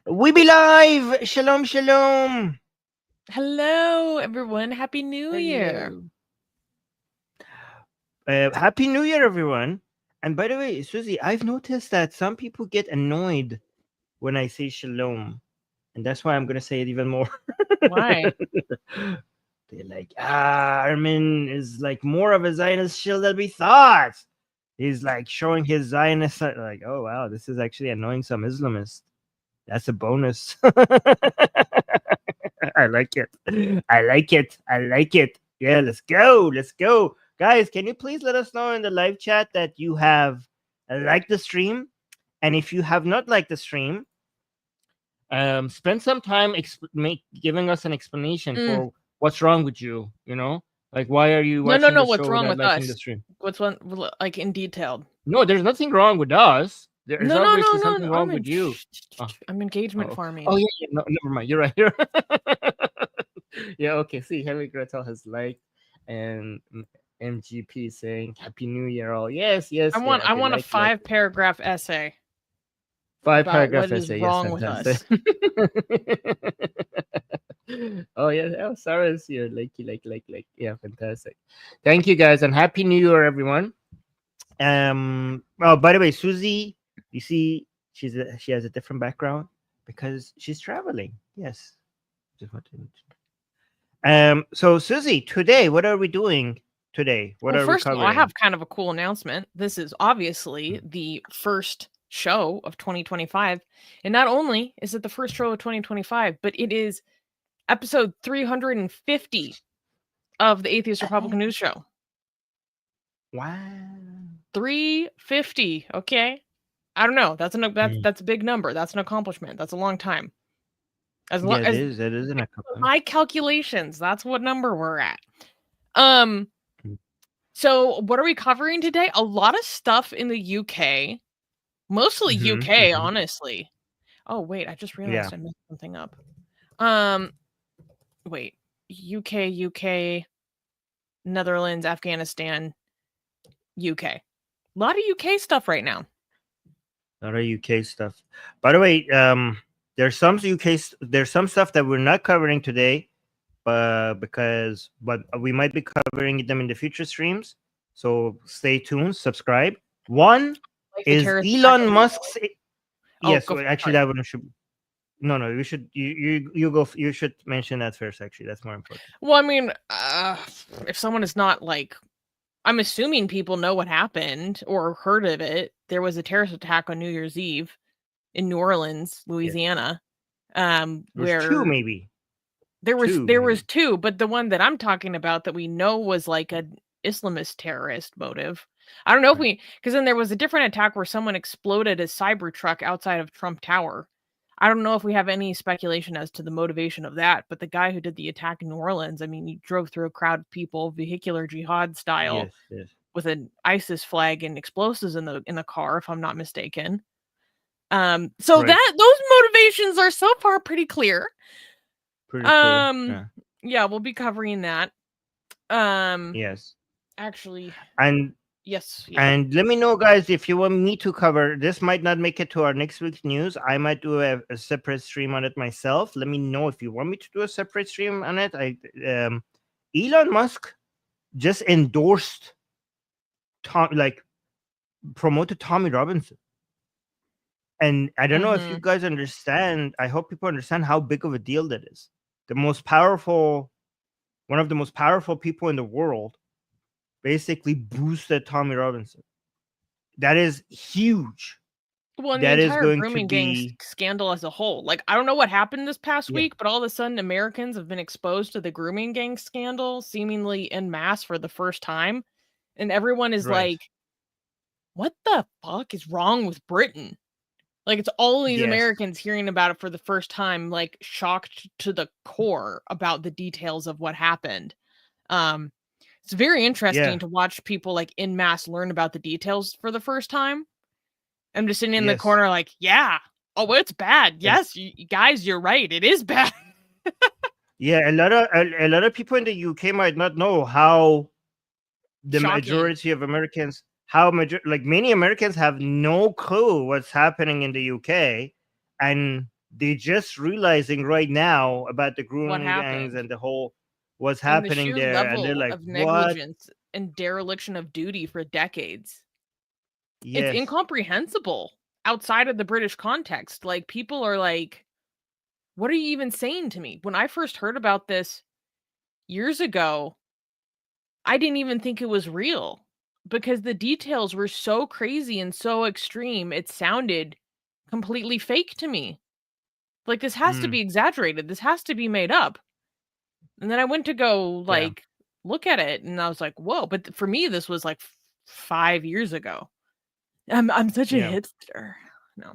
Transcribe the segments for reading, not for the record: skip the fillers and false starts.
We be live! Shalom, shalom! Hello, everyone. Happy New Year. Happy New Year, everyone. And by the way, Susie, I've noticed that some people get annoyed when I say shalom. And that's why I'm going to say it even more. Why? They're like, Armin is like more of a Zionist shill than we thought. He's like showing his Zionist, like, oh, wow, this is actually annoying some Islamists. That's a bonus. I like it. I like it. I like it. Yeah, let's go. Let's go. Guys, can you please let us know in the live chat that you have liked the stream? And if you have not liked the stream, spend some time giving us an explanation for what's wrong with you, you know? Like, why are you watching the what's show wrong without with liking us? the stream? What's one, like, in detail? No, there's nothing wrong with us. There's No, obviously something wrong with you. I'm engagement farming. Oh, yeah, no, never mind. You're right. You're yeah, okay. See, Henry Gretel has liked, and MGP saying Happy New Year all. Yes, yes. I want a 5-paragraph essay. 5-paragraph what essay. Is wrong with us. Oh yeah, oh, Sarah's here. Like. Yeah, fantastic. Thank you guys, and Happy New Year, everyone. Oh, by the way, Susie, you see, she has a different background because she's traveling. Yes. So Susie, today, what are we doing today? What are we covering? First of all, I have kind of a cool announcement. This is obviously the first show of 2025, and not only is it the first show of 2025, but it is episode 350 of the Atheist Republic News Show. Wow. 350. Okay. I don't know. That's a big number. That's an accomplishment. That's a long time. It is an accomplishment. My calculations, that's what number we're at. So what are we covering today? A lot of stuff in the UK. Mostly UK, honestly. Oh, wait, I just realized I messed something up. Wait. UK, Netherlands, Afghanistan, UK. A lot of UK stuff right now. A lot of UK stuff. By the way, there's some stuff that we're not covering today, but we might be covering them in the future streams. So stay tuned, subscribe. One is Elon Musk's. Yes, actually, that one should. No, you should you go. You should mention that first. Actually, that's more important. Well, I mean, if someone is not like, I'm assuming people know what happened or heard of it. There was a terrorist attack on New Year's Eve in New Orleans, Louisiana. Where two, maybe. There was two, but the one that I'm talking about that we know was like an Islamist terrorist motive. I don't know if because then there was a different attack where someone exploded a Cybertruck outside of Trump Tower. I don't know if we have any speculation as to the motivation of that, but the guy who did the attack in New Orleans, I mean, he drove through a crowd of people, vehicular jihad style, with an ISIS flag and explosives in the car, if I'm not mistaken. Those motivations are so far pretty clear. Yeah, we'll be covering that. Yes. Actually. And yes. And let me know, guys, if you want me to cover this. Might not make it to our next week's news. I might do a separate stream on it myself. Let me know if you want me to do a separate stream on it. Elon Musk just endorsed promoted Tommy Robinson. And I don't know if you guys understand. I hope people understand how big of a deal that is. One of the most powerful people in the world basically boosted Tommy Robinson. That is huge. Well, and that the entire grooming gang scandal as a whole. Like, I don't know what happened this past week, but all of a sudden Americans have been exposed to the grooming gang scandal seemingly en masse for the first time. And everyone is like, what the fuck is wrong with Britain? Like, it's all these Americans hearing about it for the first time, like, shocked to the core about the details of what happened. It's very interesting to watch people, like, en masse learn about the details for the first time. I'm just sitting in the corner like, oh, it's bad. Yes, you guys, you're right. It is bad. A lot of people in the UK might not know how the majority of Americans... many Americans have no clue what's happening in the UK, and they're just realizing right now about the grooming gangs and the whole what's happening the sheer there, and they're level like, of negligence and dereliction of duty for decades. Yes. It's incomprehensible outside of the British context. Like, people are like, what are you even saying to me? When I first heard about this years ago, I didn't even think it was real because the details were so crazy and so extreme. It sounded completely fake to me. Like, this has to be exaggerated. This has to be made up. And then I went to go like look at it, and I was like, whoa. But for me, this was like 5 years ago. I'm such a hipster. No.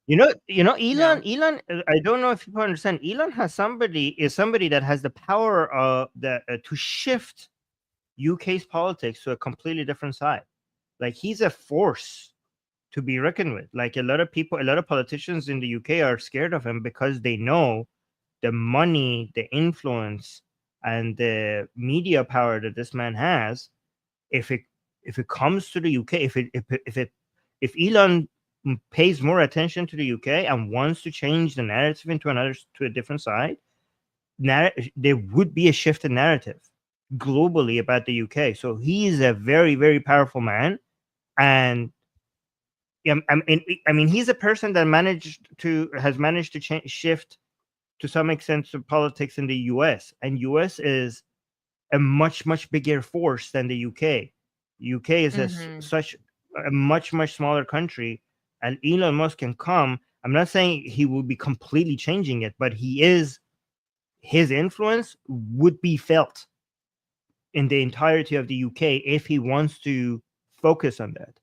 Elon, I don't know if people understand. Elon is somebody that has the power to shift UK's politics to a completely different side. Like, he's a force to be reckoned with. Like, a lot of politicians in the UK are scared of him because they know the money, the influence, and the media power that this man has. If it comes to the UK, if Elon pays more attention to the UK and wants to change the narrative to a different side, there would be a shift in narrative globally about the UK. So he is a very, very powerful man, and I mean, he's a person that has managed to shift to some extent to politics in the US, and US is a much, much bigger force than the UK. UK is such a much, much smaller country, and Elon Musk can come. I'm not saying he will be completely changing it, but his influence would be felt in the entirety of the UK if he wants to focus on that.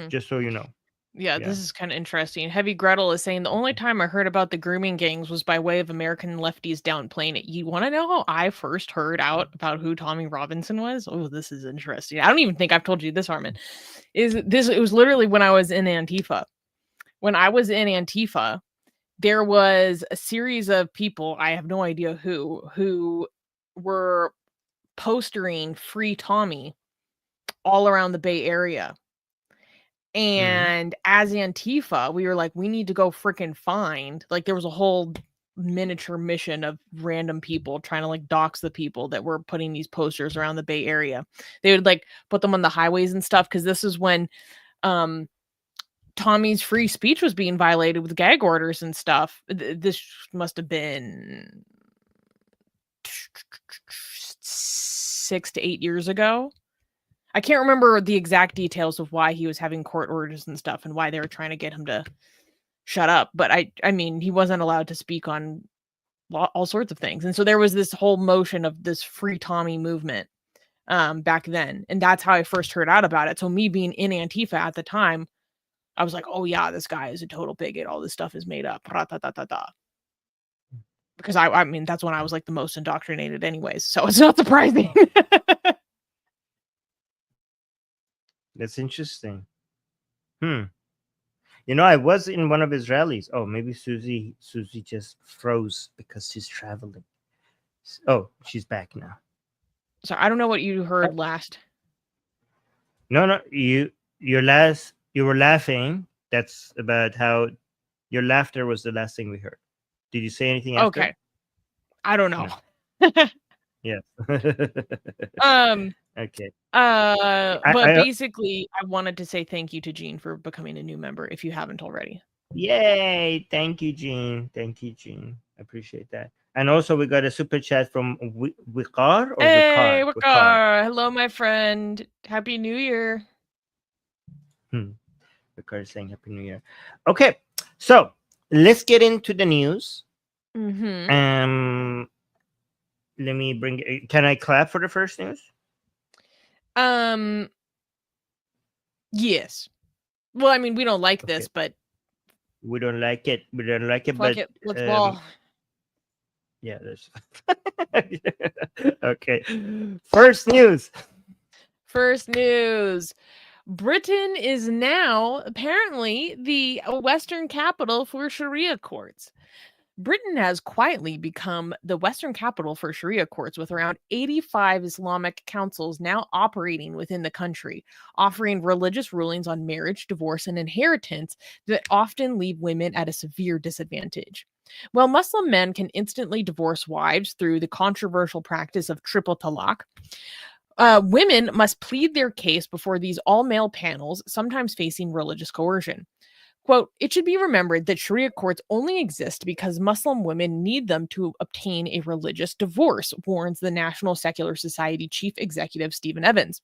Just so you know. Yeah, this is kind of interesting. Heavy Gretel is saying the only time I heard about the grooming gangs was by way of American lefties downplaying it. You want to know how I first heard out about who Tommy Robinson was? Oh, this is interesting. I don't even think I've told you this, Armin. It was literally when I was in Antifa. When I was in Antifa, there was a series of people, I have no idea who were postering Free Tommy all around the Bay Area. And as Antifa, we were like, we need to go freaking find, like, there was a whole miniature mission of random people trying to like dox the people that were putting these posters around the Bay Area. They would like put them on the highways and stuff, because this is when Tommy's free speech was being violated with gag orders and stuff. This must have been 6 to 8 years ago. I can't remember the exact details of why he was having court orders and stuff and why they were trying to get him to shut up. But I mean, he wasn't allowed to speak on all sorts of things. And so there was this whole motion of this Free Tommy movement back then. And that's how I first heard out about it. So me being in Antifa at the time, I was like, oh yeah, this guy is a total bigot. All this stuff is made up. Because I mean, that's when I was like the most indoctrinated anyways. So it's not surprising. That's interesting. I was in one of his rallies. Oh, maybe Susie just froze because she's traveling. Oh, she's back now. So I don't know what you heard last. No, you were laughing. That's about how your laughter was the last thing we heard. Did you say anything after? Okay. I don't know. No. Yes. Okay. But basically, I wanted to say thank you to Jean for becoming a new member, if you haven't already. Yay! Thank you, Jean. I appreciate that. And also, we got a super chat from Wikar. Hey, Wikar. Hello, my friend. Happy New Year. Wikar is saying Happy New Year. Okay, so let's get into the news. Let me bring it. Can I clap for the first news? Yes. Well, I mean, we don't like this, but we don't like it. Fuck but it. Let's ball. Yeah, there's okay. First news. Britain is now apparently the Western capital for Sharia courts. Britain has quietly become the Western capital for Sharia courts, with around 85 Islamic councils now operating within the country, offering religious rulings on marriage, divorce, and inheritance that often leave women at a severe disadvantage. While Muslim men can instantly divorce wives through the controversial practice of triple talaq, women must plead their case before these all-male panels, sometimes facing religious coercion. Quote, "It should be remembered that Sharia courts only exist because Muslim women need them to obtain a religious divorce," warns the National Secular Society chief executive Stephen Evans.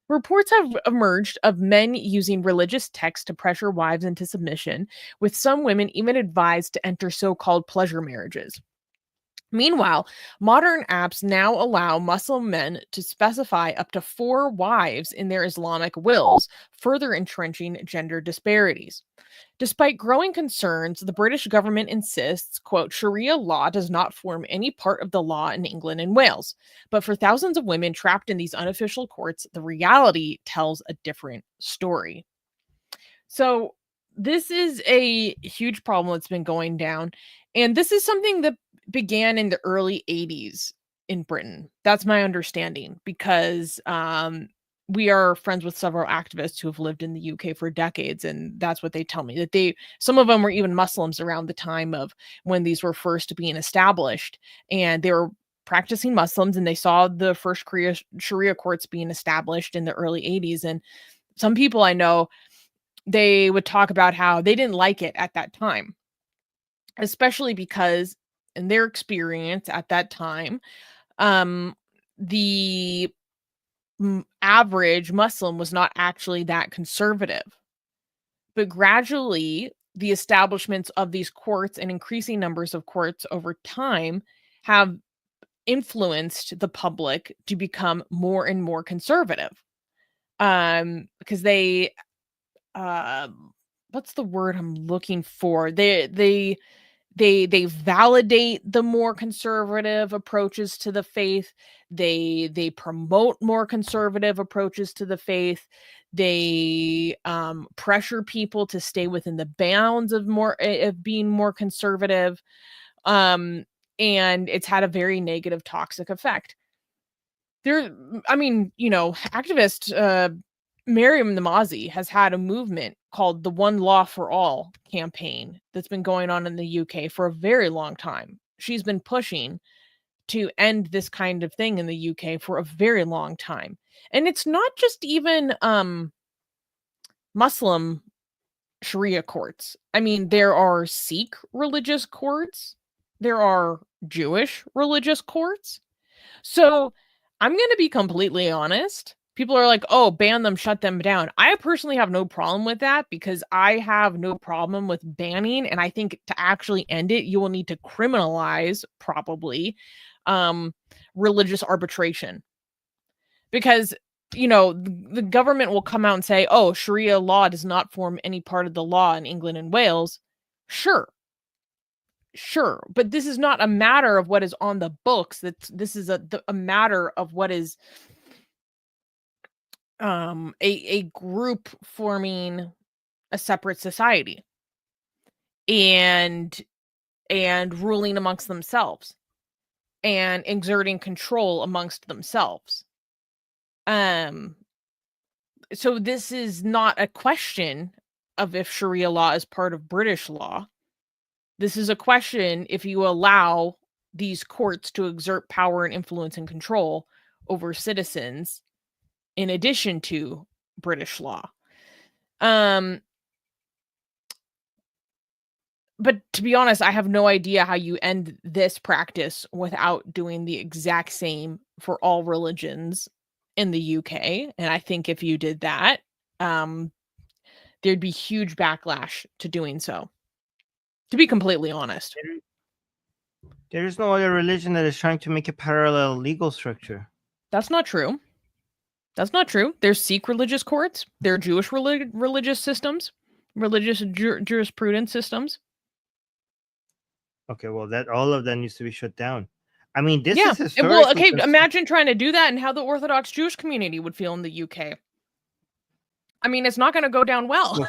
Reports have emerged of men using religious texts to pressure wives into submission, with some women even advised to enter so-called pleasure marriages. Meanwhile, modern apps now allow Muslim men to specify up to 4 wives in their Islamic wills, further entrenching gender disparities. Despite growing concerns, the British government insists, quote, "Sharia law does not form any part of the law in England and Wales. But for thousands of women trapped in these unofficial courts, the reality tells a different story." So this is a huge problem that's been going down. And this is something that began in the early 80s in Britain. That's my understanding, because we are friends with several activists who have lived in the UK for decades, and that's what they tell me, that some of them were even Muslims around the time of when these were first being established, and they were practicing Muslims, and they saw the first Sharia courts being established in the early 80s. And some people I know, they would talk about how they didn't like it at that time, especially because in their experience at that time, the average Muslim was not actually that conservative. But gradually, the establishments of these courts and increasing numbers of courts over time have influenced the public to become more and more conservative. Because they what's the word I'm looking for? They validate the more conservative approaches to the faith. They promote more conservative approaches to the faith. They pressure people to stay within the bounds of being more conservative. And it's had a very negative, toxic effect. Activist Mariam Namazi has had a movement called the One Law for All campaign that's been going on in the UK for a very long time. She's been pushing to end this kind of thing in the UK for a very long time. And it's not just even Muslim Sharia courts. I mean, there are Sikh religious courts, there are Jewish religious courts. So I'm going to be completely honest. People are like, "Oh, ban them, shut them down." I personally have no problem with that, because I have no problem with banning. And I think to actually end it, you will need to criminalize, probably, religious arbitration. Because, the government will come out and say, "Oh, Sharia law does not form any part of the law in England and Wales." Sure. But this is not a matter of what is on the books. This is a matter of what is a group forming a separate society and ruling amongst themselves and exerting control amongst themselves. So this is not a question of if Sharia law is part of British law. This is a question if you allow these courts to exert power and influence and control over citizens in addition to British law. But to be honest, I have no idea how you end this practice without doing the exact same for all religions in the UK. And I think if you did that, there'd be huge backlash to doing so. To be completely honest. There is no other religion that is trying to make a parallel legal structure. That's not true. There's Sikh religious courts. There are Jewish religious systems, religious jurisprudence systems. Okay, well, all of that needs to be shut down. I mean, this is historically... Well, okay, imagine trying to do that and how the Orthodox Jewish community would feel in the UK. I mean, it's not going to go down well.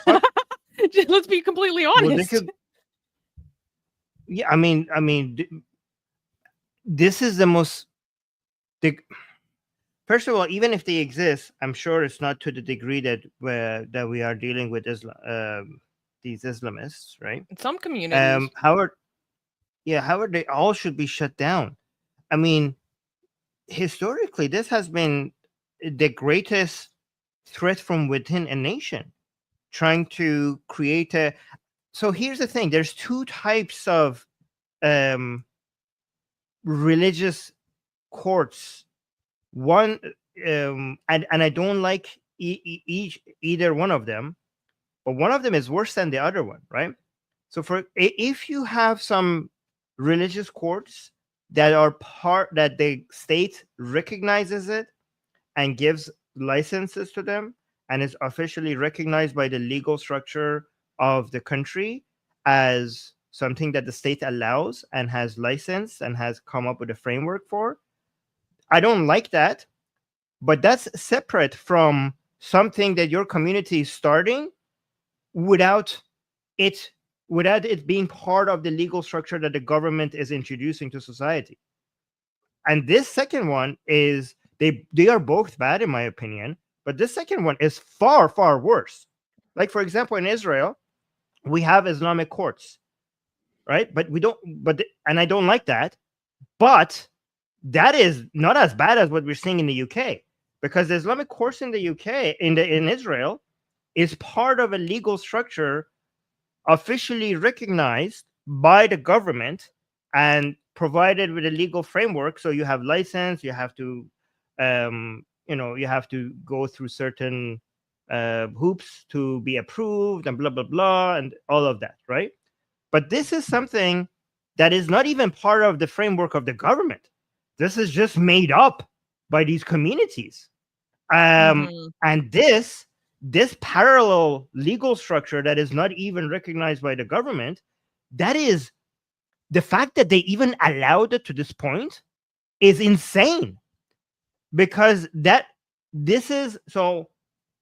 Let's be completely honest. Yeah, I mean, this is the most. First of all, even if they exist, I'm sure it's not to the degree that we are dealing with these Islamists, right? Some communities. However, they all should be shut down. I mean, historically, this has been the greatest threat from within a nation, trying to create a. So here's the thing: there's two types of um, religious courts. One, and I don't like either one of them, but one of them is worse than the other one, right? So if you have some religious courts that the state recognizes it and gives licenses to them and is officially recognized by the legal structure of the country as something that the state allows and has licensed and has come up with a framework for, I don't like that. But that's separate from something that your community is starting without it being part of the legal structure that the government is introducing to society. And this second one is they are both bad in my opinion, but this second one is far worse. Like, for example, in Israel, we have Islamic courts, right? But we don't. And I don't like that. But that is not as bad as what we're seeing in the UK, because the Islamic courts in the UK in Israel is part of a legal structure officially recognized by the government and provided with a legal framework. So you have license, you have to you have to go through certain hoops to be approved and blah blah blah and all of that, right? But this is something that is not even part of the framework of the government. This is just made up by these communities. And this parallel legal structure that is not even recognized by the government, that is, the fact that they even allowed it to this point is insane. Because this is, so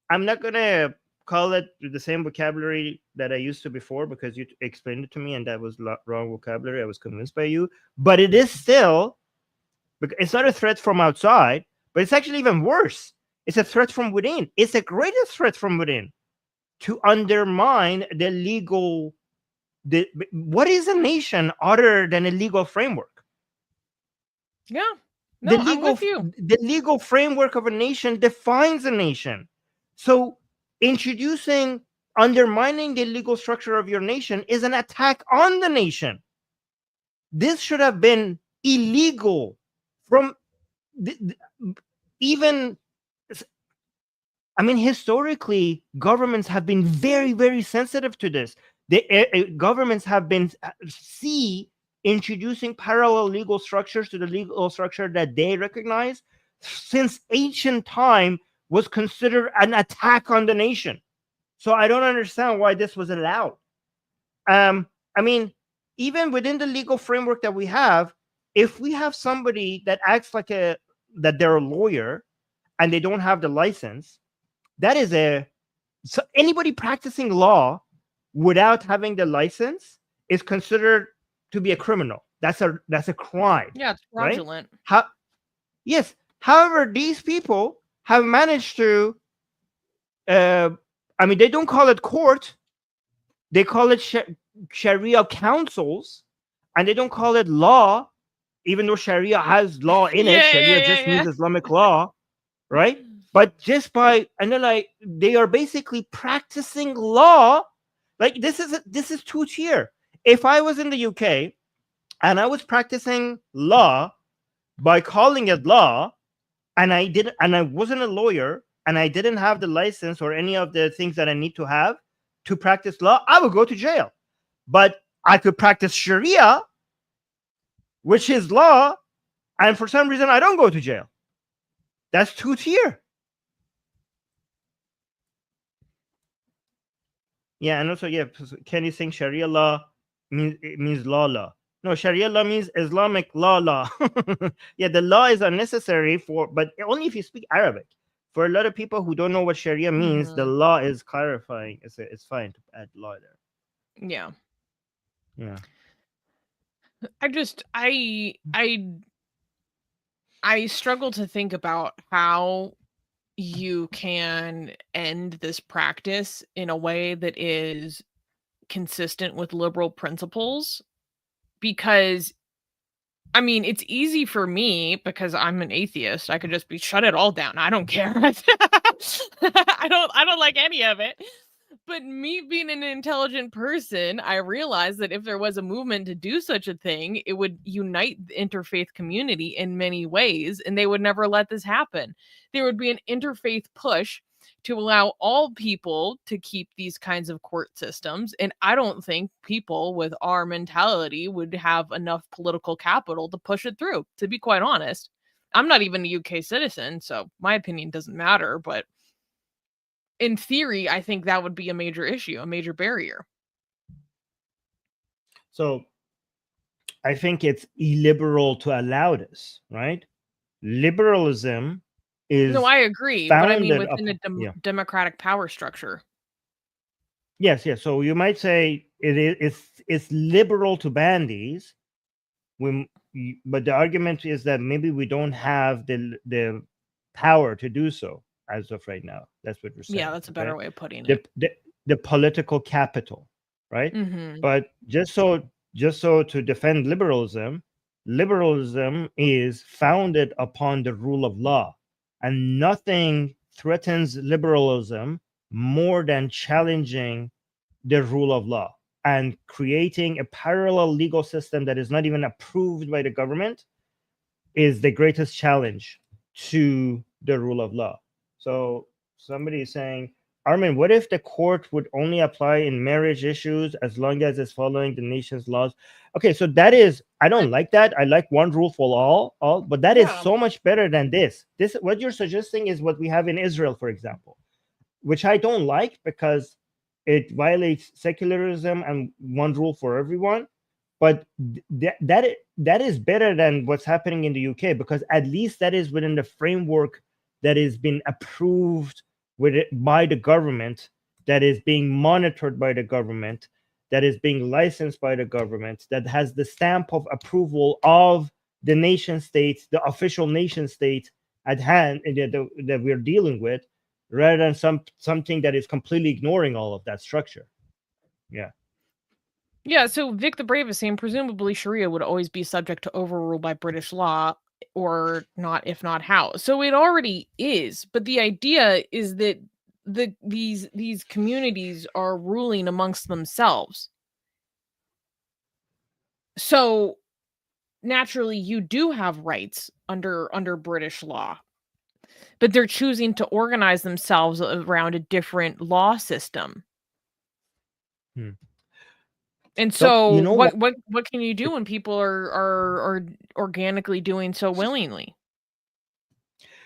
I'm not gonna call it the same vocabulary that I used to before, because you explained it to me and that was wrong vocabulary. I was convinced by you, but it is still, it's not a threat from outside, but it's actually even worse. It's a threat from within. It's a greater threat from within to undermine the legal. What is a nation other than a legal framework? Yeah, no, I'm with you. The legal framework of a nation defines a nation. So undermining the legal structure of your nation is an attack on the nation. This should have been illegal from even. I mean, historically, governments have been very sensitive to this. Governments have been introducing parallel legal structures to the legal structure that they recognize since ancient time was considered an attack on the nation. So I don't understand why this was allowed. I mean, even within the legal framework that we have, if we have somebody that acts that they're a lawyer and they don't have the license, that is so anybody practicing law without having the license is considered to be a criminal. That's a crime. Yeah, it's fraudulent. Right? Yes. However, these people have managed to. I mean, they don't call it court; they call it Sharia councils, and they don't call it law, even though Sharia has law in it. Sharia just means Islamic law, right? But just and they're like, they are basically practicing law. Like, this is two-tier. If I was in the UK and I was practicing law by calling it law, and I wasn't a lawyer and I didn't have the license or any of the things that I need to have to practice law, I would go to jail. But I could practice Sharia, which is law, and for some reason I don't go to jail. That's two-tier. Yeah, and also, can you think Sharia law means law? No, Sharia law means Islamic law. Yeah, the law is unnecessary but only if you speak Arabic. For a lot of people who don't know what Sharia means, the law is clarifying. It's fine to add law there. Yeah. Yeah. I struggle to think about how you can end this practice in a way that is consistent with liberal principles, because I mean, it's easy for me because I'm an atheist. I could just be shut it all down. I don't care. I don't like any of it. But me being an intelligent person, I realized that if there was a movement to do such a thing, it would unite the interfaith community in many ways, and they would never let this happen. There would be an interfaith push to allow all people to keep these kinds of court systems. And I don't think people with our mentality would have enough political capital to push it through, to be quite honest. I'm not even a UK citizen, so my opinion doesn't matter. But in theory, I think that would be a major issue, a major barrier. So I think it's illiberal to allow this, right? Liberalism is... No, I agree, but I mean within a democratic power structure. Yes. So you might say it's liberal to ban these, but the argument is that maybe we don't have the power to do so as of right now. That's what you're saying. Yeah, that's a better way of putting it. The political capital, right? Mm-hmm. But just so to defend liberalism is founded upon the rule of law, and nothing threatens liberalism more than challenging the rule of law and creating a parallel legal system that is not even approved by the government is the greatest challenge to the rule of law. So somebody is saying, Armin, what if the court would only apply in marriage issues as long as it's following the nation's laws? Okay, so that is, I don't like that. I like one rule for all, but that is so much better than this. What you're suggesting is what we have in Israel, for example, which I don't like because it violates secularism and one rule for everyone. But that is better than what's happening in the UK, because at least that is within the framework that has been approved by the government, that is being monitored by the government, that is being licensed by the government, that has the stamp of approval of the nation state, the official nation state at hand that we're dealing with, rather than something that is completely ignoring all of that structure. Yeah, so Vic the Brave is saying presumably Sharia would always be subject to overrule by British law, or not, if not how. So it already is, but the idea is that these communities are ruling amongst themselves. So naturally you do have rights under British law, but they're choosing to organize themselves around a different law system. And so, what can you do when people are organically doing so willingly?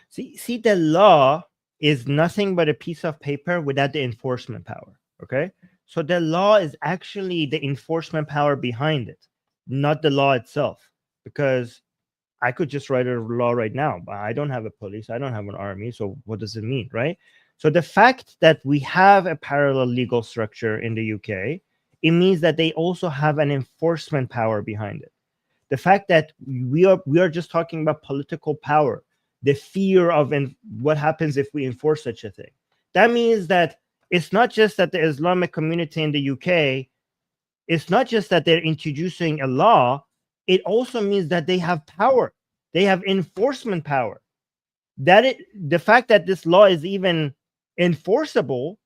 See, the law is nothing but a piece of paper without the enforcement power. Okay, so the law is actually the enforcement power behind it, not the law itself. Because I could just write a law right now, but I don't have a police, I don't have an army. So what does it mean, right? So the fact that we have a parallel legal structure in the UK, it means that they also have an enforcement power behind it. The fact that we are just talking about political power, the fear of what happens if we enforce such a thing. That means that it's not just that the Islamic community in the UK, it's not just that they're introducing a law, it also means that they have power. They have enforcement power. The fact that this law is even enforceable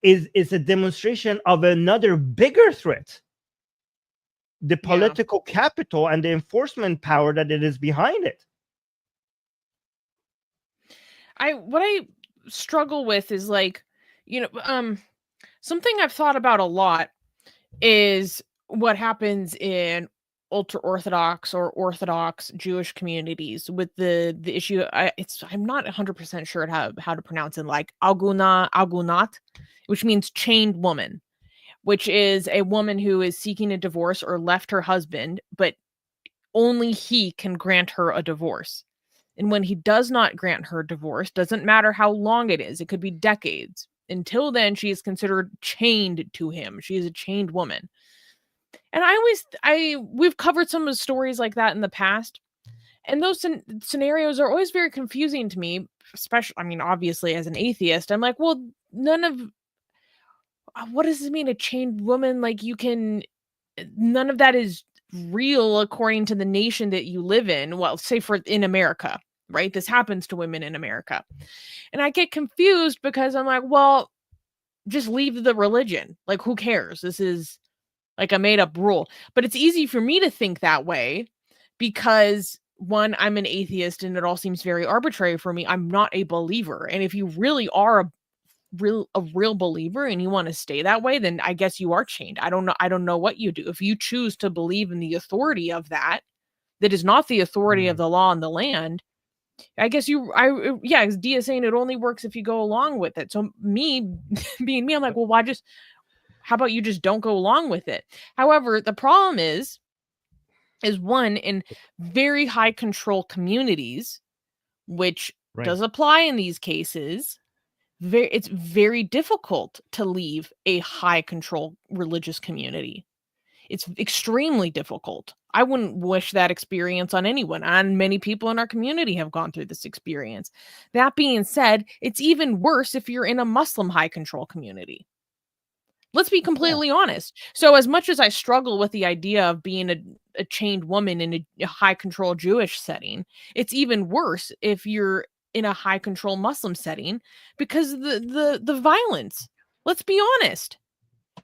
is a demonstration of another bigger threat, the political capital and the enforcement power that it is behind it. What I struggle with is something I've thought about a lot is what happens in ultra-Orthodox or Orthodox Jewish communities with the issue. I'm not 100% sure how to pronounce it, like agunat, which means chained woman, which is a woman who is seeking a divorce or left her husband, but only he can grant her a divorce. And when he does not grant her divorce, doesn't matter how long it is, it could be decades. Until then, she is considered chained to him. She is a chained woman. And we've covered some of the stories like that in the past, and those scenarios are always very confusing to me, especially, I mean, obviously as an atheist, I'm like, well, what does this mean, a chained woman? Like, none of that is real according to the nation that you live in. Well, say in America, right? This happens to women in America. And I get confused because I'm like, well, just leave the religion. Like, who cares? This is like a made up rule. But it's easy for me to think that way because, one, I'm an atheist and it all seems very arbitrary for me. I'm not a believer. And if you really are a real believer and you want to stay that way, then I guess you are chained. I don't know what you do. If you choose to believe in the authority of that is not the authority of the law and the land, I guess as Dia saying, it only works if you go along with it. So me being me, I'm like, well, how about you just don't go along with it? However, the problem is one, in very high control communities, which does apply in these cases, it's very difficult to leave a high control religious community. It's extremely difficult. I wouldn't wish that experience on anyone, and many people in our community have gone through this experience. That being said, it's even worse if you're in a Muslim high control community. Let's be completely honest. So as much as I struggle with the idea of being a chained woman in a high control Jewish setting, it's even worse if you're in a high control Muslim setting because the violence. Let's be honest.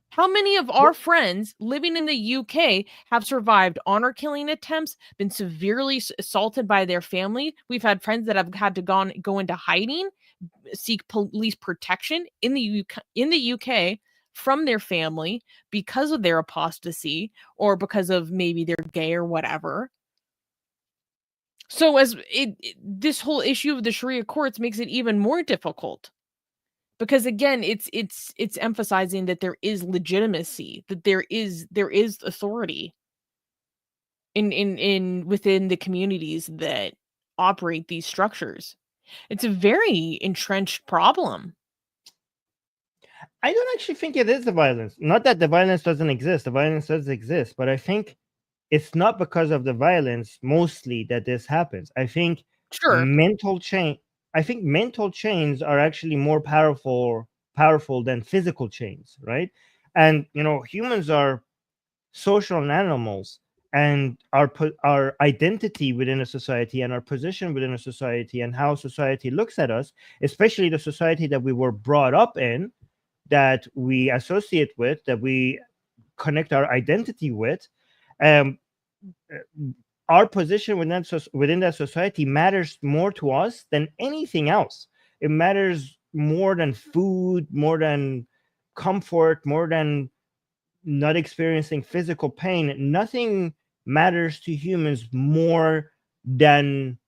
How many of our friends living in the UK have survived honor killing attempts, been severely assaulted by their family? We've had friends that have had to go into hiding, seek police protection in the UK from their family because of their apostasy or because of maybe they're gay or whatever. So this whole issue of the Sharia courts makes it even more difficult. Because again, it's emphasizing that there is legitimacy, that there is authority in within the communities that operate these structures. It's a very entrenched problem. I don't actually think it is the violence. Not that the violence doesn't exist. The violence does exist, but I think it's not because of the violence mostly that this happens. I think mental chains are actually more powerful than physical chains, right? And humans are social animals, and our identity within a society and our position within a society and how society looks at us, especially the society that we were brought up in, that we associate with, that we connect our identity with, our position within that society matters more to us than anything else. It matters more than food, more than comfort, more than not experiencing physical pain. Nothing matters to humans more than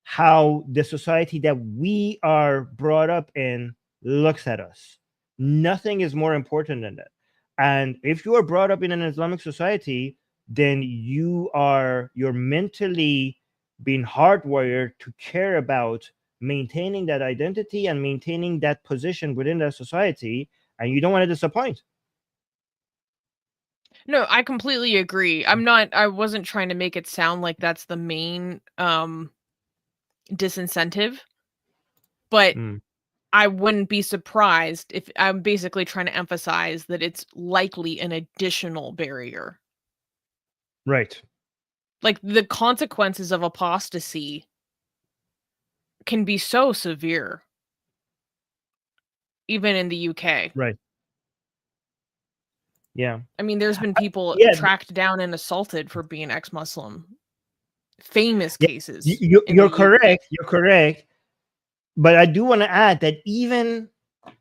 how the society that we are brought up in looks at us. Nothing is more important than that. And if you are brought up in an Islamic society, then you're mentally being hardwired to care about maintaining that identity and maintaining that position within that society, and you don't want to disappoint. No, I completely agree. I wasn't trying to make it sound like that's the main disincentive, but I wouldn't be surprised if I'm basically trying to emphasize that it's likely an additional barrier. Right. Like, the consequences of apostasy can be so severe, even in the UK. Right. Yeah. I mean, there's been people tracked down and assaulted for being ex-Muslim. Famous cases. You're correct. You're correct. But I do want to add that even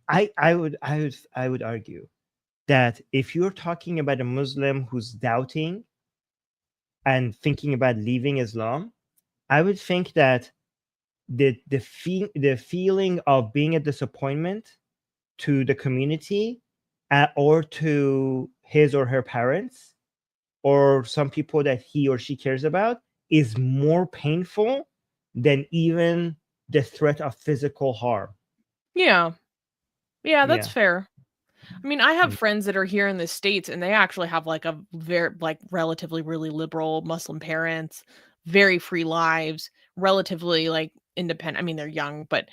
I would argue that if you're talking about a Muslim who's doubting and thinking about leaving Islam, I would think that the feeling of being a disappointment to the community or to his or her parents or some people that he or she cares about is more painful than even the threat of physical harm. Yeah, that's fair. I mean, I have friends that are here in the States, and they actually have like a very like relatively really liberal Muslim parents, very free lives, relatively like independent. I mean, they're young, but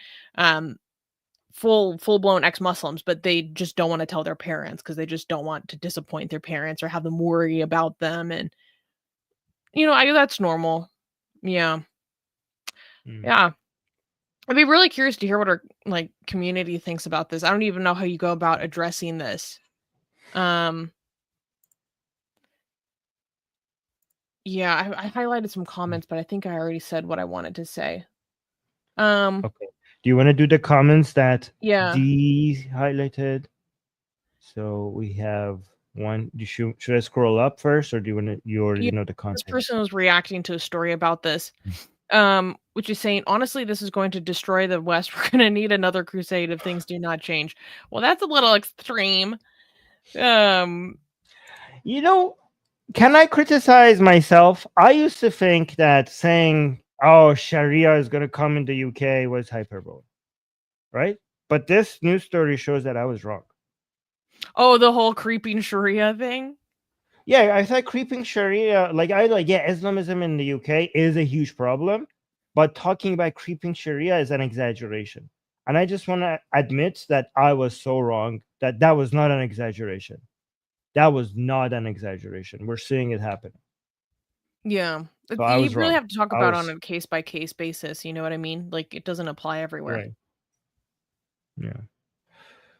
full-blown ex-Muslims, but they just don't want to tell their parents because they just don't want to disappoint their parents or have them worry about them. And that's normal. Yeah. Yeah. I'd be really curious to hear what our like community thinks about this. I don't even know how you go about addressing this. Yeah, I highlighted some comments, but I think I already said what I wanted to say. Okay. Do you want to do the comments that Yeah. Dee highlighted? So we have one. Should I scroll up first, or do you want to? You already know the content. This person was reacting to a story about this, which is saying, honestly, this is going to destroy the West. We're going to need another crusade if things do not change. Well, that's a little extreme. Can I criticize myself? I used to think that saying, "Oh, Sharia is going to come in the UK" was hyperbole, right? But this news story shows that I was wrong. Oh, the whole creeping Sharia thing? Yeah, I thought creeping Sharia, Islamism in the UK is a huge problem, but talking about creeping Sharia is an exaggeration. And I just want to admit that I was so wrong, that was not an exaggeration. That was not an exaggeration. We're seeing it happen. Yeah. So you really have to talk about it on a case-by-case basis, you know what I mean? Like, it doesn't apply everywhere. Right. Yeah.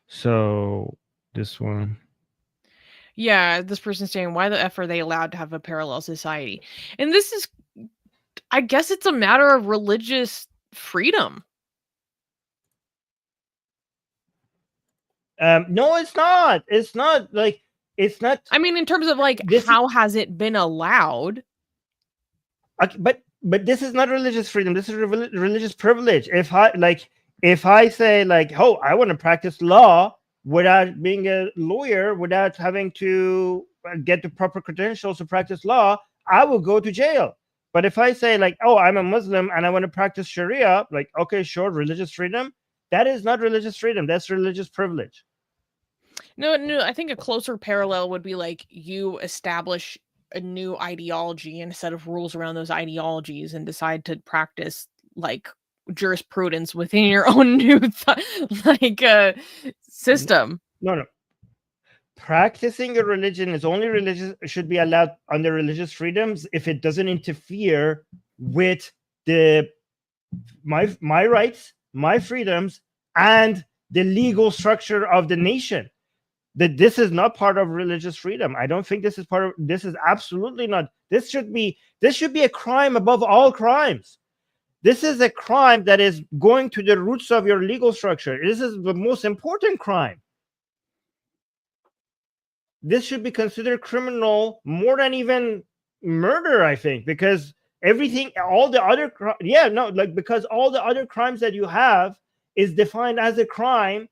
So, this one. Yeah, this person's saying, why the F are they allowed to have a parallel society? And this is, I guess it's a matter of religious freedom. No, it's not. It's not like, it's not. I mean, in terms of like, how has it been allowed? But this is not religious freedom. This is religious privilege. If I say like, oh, I want to practice law without being a lawyer, without having to get the proper credentials to practice law, I will go to jail. But if I say like, oh, I'm a Muslim and I want to practice Sharia, like, okay, sure, religious freedom. That is not religious freedom. That's religious privilege. No, I think a closer parallel would be like you establish a new ideology and a set of rules around those ideologies and decide to practice like jurisprudence within your own new system. No. Practicing a religion is only religious, should be allowed under religious freedoms if it doesn't interfere with my rights, my freedoms, and the legal structure of the nation. That this is not part of religious freedom. I don't think this is part of. This is absolutely not. This should be a crime above all crimes. This is a crime that is going to the roots of your legal structure. This is the most important crime. This should be considered criminal more than even murder, I think, because all the other crimes that you have is defined as a crime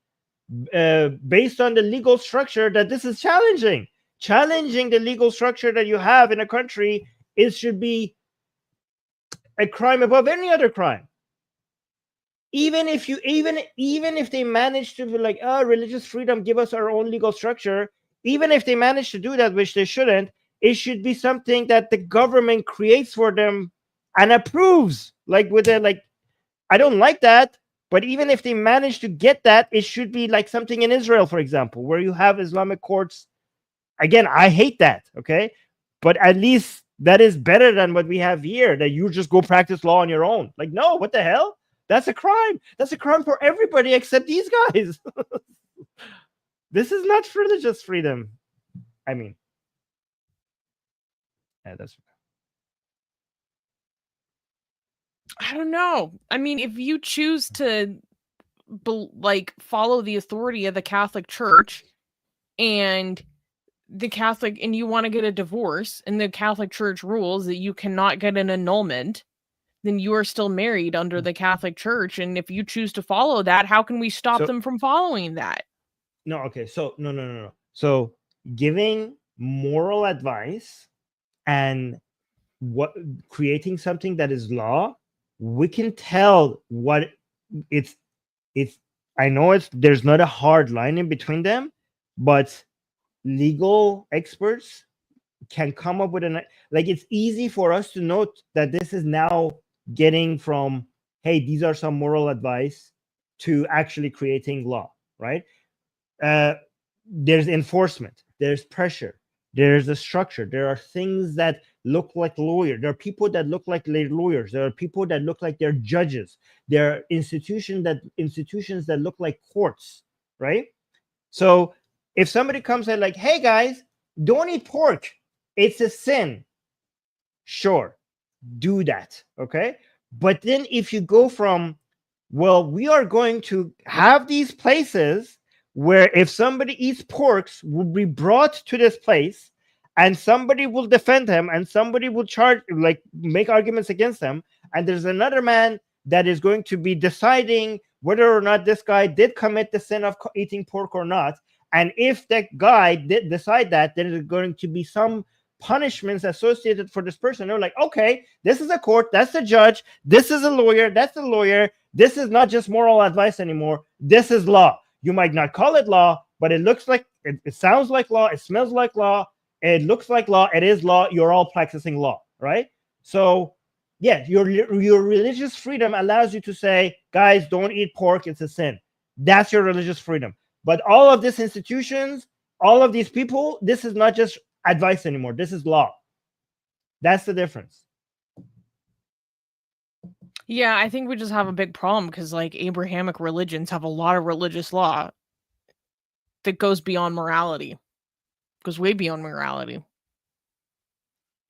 based on the legal structure that this is challenging. Challenging the legal structure that you have in a country should be a crime above any other crime. Even if they manage to be like, oh, religious freedom, give us our own legal structure. Even if they manage to do that, which they shouldn't, it should be something that the government creates for them and approves. Like I don't like that, but even if they manage to get that, it should be like something in Israel, for example, where you have Islamic courts. Again, I hate that, okay? But at least that is better than what we have here, that you just go practice law on your own. Like, no, what the hell? That's a crime. That's a crime for everybody except these guys. This is not religious freedom. I mean, yeah, I don't know. I mean, if you choose to follow the authority of the Catholic Church and you want to get a divorce and the Catholic Church rules that you cannot get an annulment, then you are still married under the Catholic Church. And if you choose to follow that, how can we stop them from following that? No, okay. So no. So giving moral advice and creating something that is law, we can tell what it's I know there's not a hard line in between them, but legal experts can come up with it's easy for us to note that this is now getting from, hey, these are some moral advice, to actually creating law, right? There's enforcement, there's pressure, there's a structure, there are things that look like lawyers, there are people that look like lawyers, there are people that look like they're judges, there are institutions that look like courts, right? So if somebody comes and like, hey guys, don't eat pork, it's a sin, sure, do that, okay? But then if you go from, well, we are going to have these places where if somebody eats porks, will be brought to this place, and somebody will defend him, and somebody will make arguments against them, and there's another man that is going to be deciding whether or not this guy did commit the sin of eating pork or not. And if that guy did decide that, there is going to be some punishments associated for this person. They're like, okay, this is a court, that's a judge, this is a lawyer, that's a lawyer. This is not just moral advice anymore. This is law. You might not call it law, but it looks like it sounds like law. It smells like law. It looks like law. It is law. You're all practicing law, right? So, yeah, your religious freedom allows you to say, guys, don't eat pork. It's a sin. That's your religious freedom. But all of these institutions, all of these people, this is not just advice anymore. This is law. That's the difference. Yeah, I think we just have a big problem because, like, Abrahamic religions have a lot of religious law that goes beyond morality, goes way beyond morality.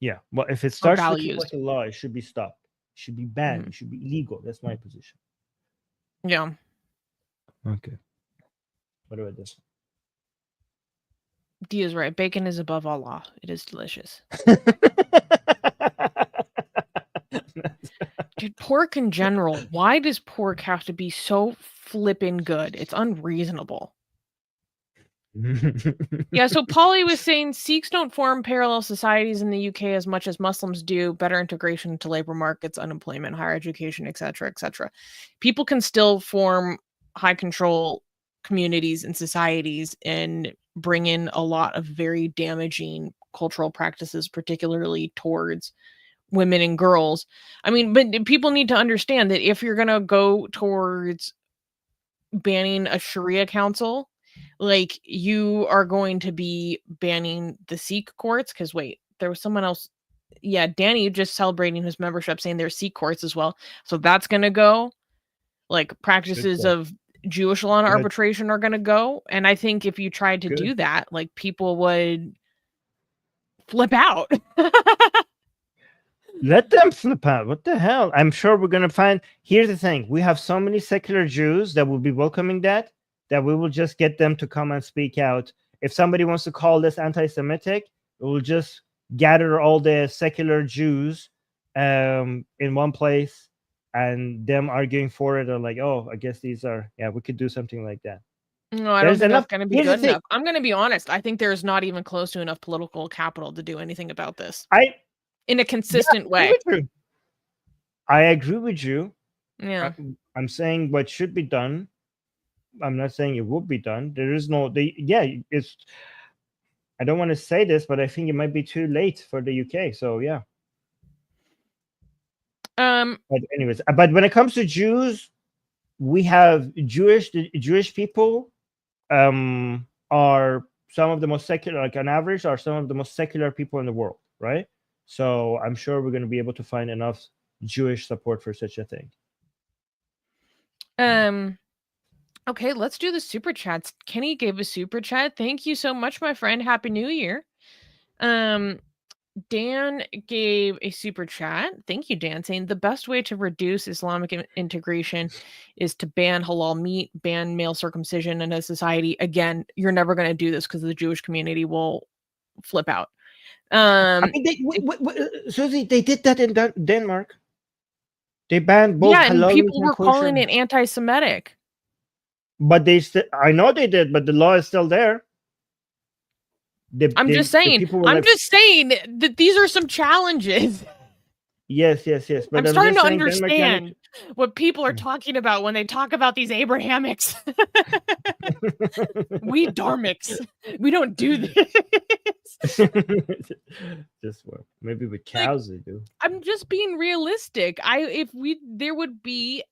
Yeah, well, if it starts to look like a law, it should be stopped. It should be banned. It should be illegal. That's my position. Yeah. Okay. What about this? D is right. Bacon is above all law. It is delicious. Dude, pork in general. Why does pork have to be so flippin' good? It's unreasonable. Yeah, so Polly was saying Sikhs don't form parallel societies in the UK as much as Muslims do. Better integration into labor markets, unemployment, higher education, etc., etc. People can still form high control communities and societies and bring in a lot of very damaging cultural practices, particularly towards women and girls. I mean, but people need to understand that if you're going to go towards banning a Sharia council, like, you are going to be banning the Sikh courts. Because wait, there was someone else. Yeah, Danny just celebrating his membership, saying there's Sikh courts as well. So that's going to go. Like, practices of Jewish law and arbitration are going to go. And I think if you tried to do that, like, people would flip out. Let them flip out. What the hell? I'm sure we're going to find. Here's the thing. We have so many secular Jews that will be welcoming that we will just get them to come and speak out. If somebody wants to call this anti-Semitic, we'll just gather all the secular Jews in one place, and them arguing for it are like, oh, I guess these are, yeah, we could do something like that. No, I don't think that's going to be good enough. I'm going to be honest. I think there's not even close to enough political capital to do anything about this. In a consistent way. I agree with you. Yeah. I'm saying what should be done. I'm not saying it would be done. There is no, it's, I don't want to say this, but I think it might be too late for the UK. So yeah. But anyways, but when it comes to Jews, we have Jewish people are some of the most secular, like on average, are some of the most secular people in the world, right? So I'm sure we're going to be able to find enough Jewish support for such a thing. Okay, let's do the super chats. Kenny gave a super chat. Thank you so much, my friend. Happy New Year. Dan gave a super chat. Thank you, Dan, saying the best way to reduce Islamic integration is to ban halal meat, ban male circumcision in a society. Again, you're never going to do this because the Jewish community will flip out. I mean, Susie, they did that in Denmark. They banned both halal and people were calling it anti-Semitic. But I know they did, but the law is still there. I'm just saying that these are some challenges. Yes. But I'm starting to understand what people are talking about when they talk about these Abrahamics. We Dharmics, we don't do this. Just maybe with cows they do. I'm just being realistic. There would be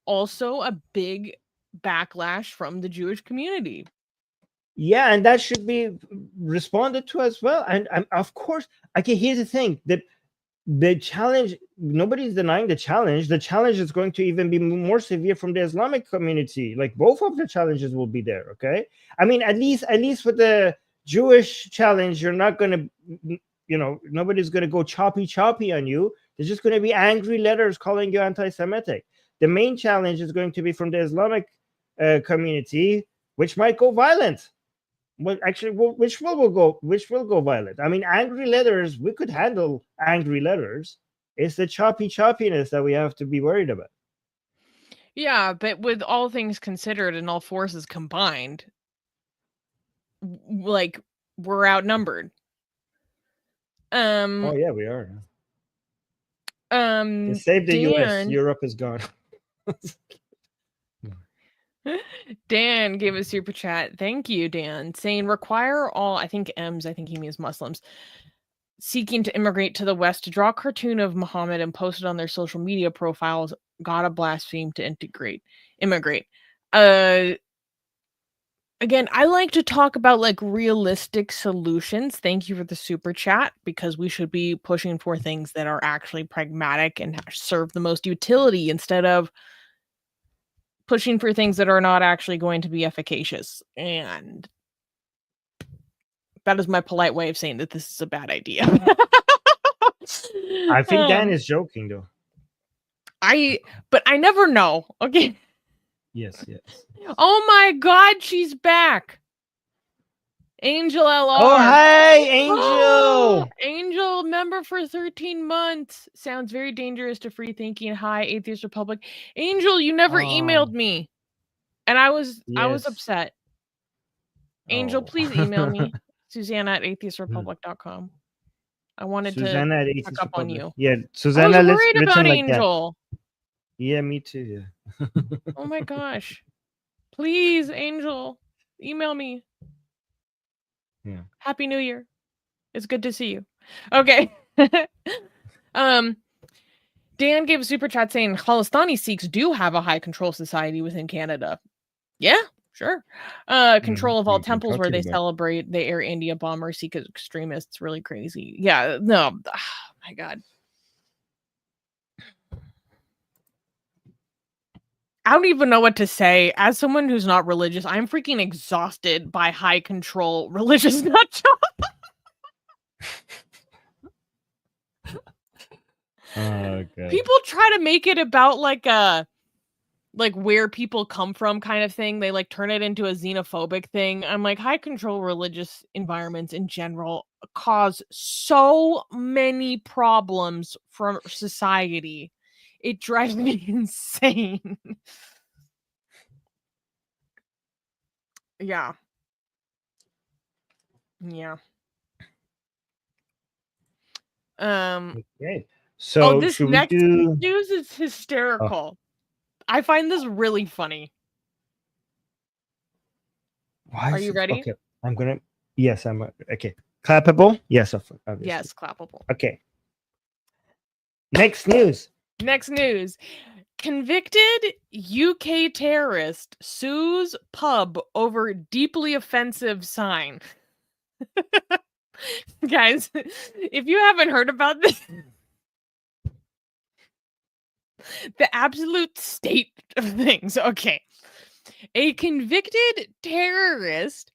also a big backlash from the Jewish community. Yeah, and that should be responded to as well. And of course, okay, here's the thing, that the challenge, nobody's denying the challenge. The challenge is going to even be more severe from the Islamic community. Like, both of the challenges will be there. Okay, I mean, at least with the Jewish challenge, you're not going to, nobody's going to go choppy on you. There's just going to be angry letters calling you anti-Semitic. The main challenge is going to be from the Islamic community, which might go violent. Well, actually, which will go violent. I mean, angry letters, we could handle angry letters. It's the choppiness that we have to be worried about. Yeah, but with all things considered and all forces combined, like, we're outnumbered. Oh yeah, we are. To save the US, Europe is gone. Dan gave a super chat. Thank you, Dan. Saying require all, I think he means Muslims, seeking to immigrate to the West to draw a cartoon of Muhammad and post it on their social media profiles. Gotta blaspheme to immigrate. Again, I like to talk about like realistic solutions. Thank you for the super chat, because we should be pushing for things that are actually pragmatic and serve the most utility, instead of pushing for things that are not actually going to be efficacious. And that is my polite way of saying that this is a bad idea. I think Dan is joking, though. But I never know. Okay. Yes. Oh my God, she's back. Angel LR. Oh, hey, Angel. Angel, member for 13 months. Sounds very dangerous to free thinking. Hi, Atheist Republic. Angel, you never emailed me. And I was upset. Angel, please email me. Susanna at atheistrepublic.com. I wanted Susanna to check up on you. Yeah, Susanna. I was worried about Angel. That. Yeah, me too. Yeah. Oh my gosh. Please, Angel, email me. Yeah. Happy New Year. It's good to see you. Okay. Dan gave a super chat saying Khalistani Sikhs do have a high control society within Canada. Yeah, sure. Control of all temples where they celebrate the Air India bomber Sikh extremists. Really crazy. Yeah, no. Oh, my God. I don't even know what to say. As someone who's not religious, I'm freaking exhausted by high control religious nut job. Okay. People try to make it about like where people come from kind of thing. They like turn it into a xenophobic thing. I'm like, high control religious environments in general cause so many problems for society. It drives me insane. Yeah. Okay. So this next news is hysterical. I find this really funny. Are you ready? Okay. Yes, I'm okay. Clappable? Yes, obviously. Yes, clappable. Okay. Next news. Convicted UK terrorist sues pub over deeply offensive sign. Guys, if you haven't heard about this, the absolute state of things. Okay. A convicted terrorist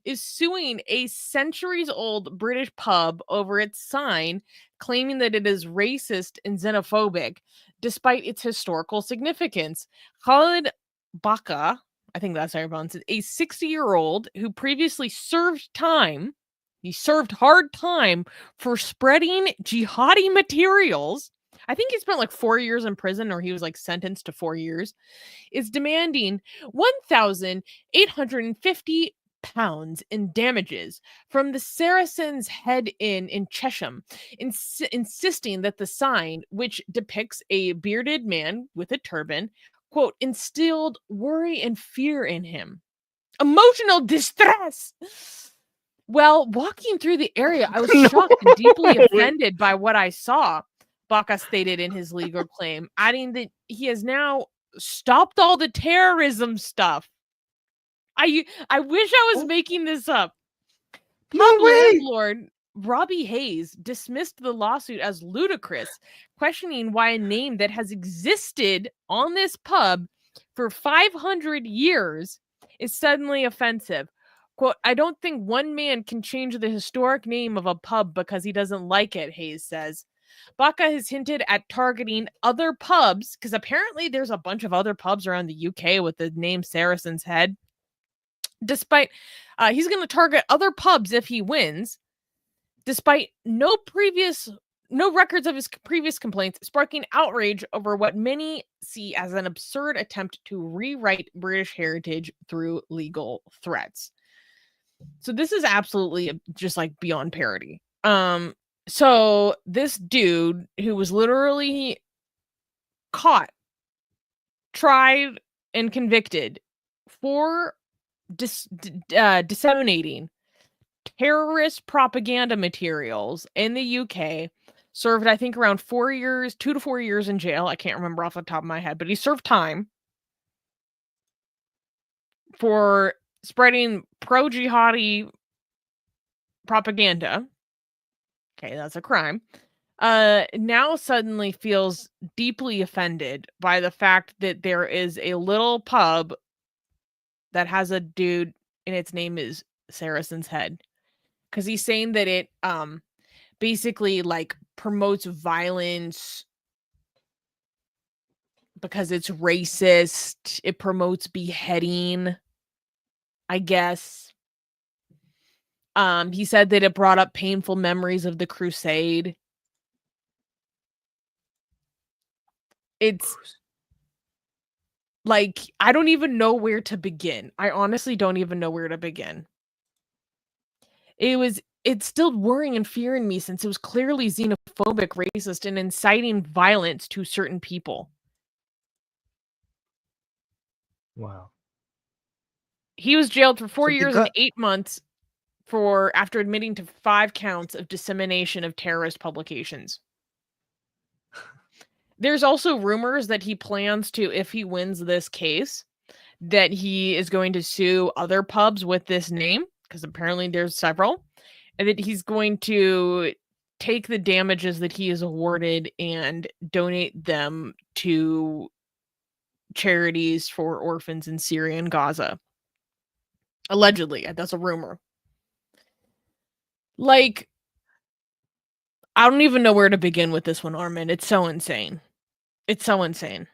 is suing a centuries-old British pub over its sign, claiming that it is racist and xenophobic, despite its historical significance. Khalid Baka, I think that's how you pronounce it, a 60-year-old who previously served time, he served hard time for spreading jihadi materials. I think he spent like 4 years in prison, or he was like sentenced to 4 years, is demanding £1,850 pounds in damages from the Saracen's Head Inn in Chesham, insisting that the sign, which depicts a bearded man with a turban, quote, instilled worry and fear in him. Emotional distress. Well, walking through the area, I was shocked and deeply offended by what I saw, Baca stated in his legal claim, adding that he has now stopped all the terrorism stuff. I wish I was making this up. Pub landlord Robbie Hayes dismissed the lawsuit as ludicrous, questioning why a name that has existed on this pub for 500 years is suddenly offensive. Quote, I don't think one man can change the historic name of a pub because he doesn't like it, Hayes says. Baca has hinted at targeting other pubs, because apparently there's a bunch of other pubs around the UK with the name Saracen's Head. Despite, he's going to target other pubs if he wins, despite no records of his previous complaints, sparking outrage over what many see as an absurd attempt to rewrite British heritage through legal threats. So this is absolutely just like beyond parody. So this dude who was literally caught, tried, and convicted for disseminating terrorist propaganda materials in the UK, served, I think, around 2 to 4 years in jail. I can't remember off the top of my head, but he served time for spreading pro-jihadi propaganda. Okay, that's a crime. Now suddenly feels deeply offended by the fact that there is a little pub that has a dude and its name is Saracen's Head. Because he's saying that it basically like promotes violence because it's racist. It promotes beheading, I guess. He said that it brought up painful memories of the crusade. It's like, I don't even know where to begin. I honestly don't even know where to begin. It stilled worrying and fear in me since it was clearly xenophobic, racist, and inciting violence to certain people. Wow. He was jailed for 4 years and 8 months after admitting to 5 counts of dissemination of terrorist publications. There's also rumors that he plans to, if he wins this case, that he is going to sue other pubs with this name, because apparently there's several, and that he's going to take the damages that he is awarded and donate them to charities for orphans in Syria and Gaza. Allegedly, that's a rumor. Like, I don't even know where to begin with this one, Armin. It's so insane. It's so insane.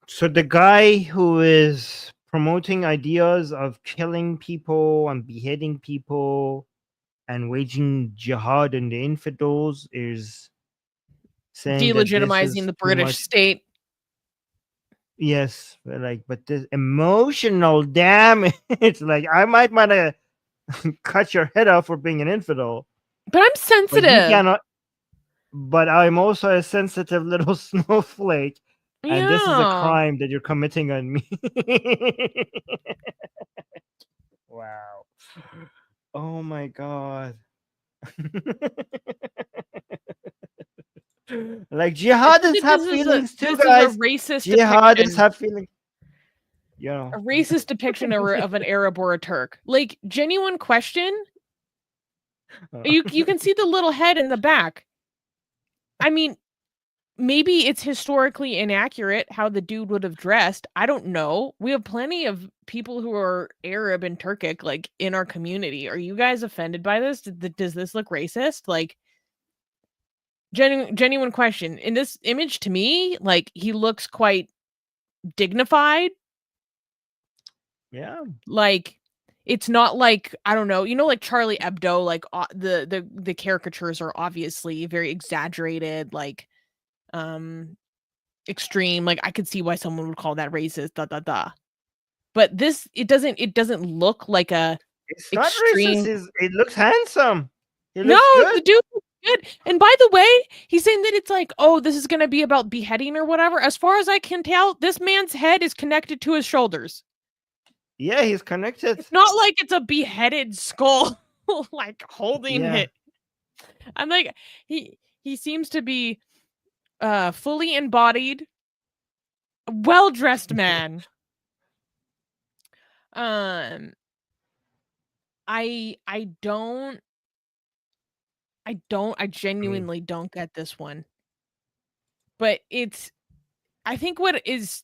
So the guy who is promoting ideas of killing people and beheading people and waging jihad on the infidels is saying delegitimizing the British state. Yes, but this emotional damage. It's like, I might want to cut your head off for being an infidel. But I'm sensitive. But I'm also a sensitive little snowflake. Yeah. And this is a crime that you're committing on me. Wow. Oh my God. Like, jihadists have feelings too, guys. Jihadists have feelings. Yeah. A racist depiction of an Arab or a Turk. Like, genuine question. You can see the little head in the back. I mean, maybe it's historically inaccurate how the dude would have dressed. I don't know. We have plenty of people who are Arab and Turkic, like, in our community. Are you guys offended by this? Does this look racist? Like, genuine question. In this image, to me, like, he looks quite dignified. Yeah. Like, it's not like, I don't know, like Charlie Hebdo, like the caricatures are obviously very exaggerated, like extreme. Like, I could see why someone would call that racist, But it doesn't look like a It's not racist. It looks handsome. No, the dude looks good. And by the way, he's saying that it's like, oh, this is going to be about beheading or whatever. As far as I can tell, this man's head is connected to his shoulders. Yeah, he's connected. It's not like it's a beheaded skull, like holding it. I'm like, he seems to be fully embodied, well-dressed man. I genuinely don't get this one. But I think what is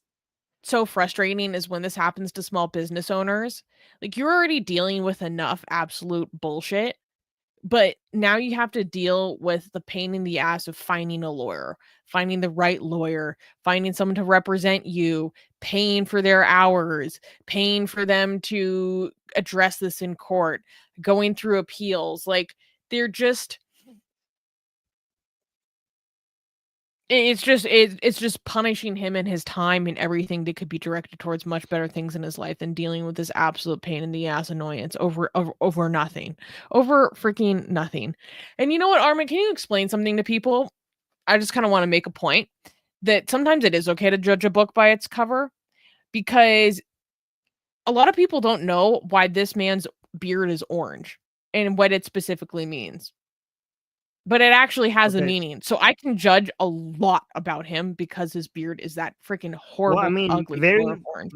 so frustrating is when this happens to small business owners. Like, you're already dealing with enough absolute bullshit, but now you have to deal with the pain in the ass of finding a lawyer, finding the right lawyer, finding someone to represent you, paying for their hours, paying for them to address this in court, going through appeals. Like, they're just... It's just punishing him and his time and everything that could be directed towards much better things in his life than dealing with this absolute pain in the ass annoyance over nothing, over freaking nothing. And you know what, Armin, can you explain something to people? I just kind of want to make a point that sometimes it is okay to judge a book by its cover, because a lot of people don't know why this man's beard is orange and what it specifically means. But it actually has a meaning. So I can judge a lot about him because his beard is that freaking horrible, ugly color of orange.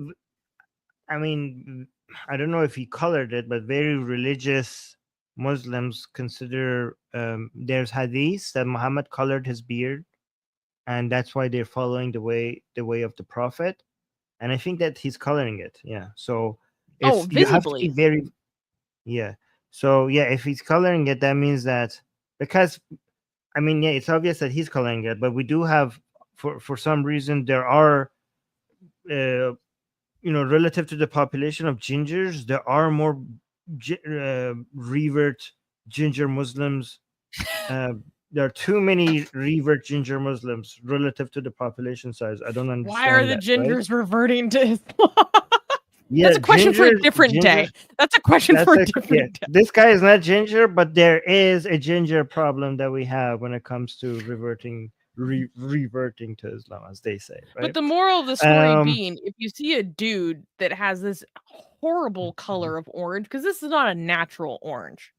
I mean, I don't know if he colored it, but very religious Muslims consider there's hadiths that Muhammad colored his beard, and that's why they're following the way of the Prophet. And I think that he's coloring it. Yeah. So visibly. You have to be very. Yeah. So yeah, if he's coloring it, that means that. Because, I mean, yeah, it's obvious that he's coloring it, but we do have, for some reason, there are, relative to the population of gingers, there are more revert ginger Muslims. There are too many revert ginger Muslims relative to the population size. I don't understand. Why are the gingers reverting to Islam? Yeah, that's a question for a different day. That's a question for a different day. This guy is not ginger, but there is a ginger problem that we have when it comes to reverting to Islam, as they say. Right? But the moral of the story being, if you see a dude that has this horrible color of orange, because this is not a natural orange,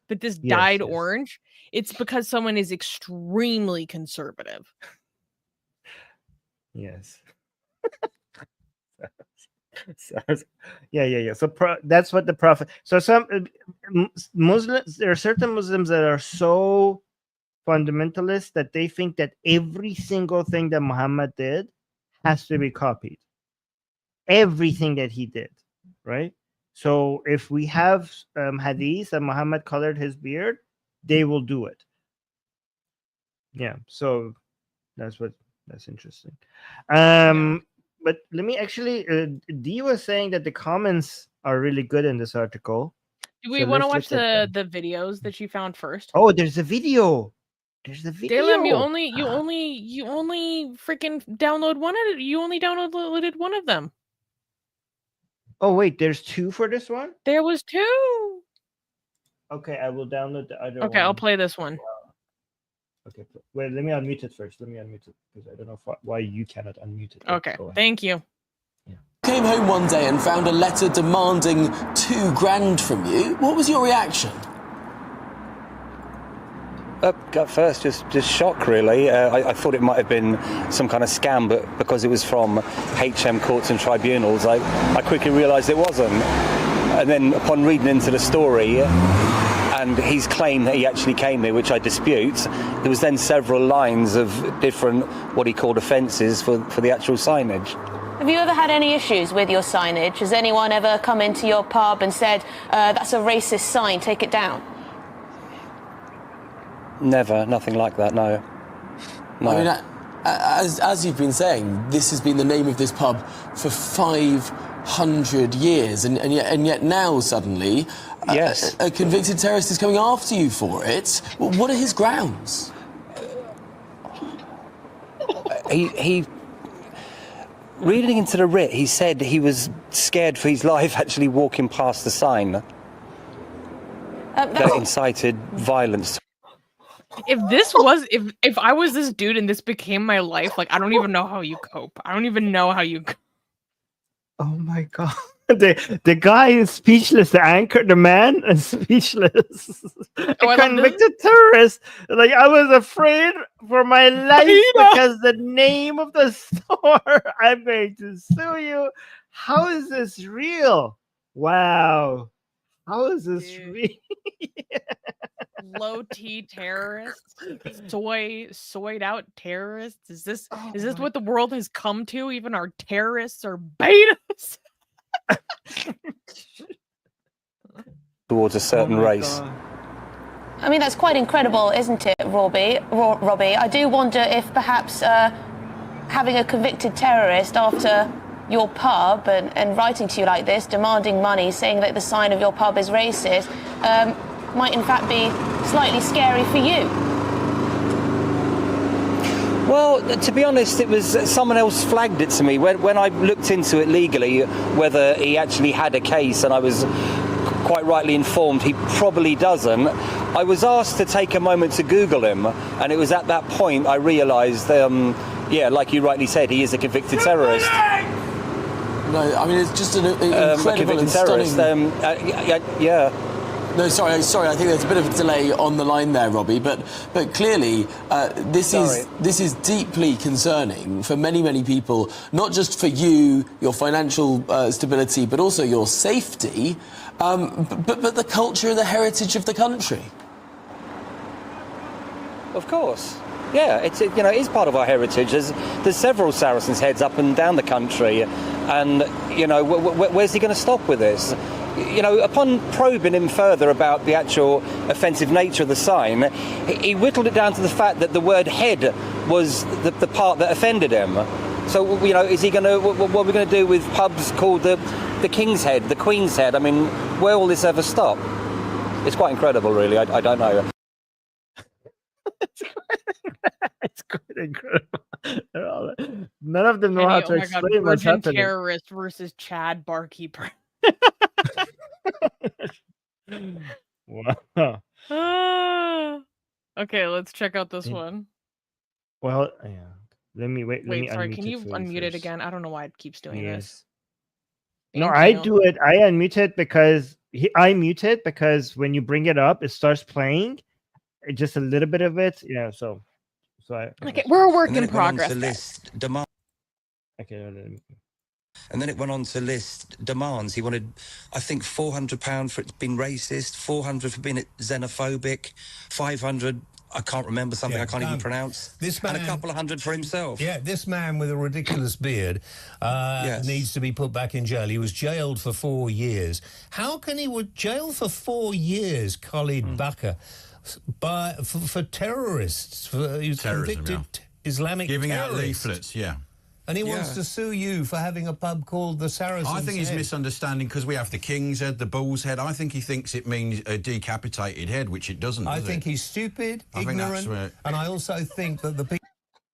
but this dyed orange, it's because someone is extremely conservative. Yes. Yeah. So that's what the Prophet. So some Muslims, there are certain Muslims that are so fundamentalist that they think that every single thing that Muhammad did has to be copied. Everything that he did, right? So if we have hadith that Muhammad colored his beard, they will do it. Yeah. So that's interesting. But let me actually, Dee was saying that the comments are really good in this article. Do we want to watch the videos that you found first? Oh, there's a video. Galen, you only freaking download one of it. You only downloaded one of them. Oh wait, there's two for this one? There was two. Okay, I will download the other one. Okay, I'll play this one. Okay, wait, let me unmute it first. Because I don't know why you cannot unmute it. Okay, thank you. Yeah. Came home one day and found a letter demanding $2,000 from you. What was your reaction? At first, just shock, really. I thought it might have been some kind of scam, but because it was from HM courts and tribunals, I quickly realised it wasn't. And then upon reading into the story, and his claim that he actually came here, which I dispute, there was then several lines of different, what he called offences for the actual signage. Have you ever had any issues with your signage? Has anyone ever come into your pub and said, that's a racist sign, take it down? Never, nothing like that, no. I mean, as you've been saying, this has been the name of this pub for 500 years, and yet now, suddenly, yes, a convicted terrorist is coming after you for it. What are his grounds? reading into the writ, he said he was scared for his life actually walking past the sign that incited violence. If I was this dude and this became my life, like, I don't even know how you cope. I don't even know how you cope. Oh my God. The guy is speechless. The anchor, the man is speechless. A convicted terrorist. Like, I was afraid for my life because the name of the store. I'm going to sue you. How is this real? Wow. How is this real? Low T terrorists, soyed out terrorists. Is this what the world has come to? Even our terrorists are betas. Towards a certain race. God. I mean, that's quite incredible, isn't it, Robbie? I do wonder if perhaps having a convicted terrorist after your pub and writing to you like this, demanding money, saying that the sign of your pub is racist, might in fact be slightly scary for you. Well, to be honest, it was someone else flagged it to me when I looked into it legally, whether he actually had a case, and I was quite rightly informed he probably doesn't. I was asked to take a moment to Google him, and it was at that point I realised, yeah, like you rightly said, he is a convicted terrorist. No, I mean, it's just an incredible and stunning... yeah. No, sorry. I think there's a bit of a delay on the line there, Robbie. But clearly, this is deeply concerning for many people. Not just for you, your financial stability, but also your safety. But the culture and the heritage of the country. Of course. Yeah, it is part of our heritage. There's several Saracens' heads up and down the country, and where's he going to stop with this? Upon probing him further about the actual offensive nature of the sign, he whittled it down to the fact that the word head was the part that offended him. So, is he going to? What are we going to do with pubs called the King's Head, the Queen's Head? I mean, where will this ever stop? It's quite incredible, really. I don't know. It's quite incredible. None of them know how to explain what's happening. Terrorist versus Chad barkeeper. Wow. Okay, let's check out this one. Well, yeah. Let me sorry, can you unmute it again? I don't know why it keeps doing this. No, I do it. I unmute it because I mute it because when you bring it up, it starts playing. Just a little bit of it. Yeah, so okay, we're a work in progress. Okay. And then it went on to list demands. He wanted, I think, £400 for it being racist, 400 for being xenophobic, 500, I can't remember something I can't even pronounce, and a couple of hundred for himself. Yeah, this man with a ridiculous beard needs to be put back in jail. He was jailed for 4 years. How can he was jailed for 4 years, Khalid Bakr, for terrorists? He was convicted Islamic giving terrorist. out leaflets, yeah. And he wants to sue you for having a pub called the Saracens' I think he's Head. misunderstanding because we have the King's Head, the Bull's Head. I think he thinks it means a decapitated head, which it doesn't. I think he's stupid, ignorant, and I also think that the people...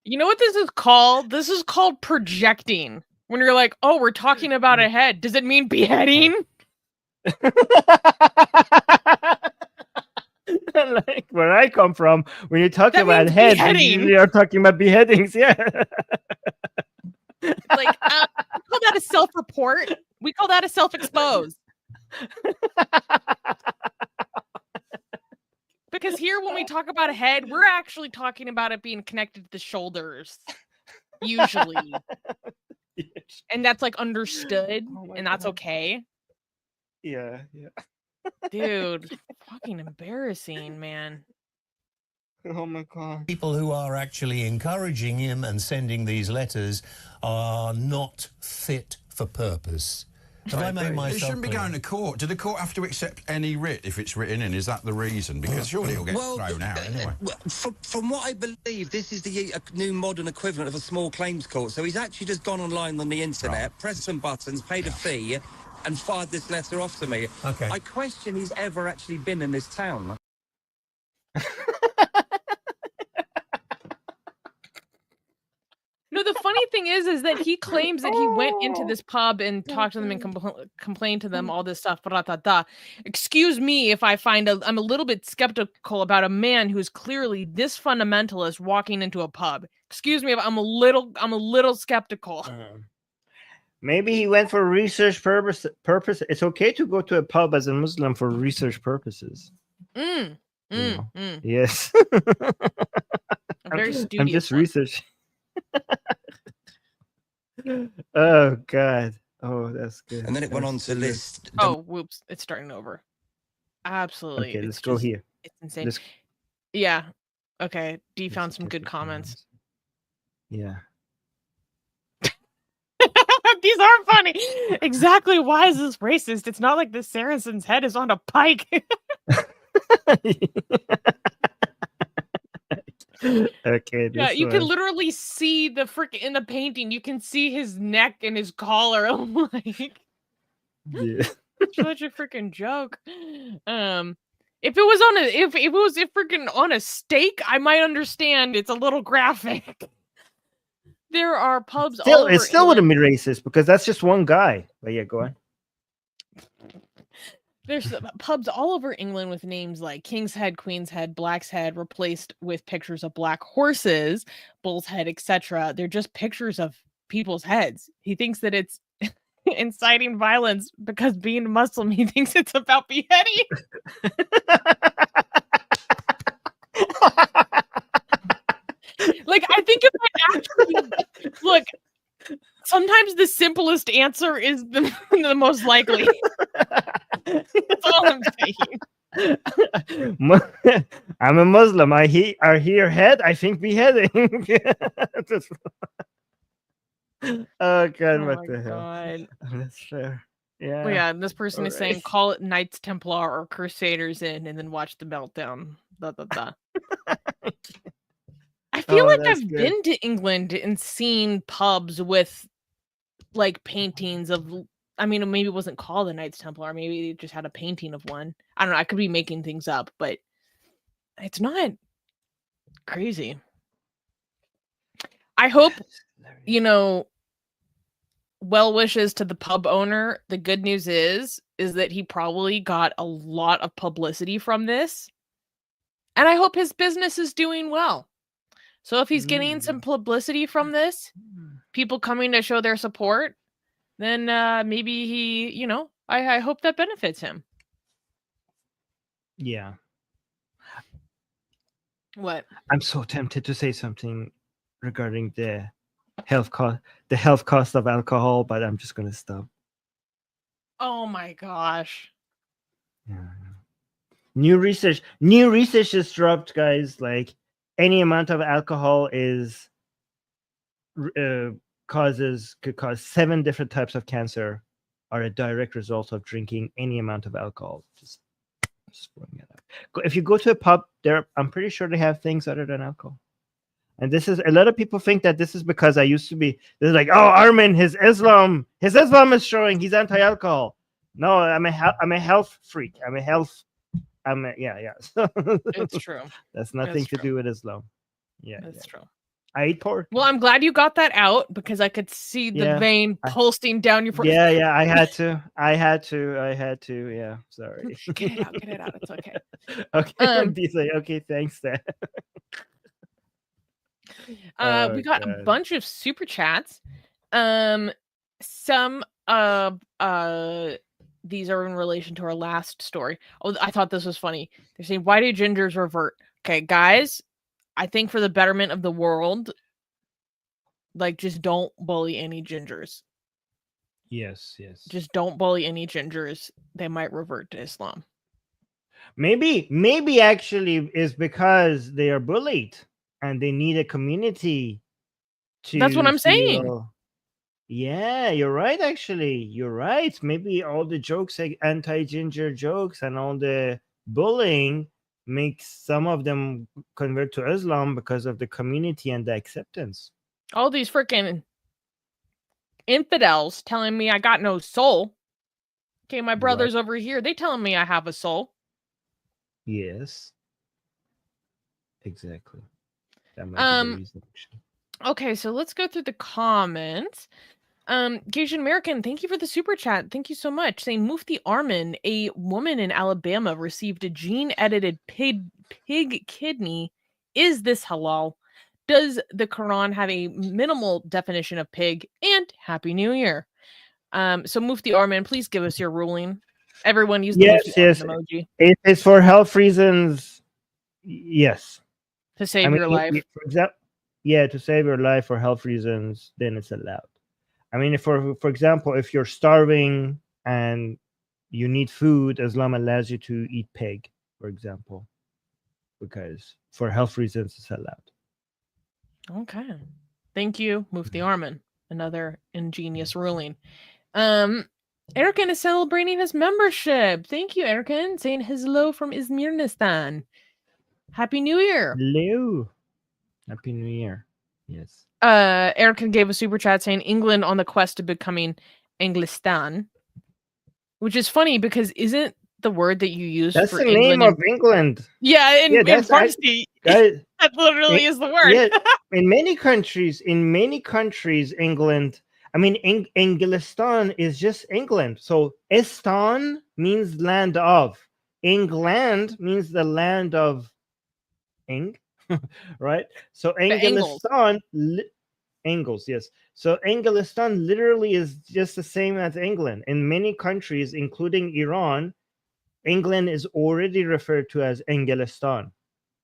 You know what this is called? This is called projecting. When you're like, oh, we're talking about a head. Does it mean beheading? Like where I come from, when you talk about heads, you are talking about beheadings, yeah. Like, we call that a self-report. We call that a self-expose. Because here, when we talk about a head, we're actually talking about it being connected to the shoulders, usually. And that's like understood, and that's okay. Yeah. Dude, fucking embarrassing, man. Oh my God. People who are actually encouraging him and sending these letters are not fit for purpose. Have I made myself He shouldn't be going to court. Do the court have to accept any writ if it's written in? Is that the reason? Because surely it'll get thrown out anyway. From what I believe, this is the new modern equivalent of a small claims court. So he's actually just gone online on the internet, pressed some buttons, paid a fee, and fired this letter off to me. Okay. I question he's ever actually been in this town. No, the funny thing is that he claims that he went into this pub and talked to them and complained to them all this stuff. Excuse me if I I'm a little bit skeptical about a man who's clearly this fundamentalist walking into a pub. Excuse me if I'm a little skeptical. Maybe he went for research purpose. It's okay to go to a pub as a Muslim for research purposes. Yes. I'm very studious. I'm just researching. Oh God. Oh, that's good. And then it went on to list. Oh, whoops! It's starting over. Absolutely. Okay, let's go here. It's insane. Yeah. Okay. D found some good comments. Yeah. These are funny. Exactly. Why is this racist? It's not like the Saracen's head is on a pike. Okay. Yeah, you can literally see the in the painting. You can see his neck and his collar. I'm like, yeah. Such a freaking joke. If it was on if it was freaking on a steak, I might understand. It's a little graphic. There are pubs all over. It still wouldn't be racist because that's just one guy. But yeah, go on. There's pubs all over England with names like King's Head, Queen's Head, Black's Head, replaced with pictures of black horses, Bull's Head, etc. They're just pictures of people's heads. He thinks that it's inciting violence because being Muslim, he thinks it's about beheading. Like, I think if I actually look, sometimes the simplest answer is the most likely. That's all I'm saying. I'm a Muslim. I hear head. I think beheading. Oh God! What the hell? That's fair. Yeah. Well, yeah. This person is saying, call it Knights Templar or Crusaders in, and then watch the meltdown. I feel like I've been to England and seen pubs with like paintings of. I mean, maybe it wasn't called the Knights Templar. Maybe they just had a painting of one. I don't know. I could be making things up, but it's not crazy. I hope, well wishes to the pub owner. The good news is that he probably got a lot of publicity from this. And I hope his business is doing well. So if he's getting some publicity from this, people coming to show their support, then maybe he, I hope that benefits him. Yeah. What? I'm so tempted to say something regarding the health cost of alcohol, but I'm just gonna stop. Oh my gosh. Yeah. New research is dropped, guys. Like any amount of alcohol could cause 7 different types of cancer are a direct result of drinking any amount of alcohol. Just throwing it out. If you go to a pub, I'm pretty sure they have things other than alcohol. And this is a lot of people think that this is because I used to be. They're like, oh, Armin, his Islam is showing he's anti-alcohol. No, I'm a health freak. Yeah. It's true. That's nothing to do with Islam. Yeah, that's true. I eat pork. Well, I'm glad you got that out because I could see the vein pulsing down your. Yeah. I had to. Yeah. Sorry. Get it out. It's okay. Okay. He's like, okay, thanks, Dad. We got a bunch of super chats. Some these are in relation to our last story. Oh, I thought this was funny. They're saying, why do gingers revert? Okay, guys, I think for the betterment of the world, like, just don't bully any gingers. Yes. Just don't bully any gingers. They might revert to Islam. Maybe actually is because they are bullied and they need a community to. That's what I'm saying. Yeah, you're right. Actually, you're right. Maybe all the jokes, like anti-ginger jokes, and all the bullying makes some of them convert to Islam because of the community and the acceptance. All these freaking infidels telling me I got no soul. Okay, my brothers over here, they telling me I have a soul. Yes, exactly. That might be the reason, actually. Okay, so let's go through the comments. Asian American, thank you for the super chat. Thank you so much. Saying Mufti Armin, a woman in Alabama, received a gene-edited pig kidney. Is this halal? Does the Quran have a minimal definition of pig? And Happy New Year. So Mufti Armin, please give us your ruling. Everyone use the Mufti Armin emoji. If it's for health reasons, yes. To save your life. For example, to save your life for health reasons, then it's allowed. I mean, for example, if you're starving and you need food, Islam allows you to eat pig, for example, because for health reasons, it's allowed. Okay. Thank you, Mufti Armin. Another ingenious ruling. Erkan is celebrating his membership. Thank you, Erkan. Saying hello from Izmirnistan. Happy New Year. Hello. Happy New Year. Yes. Erkan gave a super chat saying England on the quest to becoming Anglistan, which is funny because isn't the word that you use that's for the England name of England? Yeah, in Farsi, that literally is the word. Yeah, in many countries, England. I mean, Englistan is just England. So Estan means land of. England means the land of right? So Englistan, Engels, yes. So Englistan literally is just the same as England. In many countries, including Iran, England is already referred to as Englistan,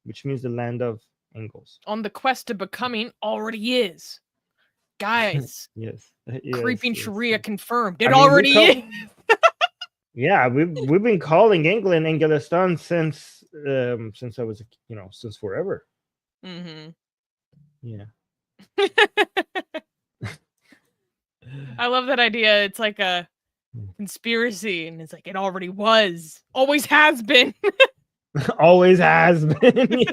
which means the land of Engels. On the quest to becoming already is. Guys. Yes. Creeping Sharia confirmed. It already is. Yeah, we've been calling England Englistan since I was, since forever. Mm-hmm. Yeah. I love that idea. It's like a conspiracy, and it's like it already was. Always has been. Always has been.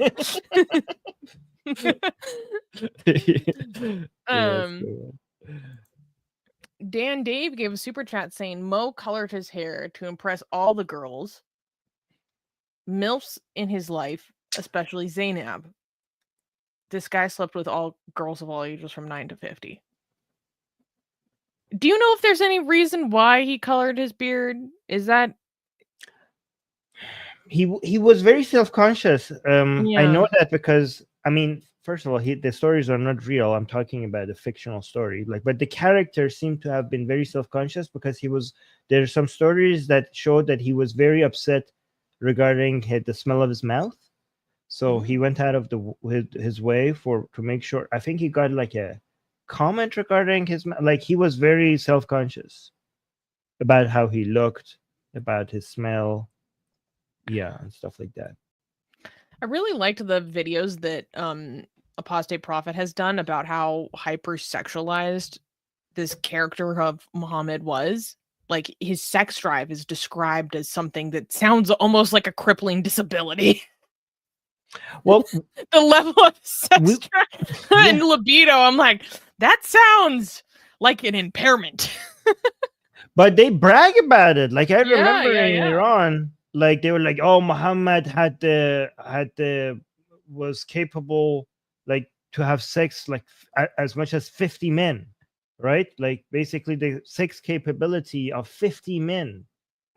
Dan Dave gave a super chat saying Mo colored his hair to impress all the girls, MILFs in his life, especially Zainab. This guy slept with all girls of all ages from 9 to 50. Do you know if there's any reason why he colored his beard? Is that he was very self-conscious. I know that because, I mean, first of all, the stories are not real. I'm talking about a fictional story. But the character seemed to have been very self-conscious because there are some stories that showed that he was very upset regarding the smell of his mouth. So he went out of his way to make sure. I think he got like a comment regarding his, he was very self-conscious about how he looked, about his smell, and stuff like that. I really liked the videos that Apostate Prophet has done about how hypersexualized this character of Muhammad was. Like, his sex drive is described as something that sounds almost like a crippling disability. Well, the level of sex drive and libido, I'm like, that sounds like an impairment. But they brag about it. Like, I remember in Iran, like, they were like, oh, Muhammad was capable, like, to have sex like as much as 50 men, right? Like, basically the sex capability of 50 men.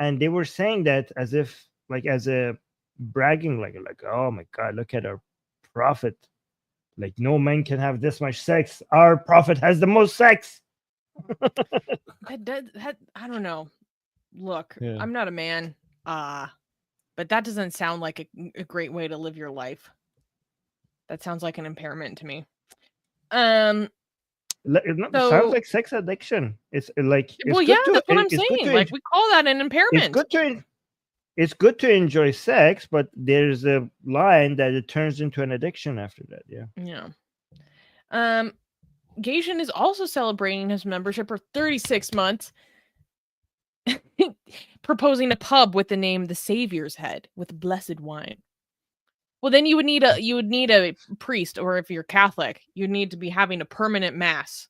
And they were saying that as if, like, as a bragging, like, oh my God, look at our prophet. Like, no man can have this much sex. Our prophet has the most sex. I don't know. Look, I'm not a man, but that doesn't sound like a great way to live your life. That sounds like an impairment to me. It sounds like sex addiction. It's like, that's what I'm saying. Like, we call that an impairment. It's good to enjoy sex, but there's a line that it turns into an addiction after that. Yeah. Gaijin is also celebrating his membership for 36 months, proposing a pub with the name The Savior's Head with blessed wine. Well, then you would need a priest, or if you're Catholic, you'd need to be having a permanent mass,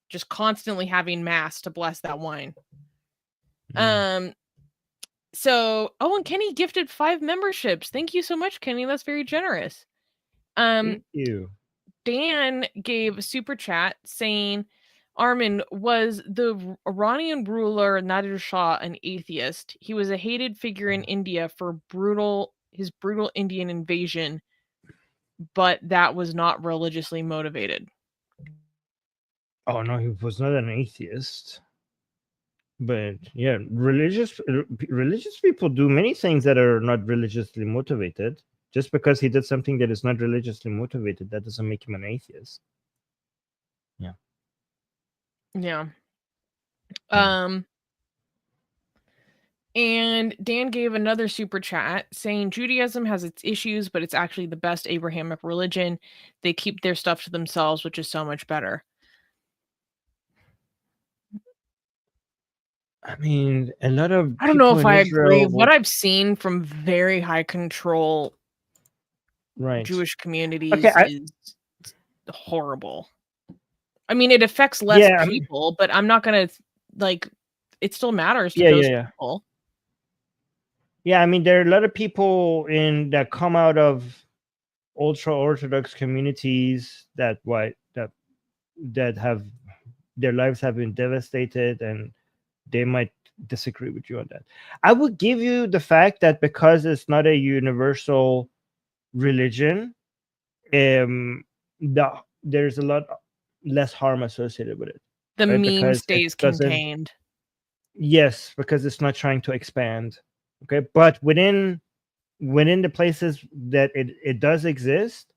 just constantly having mass to bless that wine. So, and Kenny gifted 5 memberships. Thank you so much, Kenny. That's very generous. Thank you. Dan gave a super chat saying, Armin, was the Iranian ruler Nadir Shah an atheist? He was a hated figure in India for his brutal Indian invasion, but that was not religiously motivated. Oh no, he was not an atheist. But yeah, religious people do many things that are not religiously motivated. Just because he did something that is not religiously motivated, that doesn't make him an atheist. Yeah. Yeah. And Dan gave another super chat saying Judaism has its issues, but it's actually the best Abrahamic religion. They keep their stuff to themselves, which is so much better. I mean, a lot of I don't know if I agree. What I've seen from very high control Jewish communities is horrible. I mean, it affects less people, but I'm not going to, like, it still matters to those people. Yeah, I mean, there are a lot of people that come out of ultra-Orthodox communities that have their lives have been devastated, and they might disagree with you on that. I would give you the fact that because it's not a universal religion, there's a lot less harm associated with it. The meme stays contained. Yes, because it's not trying to expand. Okay, but within the places that it does exist,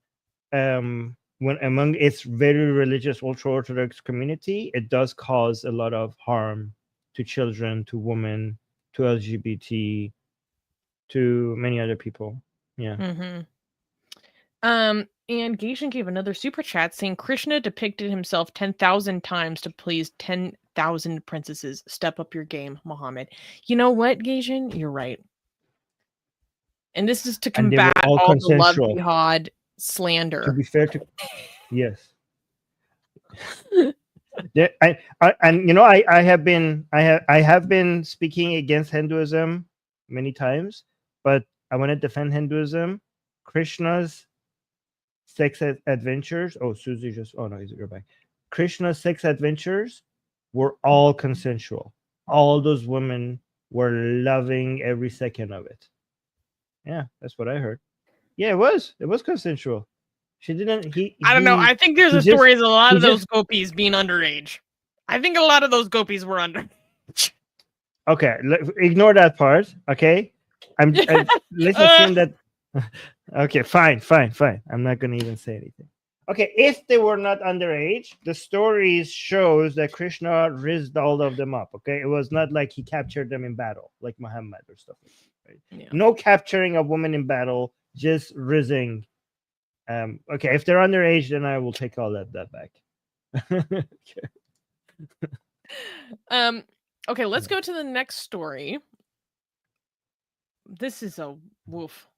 when among its very religious ultra-Orthodox community, it does cause a lot of harm to children, to women, to LGBT, to many other people. Yeah. Mm-hmm. And Gaishan gave another super chat saying Krishna depicted himself 10,000 times to please 10,000 princesses. Step up your game, Muhammad. You know what, Gaishan? You're right. And this is to combat all the love jihad slander. To be fair to, yes. I have been speaking against Hinduism many times, but I want to defend Hinduism. Krishna's sex adventures. Oh, Susie just. Oh no, he's back. Krishna's sex adventures were all consensual. All those women were loving every second of it. Yeah, that's what I heard. Yeah, it was consensual. She didn't. I don't know. I think there's a story of a lot of those gopis being underage. I think a lot of those gopis were underage. Okay, ignore that part. Okay, let's assume that. Okay, fine. I'm not gonna even say anything. Okay, if they were not underage, the stories shows that Krishna rizzed all of them up. Okay, it was not like he captured them in battle like Muhammad or stuff. Right? Yeah. No capturing a woman in battle, just rizzing. Okay, if they're underage, then I will take all that back. Okay, let's go to the next story. This is a woof.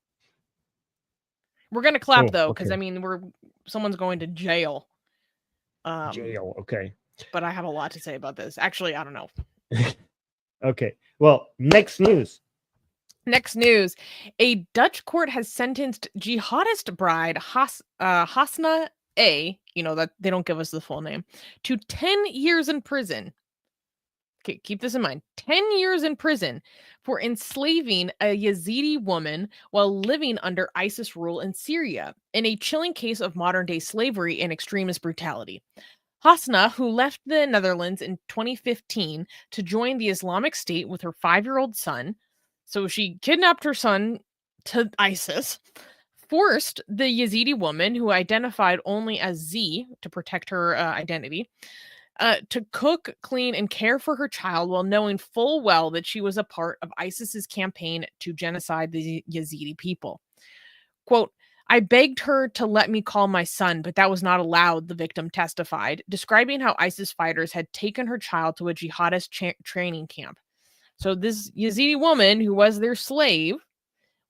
We're gonna clap though, because I mean someone's going to jail. Jail, okay. But I have a lot to say about this. Actually, I don't know. Okay. Well, next news. A Dutch court has sentenced jihadist bride Hasna A, that they don't give us the full name, to 10 years in prison. Okay, keep this in mind. 10 years in prison for enslaving a Yazidi woman while living under ISIS rule in Syria, in a chilling case of modern-day slavery and extremist brutality. Hasna, who left the Netherlands in 2015 to join the Islamic State with her 5-year-old son, so she kidnapped her son to ISIS, forced the Yazidi woman, who identified only as Z to protect her identity, to cook, clean, and care for her child while knowing full well that she was a part of ISIS's campaign to genocide the Yazidi people. Quote, I begged her to let me call my son, but that was not allowed, the victim testified, describing how ISIS fighters had taken her child to a jihadist training camp. So this Yazidi woman, who was their slave,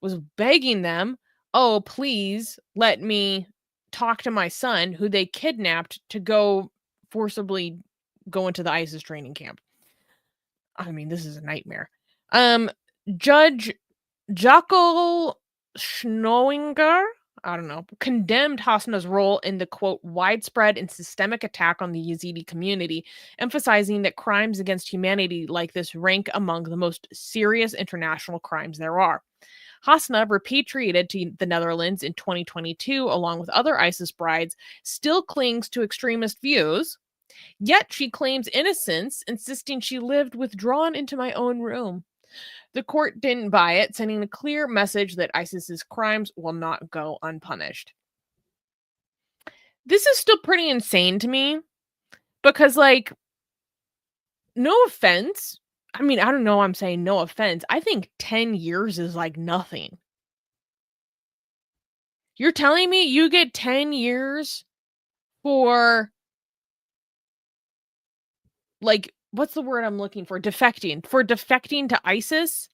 was begging them, oh, please let me talk to my son, who they kidnapped to forcibly go into the ISIS training camp. I mean, this is a nightmare. Judge Jockel Schnoinger, condemned Hasna's role in the, quote, widespread and systemic attack on the Yazidi community, emphasizing that crimes against humanity like this rank among the most serious international crimes there are. Hasna, repatriated to the Netherlands in 2022 along with other ISIS brides, still clings to extremist views, yet she claims innocence, insisting she lived withdrawn into my own room. The court didn't buy it, sending a clear message that ISIS's crimes will not go unpunished. This is still pretty insane to me because, like, no offense. I mean, I don't know. I'm saying no offense. I think 10 years is like nothing. You're telling me you get 10 years for, like, what's the word I'm looking for? Defecting. For defecting to ISIS?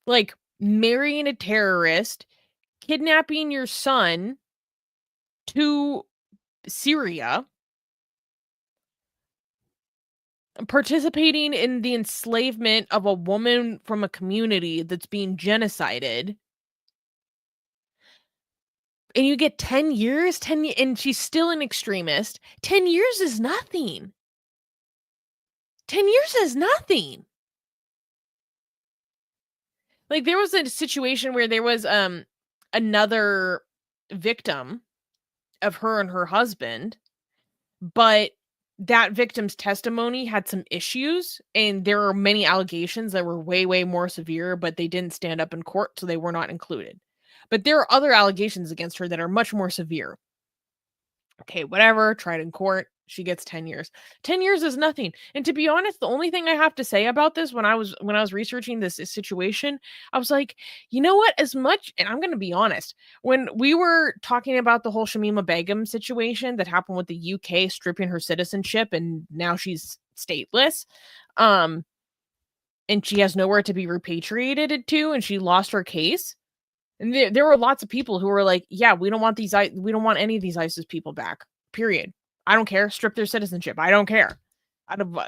Like, marrying a terrorist, kidnapping your son to Syria, participating in the enslavement of a woman from a community that's being genocided, and you get 10 years, and she's still an extremist. 10 years is nothing. 10 years is nothing. Like, there was a situation where there was another victim of her and her husband, but that victim's testimony had some issues, and there are many allegations that were way, way more severe, but they didn't stand up in court, so they were not included. But there are other allegations against her that are much more severe. Okay, whatever, tried in court. She gets 10 years. 10 years is nothing. And to be honest, the only thing I have to say about this when I was researching this situation, I was like, you know what? As much, and I'm going to be honest, when we were talking about the whole Shamima Begum situation that happened with the UK stripping her citizenship and now she's stateless, and she has nowhere to be repatriated to, and she lost her case. And there were lots of people who were like, yeah, we don't want any of these ISIS people back, period. I don't care. Strip their citizenship. I don't care. Out of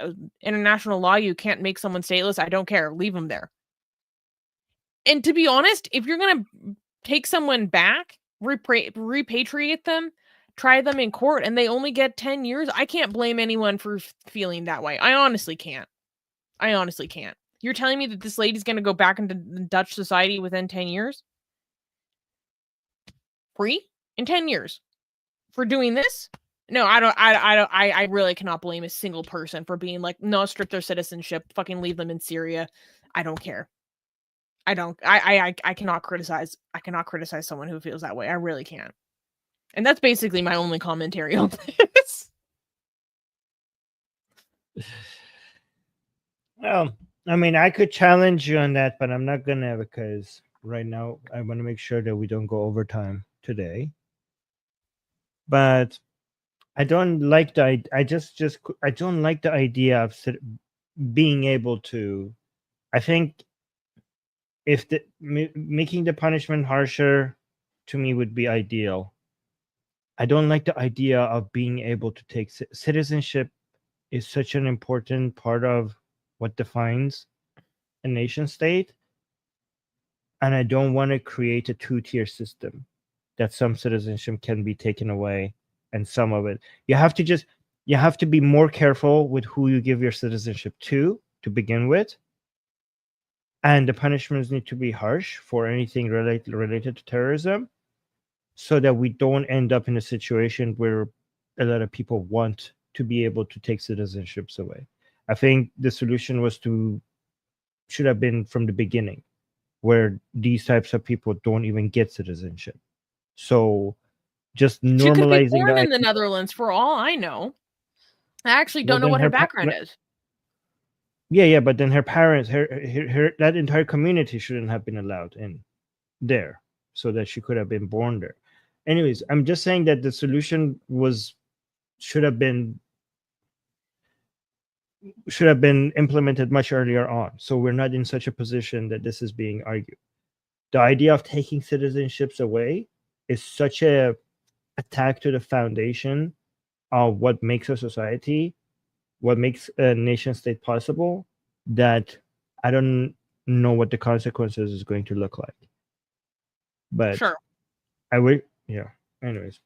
international law, you can't make someone stateless. I don't care. Leave them there. And to be honest, if you're going to take someone back, repatriate them, try them in court, and they only get 10 years, I can't blame anyone for feeling that way. I honestly can't. You're telling me that this lady's going to go back into Dutch society within 10 years? Free? In 10 years? For doing this? No, I really cannot blame a single person for being like, no, strip their citizenship, fucking leave them in Syria. I don't care. I cannot criticize someone who feels that way. I really can't. And that's basically my only commentary on this. Well, I mean, I could challenge you on that, but I'm not gonna, because right now I want to make sure that we don't go overtime today. But I don't like the I don't like the idea of being able to. I think if making the punishment harsher to me would be ideal. I don't like the idea of being able to take citizenship is such an important part of what defines a nation state, and I don't want to create a two-tier system that some citizenship can be taken away and some of it. You have to be more careful with who you give your citizenship to begin with. And the punishments need to be harsh for anything related to terrorism, so that we don't end up in a situation where a lot of people want to be able to take citizenships away. I think the solution should have been from the beginning, where these types of people don't even get citizenship. So just normalizing. She could be born in the Netherlands for all I know. I actually don't know what her background is. Yeah, but then her parents, her that entire community shouldn't have been allowed in there, so that she could have been born there. Anyways, I'm just saying that the solution should have been implemented much earlier on, so we're not in such a position that this is being argued. The idea of taking citizenships away is such a attack to the foundation of what makes a society, what makes a nation state possible, that I don't know what the consequences is going to look like. But sure. Yeah. Anyways.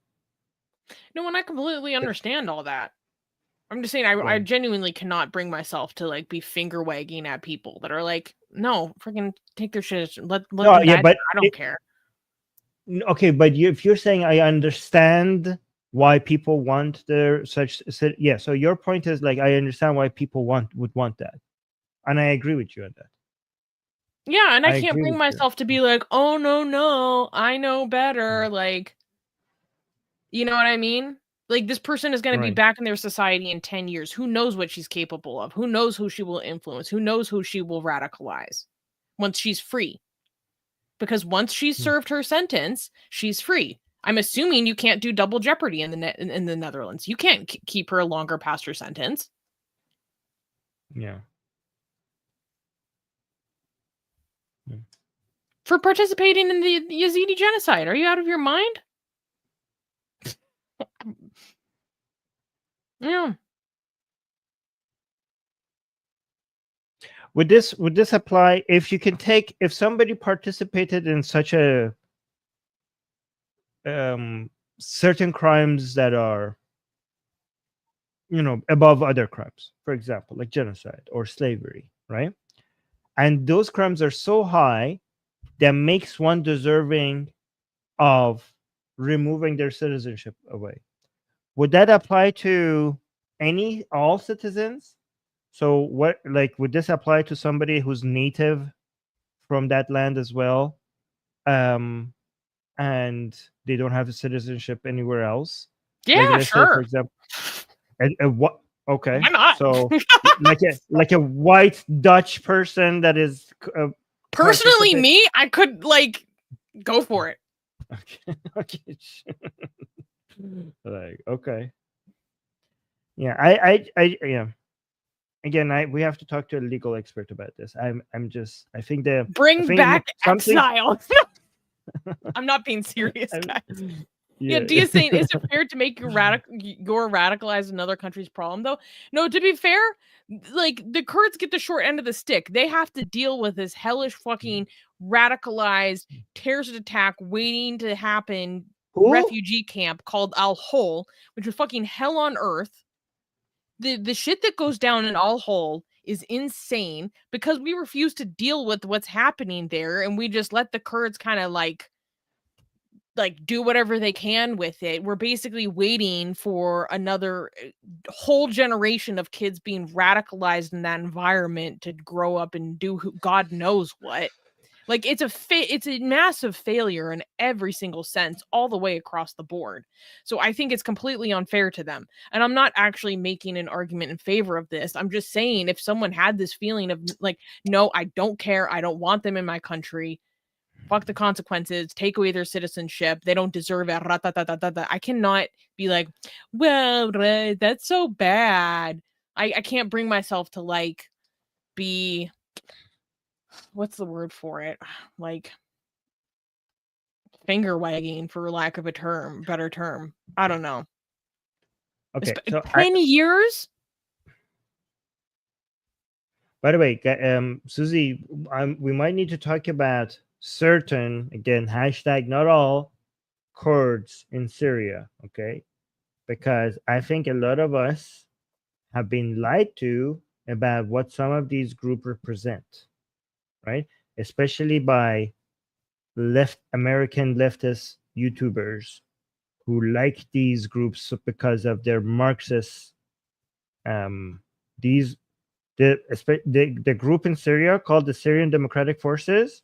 No, and I completely understand all that. I'm just saying, I genuinely cannot bring myself to like be finger wagging at people that are like, no, freaking take their shit. Let them die. But I don't care. Okay, but if you're saying I understand why people want their such, yeah. So your point is like I understand why people would want that, and I agree with you on that. Yeah, and I can't bring myself to be like, oh no, I know better. Like, you know what I mean? Like, this person is going to be back in their society in 10 years. Who knows what she's capable of? Who knows who she will influence? Who knows who she will radicalize once she's free? Because once she's served her sentence, she's free. I'm assuming you can't do double jeopardy in the Netherlands. You can't keep her longer past her sentence. Yeah. For participating in the Yazidi genocide. Are you out of your mind? Yeah. Would this apply if somebody participated in such a certain crimes that are above other crimes, for example, like genocide or slavery, right? And those crimes are so high that makes one deserving of removing their citizenship away. Would that apply to all citizens? So what, like, would this apply to somebody who's native from that land as well, and they don't have a citizenship anywhere else? Yeah, like, sure. Say, for example, what? Okay, why not? So like a white Dutch person that is personally me, I could like go for it. Okay. Like, okay. Yeah, I yeah. Again, we have to talk to a legal expert about this. I think bring back exile. I'm not being serious, guys. Yeah, Dia's saying, is it fair to make your radicalized another country's problem, though? No, to be fair, like, the Kurds get the short end of the stick. They have to deal with this hellish fucking radicalized terrorist attack waiting to happen refugee camp called Al-Hol, which is fucking hell on earth. The shit that goes down in Al-Hol is insane because we refuse to deal with what's happening there, and we just let the Kurds kind of like do whatever they can with it. We're basically waiting for another whole generation of kids being radicalized in that environment to grow up and do God knows what. Like, it's a massive failure in every single sense, all the way across the board. So I think it's completely unfair to them. And I'm not actually making an argument in favor of this. I'm just saying, if someone had this feeling of like, no, I don't care, I don't want them in my country, fuck the consequences, take away their citizenship, they don't deserve it, I cannot be like, well, that's so bad. I can't bring myself to like be, what's the word for it? Like finger wagging, for lack of a better term. I don't know. Okay, so 10 years? By the way, Susie, we might need to talk about certain, again, hashtag not all, Kurds in Syria, okay? Because I think a lot of us have been lied to about what some of these groups represent, right? Especially by American leftist YouTubers who like these groups because of their Marxist, the group in Syria called the Syrian Democratic Forces,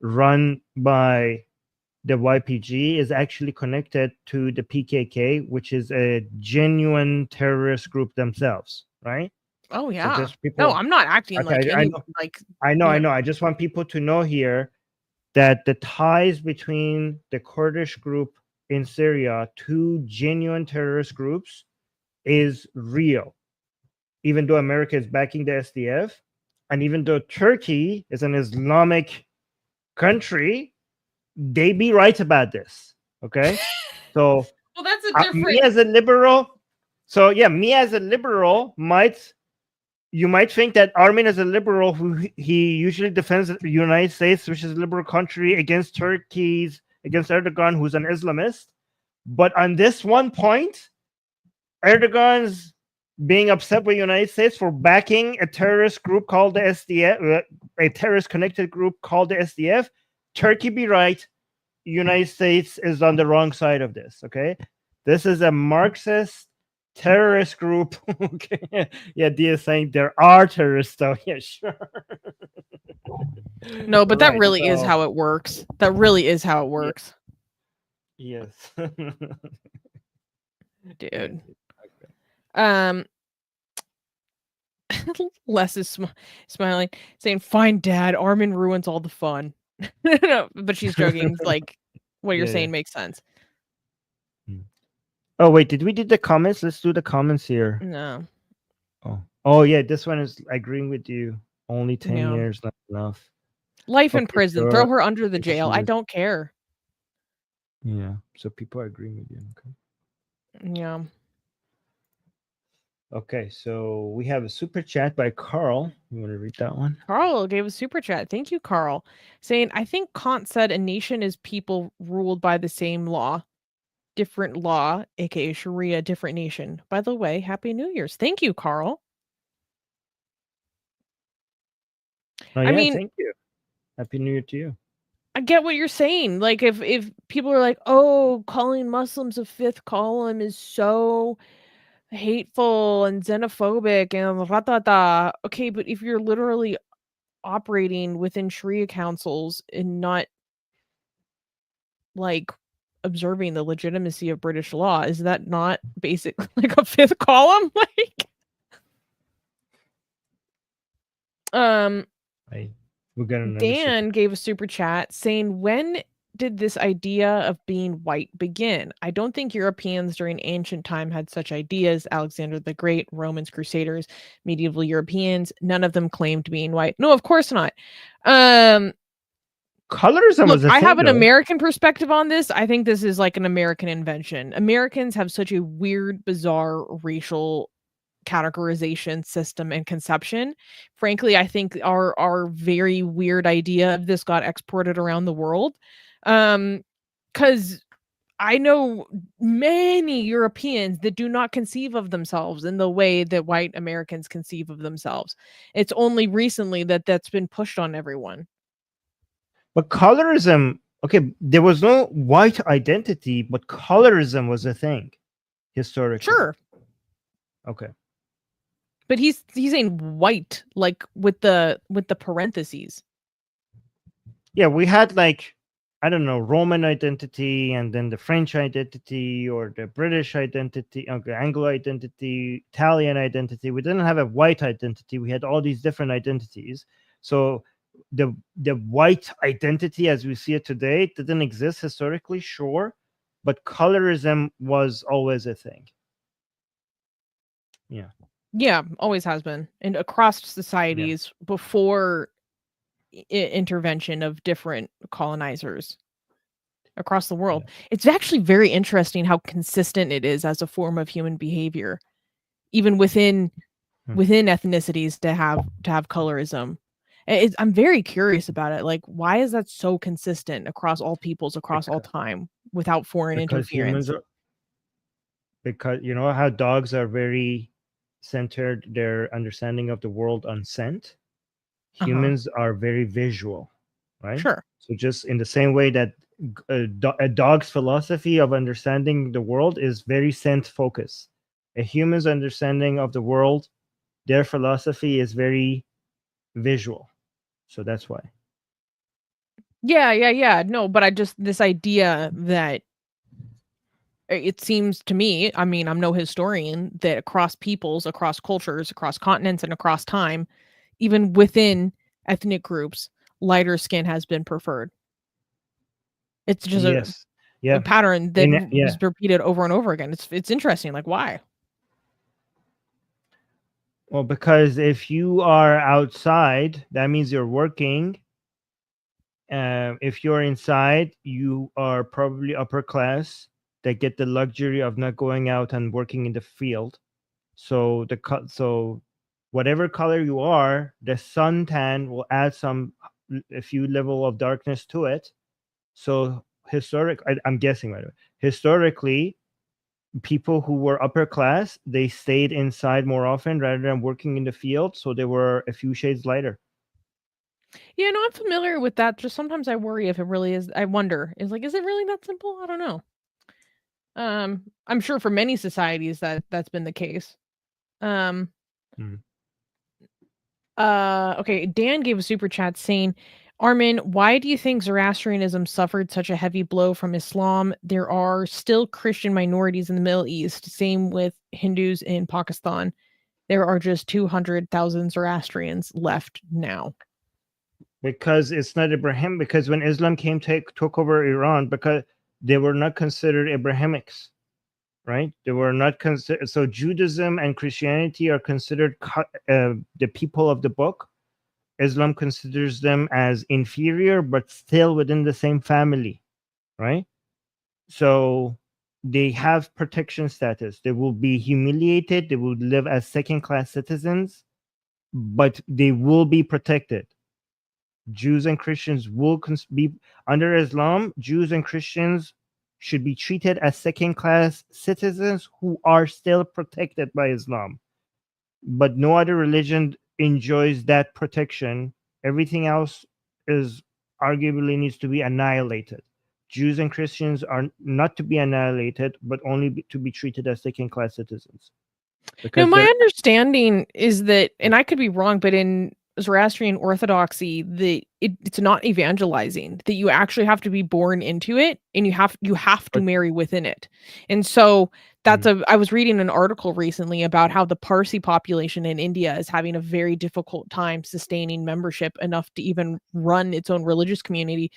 run by the YPG, is actually connected to the PKK, which is a genuine terrorist group themselves, right? Oh yeah. So no, I'm not acting like any, I know. I just want people to know here that the ties between the Kurdish group in Syria to genuine terrorist groups is real. Even though America is backing the SDF, and even though Turkey is an Islamic country, they be right about this. Okay, so well, that's a different. Me as a liberal, you might think that Armin is a liberal who he usually defends the United States, which is a liberal country, against Turkey's against Erdogan, who's an Islamist. But on this one point, Erdogan's being upset with the United States for backing a terrorist group called the SDF, a terrorist-connected group called the SDF. Turkey be right. United States is on the wrong side of this. Okay, this is a Marxist terrorist group. Okay, yeah, Dia saying there are terrorists though. Yeah, sure. No, but that really is how it works. That really is how it works. Yes. Dude. Les is smiling, saying, "Fine, Dad. Armin ruins all the fun." No, but she's joking. Like, what you're saying makes sense. Oh wait, did we do the comments? Let's do the comments here. No. Oh yeah, this one is agreeing with you. Only 10 years, not enough. Life in prison. Throw her under the jail. I don't care. Yeah. So people are agreeing with you. Okay. Yeah. Okay, so we have a super chat by Carl. You want to read that one? Carl gave a super chat. Thank you, Carl. Saying, I think Kant said a nation is people ruled by the same law. Different law, aka Sharia, different nation. By the way, Happy New Year's. Thank you, Carl. Oh, yeah, I mean, thank you. Happy New Year to you. I get what you're saying. Like, if people are like, oh, calling Muslims a fifth column is so hateful and xenophobic and ratata. Okay, but if you're literally operating within Sharia councils and not like observing the legitimacy of British law, is that not basically like a fifth column? Dan gave a super chat saying, when did this idea of being white begin? I don't think Europeans during ancient time had such ideas. Alexander the Great, Romans, Crusaders, medieval Europeans, none of them claimed being white. No, of course not. Colorism was a thing, I have an though. American perspective on this. I think this is like an American invention. Americans have such a weird, bizarre racial categorization system and conception. Frankly, I think our very weird idea of this got exported around the world. Because I know many Europeans that do not conceive of themselves in the way that white Americans conceive of themselves. It's only recently that that's been pushed on everyone. But colorism, okay, there was no white identity, but colorism was a thing historically. Sure. Okay. But he's saying white, like with the parentheses. Yeah, we had like, I don't know, Roman identity, and then the French identity, or the British identity, okay, Anglo identity, Italian identity. We didn't have a white identity. We had all these different identities. So the white identity as we see it today didn't exist historically, sure, but colorism was always a thing. Yeah, always has been, and across societies before intervention of different colonizers across the world. It's actually very interesting how consistent it is as a form of human behavior, even within ethnicities to have colorism. I'm very curious about it. Like, why is that so consistent across all peoples, across all time, without foreign interference? Because you know how dogs are very centered their understanding of the world on scent. Humans are very visual, right? Sure. So just in the same way that a dog's philosophy of understanding the world is very scent focused, a human's understanding of the world, their philosophy is very visual. So that's why. Yeah. No, but this idea that it seems to me, I mean, I'm no historian, that across peoples, across cultures, across continents, and across time, even within ethnic groups, lighter skin has been preferred. It's just a pattern that is repeated over and over again. It's interesting. Like, why? Well, because if you are outside, that means you're working. If you're inside, you are probably upper class that get the luxury of not going out and working in the field. So whatever color you are, the suntan will add a few level of darkness to it. So I'm guessing, by the way, historically, people who were upper class, they stayed inside more often rather than working in the field, so they were a few shades lighter. Yeah, no, I'm familiar with that. Just sometimes I worry if it really is. I wonder, is it really that simple? I don't know. I'm sure for many societies that's been the case. Okay, Dan gave a super chat saying, Armin, why do you think Zoroastrianism suffered such a heavy blow from Islam? There are still Christian minorities in the Middle East. Same with Hindus in Pakistan. There are just 200,000 Zoroastrians left now. Because it's not Ibrahim. Because when Islam took over Iran, because they were not considered Abrahamics, right? They were not considered. So Judaism and Christianity are considered the people of the book. Islam considers them as inferior, but still within the same family, right? So they have protection status. They will be humiliated. They will live as second-class citizens, but they will be protected. Jews and Christians will be under Islam. Jews and Christians should be treated as second-class citizens who are still protected by Islam. But no other religion enjoys that protection. Everything else is arguably needs to be annihilated. Jews and Christians are not to be annihilated, but only to be treated as second-class citizens. No, my understanding is that, and I could be wrong, but in Zoroastrian orthodoxy, it's not evangelizing, that you actually have to be born into it, and you have to marry within it. And so that's I was reading an article recently about how the Parsi population in India is having a very difficult time sustaining membership enough to even run its own religious community,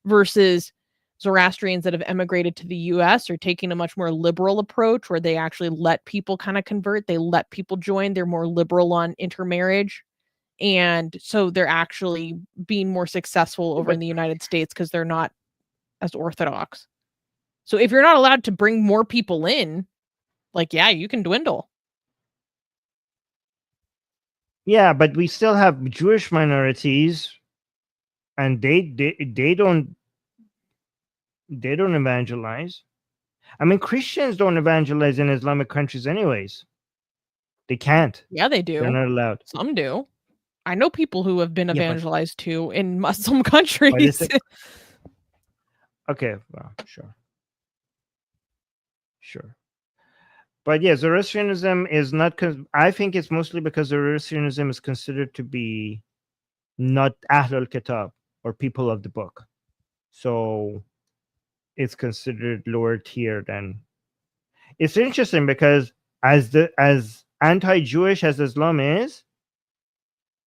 versus Zoroastrians that have emigrated to the US are taking a much more liberal approach, where they actually let people kind of convert, they let people join, they're more liberal on intermarriage. And so they're actually being more successful over in the United States because they're not as orthodox. So if you're not allowed to bring more people in, yeah, you can dwindle. Yeah, but we still have Jewish minorities, and they don't evangelize. I mean, Christians don't evangelize in Islamic countries anyways. They can't. Yeah, they do. They're not allowed. Some do. I know people who have been evangelized to in Muslim countries. Okay, well, sure. But yeah, Zoroastrianism is not. I think it's mostly because Zoroastrianism is considered to be not Ahlul Kitab, or people of the book, so it's considered lower tier than. It's interesting because as anti-Jewish as Islam is,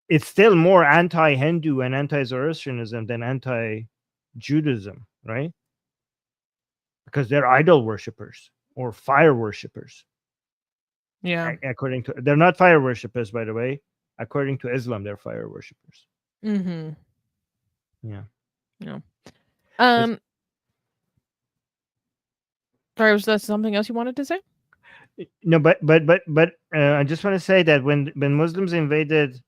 it's still more anti-Hindu and anti-Zoroastrianism than anti-Judaism, right? Because they're idol worshippers or fire worshippers. Yeah. According to, they're not fire worshippers, by the way. According to Islam, they're fire worshippers. Mm-hmm. Yeah. Sorry, was that something else you wanted to say? No, but I just want to say that when Muslims invaded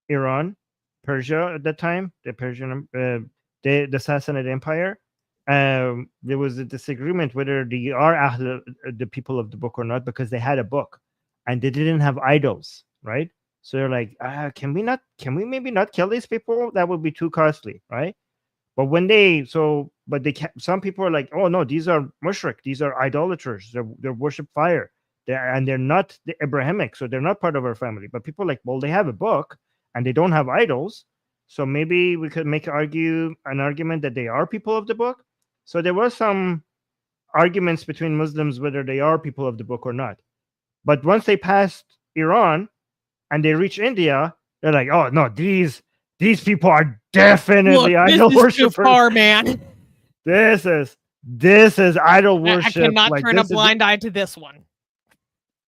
Iran, Persia at that time, the Persian, the Sassanid Empire, there was a disagreement whether they are the people of the book or not, because they had a book and they didn't have idols, right? So they're like, can we maybe not kill these people? That would be too costly, right? But some people are like, oh no, these are mushrik, these are idolaters, they worship fire, they're not the Abrahamic, so they're not part of our family. But people are like, well, they have a book and they don't have idols, so maybe we could an argument that they are people of the book. So there were some arguments between Muslims whether they are people of the book or not. But once they passed Iran and they reach India, they're like, oh no, these people are definitely idol worshippers. This is too far, man. This is idol worship. I cannot turn a blind eye to this one.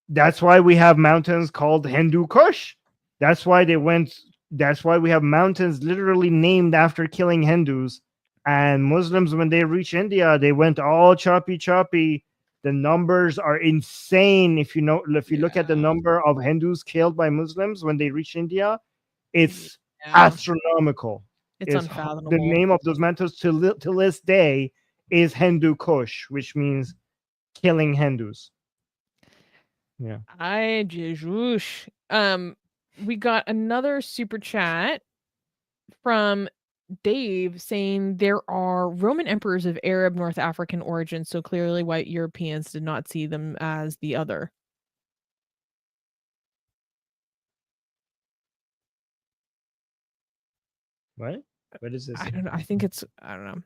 That's why we have mountains called Hindu Kush. That's why we have mountains literally named after killing Hindus. And Muslims, when they reach India, they went all choppy. The numbers are insane. If you look at the number of Hindus killed by Muslims when they reach India, it's astronomical. It's unfathomable. The name of those mountains to this day is Hindu Kush, which means killing Hindus. Yeah. We got another super chat from Dave saying there are Roman emperors of Arab North African origin, so clearly white Europeans did not see them as the other. What? What is this? I don't know. I think it's, I don't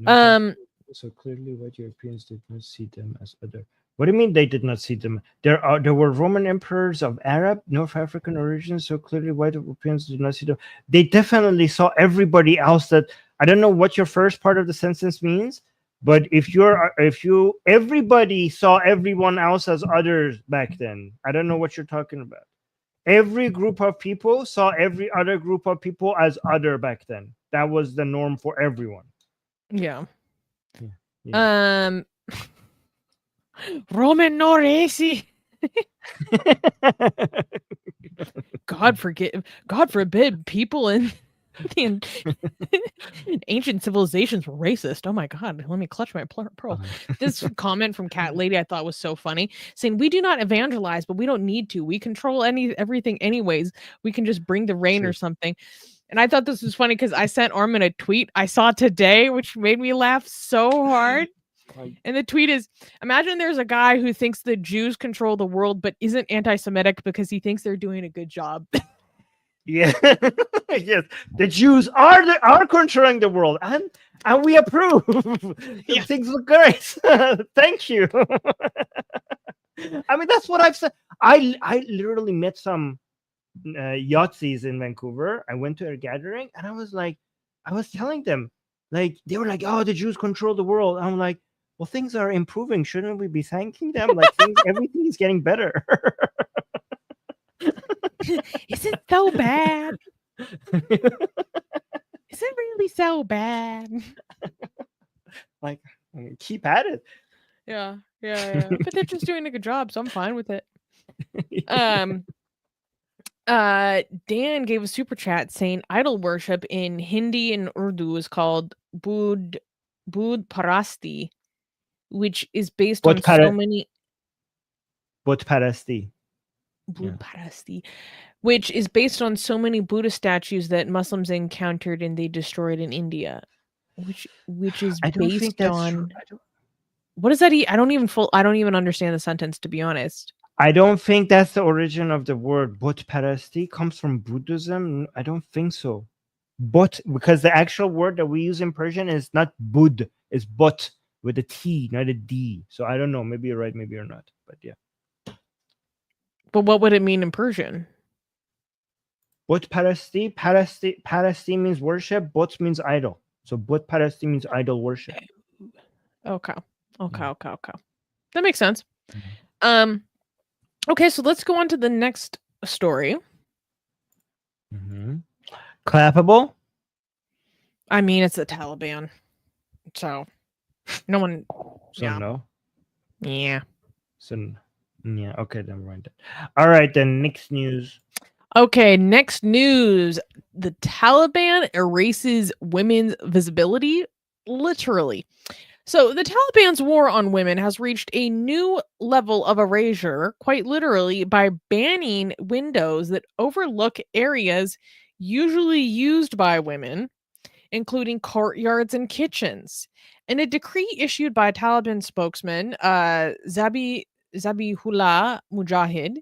know. So clearly white Europeans did not see them as other. What do you mean they did not see them? There were Roman emperors of Arab, North African origin, so clearly white Europeans did not see them. They definitely saw everybody else. That I don't know what your first part of the sentence means, but everybody saw everyone else as others back then. I don't know what you're talking about. Every group of people saw every other group of people as other back then. That was the norm for everyone. Yeah. Roman Noresi. God forbid people in ancient civilizations were racist. Oh my God, let me clutch my pearl. This comment from Cat Lady I thought was so funny, saying we do not evangelize, but we don't need to. We control everything anyways. We can just bring the rain or something. And I thought this was funny because I sent Armin a tweet I saw today, which made me laugh so hard. And the tweet is, imagine there's a guy who thinks the Jews control the world, but isn't anti-Semitic because he thinks they're doing a good job. Yeah. Yes, the Jews are controlling the world, and we approve. Yeah. Things look great. Thank you. I mean, that's what I've said. I literally met some Yazidis in Vancouver. I went to a gathering, and I was telling them, like, they were like, "Oh, the Jews control the world." I'm like, well, things are improving. Shouldn't we be thanking them? Like, everything is getting better. Is it so bad? Is it really so bad? Like, keep at it. Yeah. But they're just doing a good job, so I'm fine with it. Dan gave a super chat saying idol worship in Hindi and Urdu is called Bud Parasti, which is based on so many. Bud Parasti. Which is based on so many Buddha statues that Muslims encountered and they destroyed in India, which is based on. What does that? I don't even understand the sentence, to be honest. I don't think that's the origin of the word. Bud Parasti comes from Buddhism. I don't think so. But because the actual word that we use in Persian is not Bud, it's but with a T, not a D. So I don't know. Maybe you're right. Maybe you're not. But yeah. But what would it mean in Persian? But Parasti means worship. But means idol. So but Parasti means idol worship. Okay. That makes sense. Mm-hmm. Okay, so let's go on to the next story. Mm-hmm. Clappable? I mean, it's the Taliban. So no one. So yeah. No. Yeah. So. Yeah, okay, then right. All right, then next news. Okay, next news. The Taliban erases women's visibility, literally. So the Taliban's war on women has reached a new level of erasure, quite literally, by banning windows that overlook areas usually used by women, including courtyards and kitchens. In a decree issued by Taliban spokesman Zabihullah Mujahid,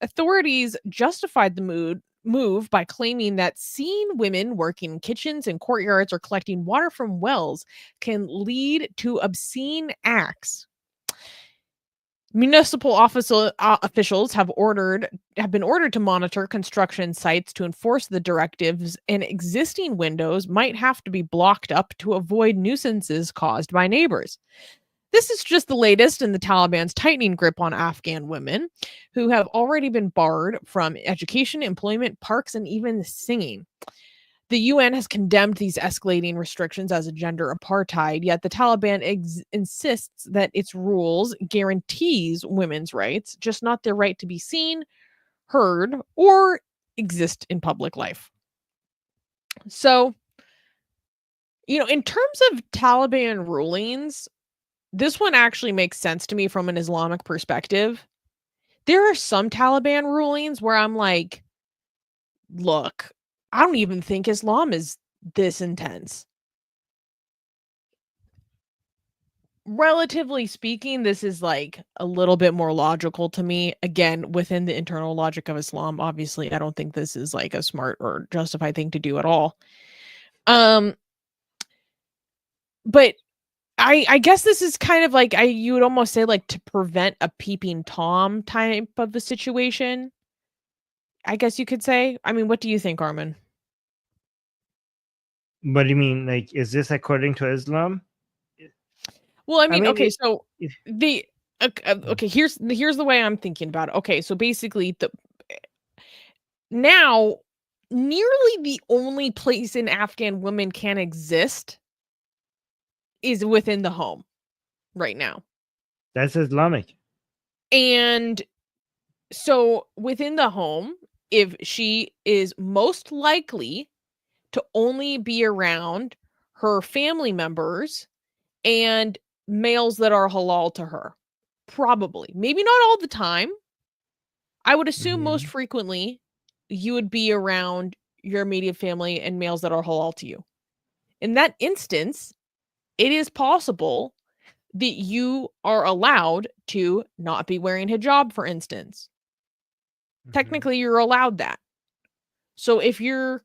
authorities justified the move by claiming that seeing women working in kitchens and courtyards or collecting water from wells can lead to obscene acts. Municipal officials have been ordered to monitor construction sites to enforce the directives, and existing windows might have to be blocked up to avoid nuisances caused by neighbors. This is just the latest in the Taliban's tightening grip on Afghan women, who have already been barred from education, employment, parks, and even singing. The UN has condemned these escalating restrictions as a gender apartheid, yet the Taliban insists that its rules guarantees women's rights, just not their right to be seen, heard, or exist in public life. So, In terms of Taliban rulings, this one actually makes sense to me from an Islamic perspective. There are some Taliban rulings where I'm like, look, I don't even think Islam is this intense. Relatively speaking, this is like a little bit more logical to me. Again, within the internal logic of Islam, obviously, I don't think this is like a smart or justified thing to do at all. But I guess this is kind of like you would almost say like to prevent a peeping Tom type of a situation. I guess you could say. I mean, what do you think, Armin? What do you mean? Like, is this according to Islam? Well, I mean okay, so the okay, here's the way I'm thinking about it. Okay, so basically now nearly the only place an Afghan woman can exist is within the home right now. That's Islamic. And so within the home, if she is most likely to only be around her family members and males that are halal to her, probably. Maybe not all the time. I would assume most frequently you would be around your immediate family and males that are halal to you. In that instance, it is possible that you are allowed to not be wearing hijab, for instance. Technically, you're allowed that. So if you're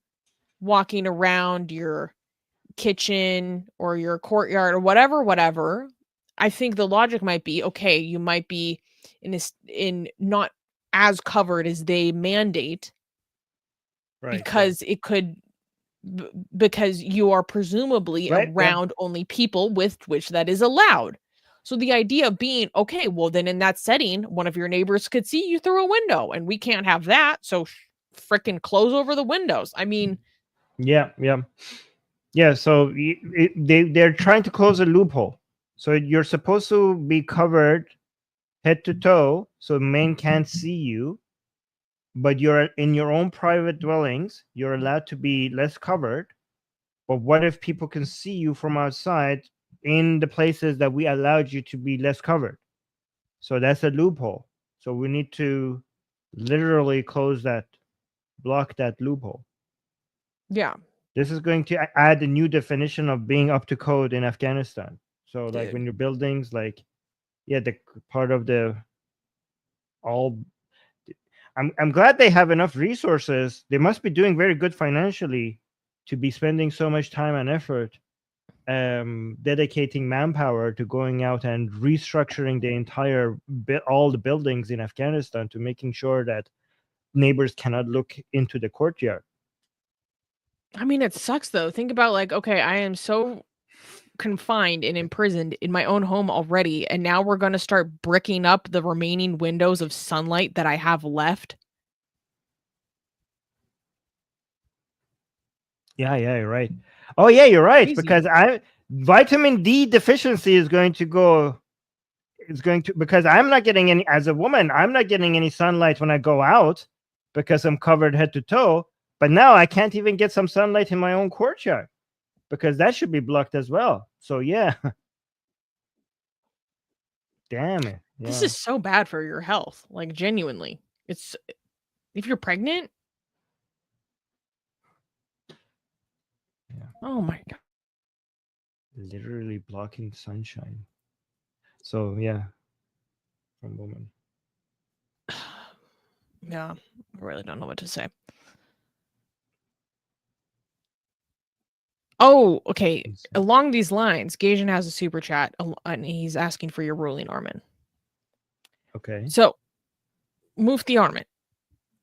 walking around your kitchen or your courtyard or whatever, I think the logic might be, okay, you might be in not as covered as they mandate, right? Because it could, because you are presumably around only people with which that is allowed. So the idea being, okay, well then in that setting, one of your neighbors could see you through a window, and we can't have that. So frickin' close over the windows. I mean, yeah. So they're trying to close a loophole. So you're supposed to be covered head to toe, so men can't see you. But you're in your own private dwellings. You're allowed to be less covered. But what if people can see you from outside in the places that we allowed you to be less covered? So that's a loophole. So we need to literally block that loophole. Yeah. This is going to add a new definition of being up to code in Afghanistan. So like when your buildings, like, the part of I'm glad they have enough resources. They must be doing very good financially to be spending so much time and effort dedicating manpower to going out and restructuring the entire all the buildings in Afghanistan, to making sure that neighbors cannot look into the courtyard. I mean, it sucks though. Think about like, okay, I am so confined and imprisoned in my own home already, and now we're going to start bricking up the remaining windows of sunlight that I have left. Yeah, you're right. Oh yeah, you're right. Crazy. Because vitamin D deficiency is going to because I'm not getting any, as a woman, I'm not getting any sunlight when I go out because I'm covered head to toe. But now I can't even get some sunlight in my own courtyard because that should be blocked as well. So yeah. Damn it. Yeah. This is so bad for your health. Like genuinely. It's, if you're pregnant. Yeah. Oh my God. Literally blocking sunshine. So yeah. From woman. Yeah. I really don't know what to say. Oh, okay. Along these lines, Gajan has a super chat and he's asking for your ruling, Armin. Okay. So, Mufti Armin,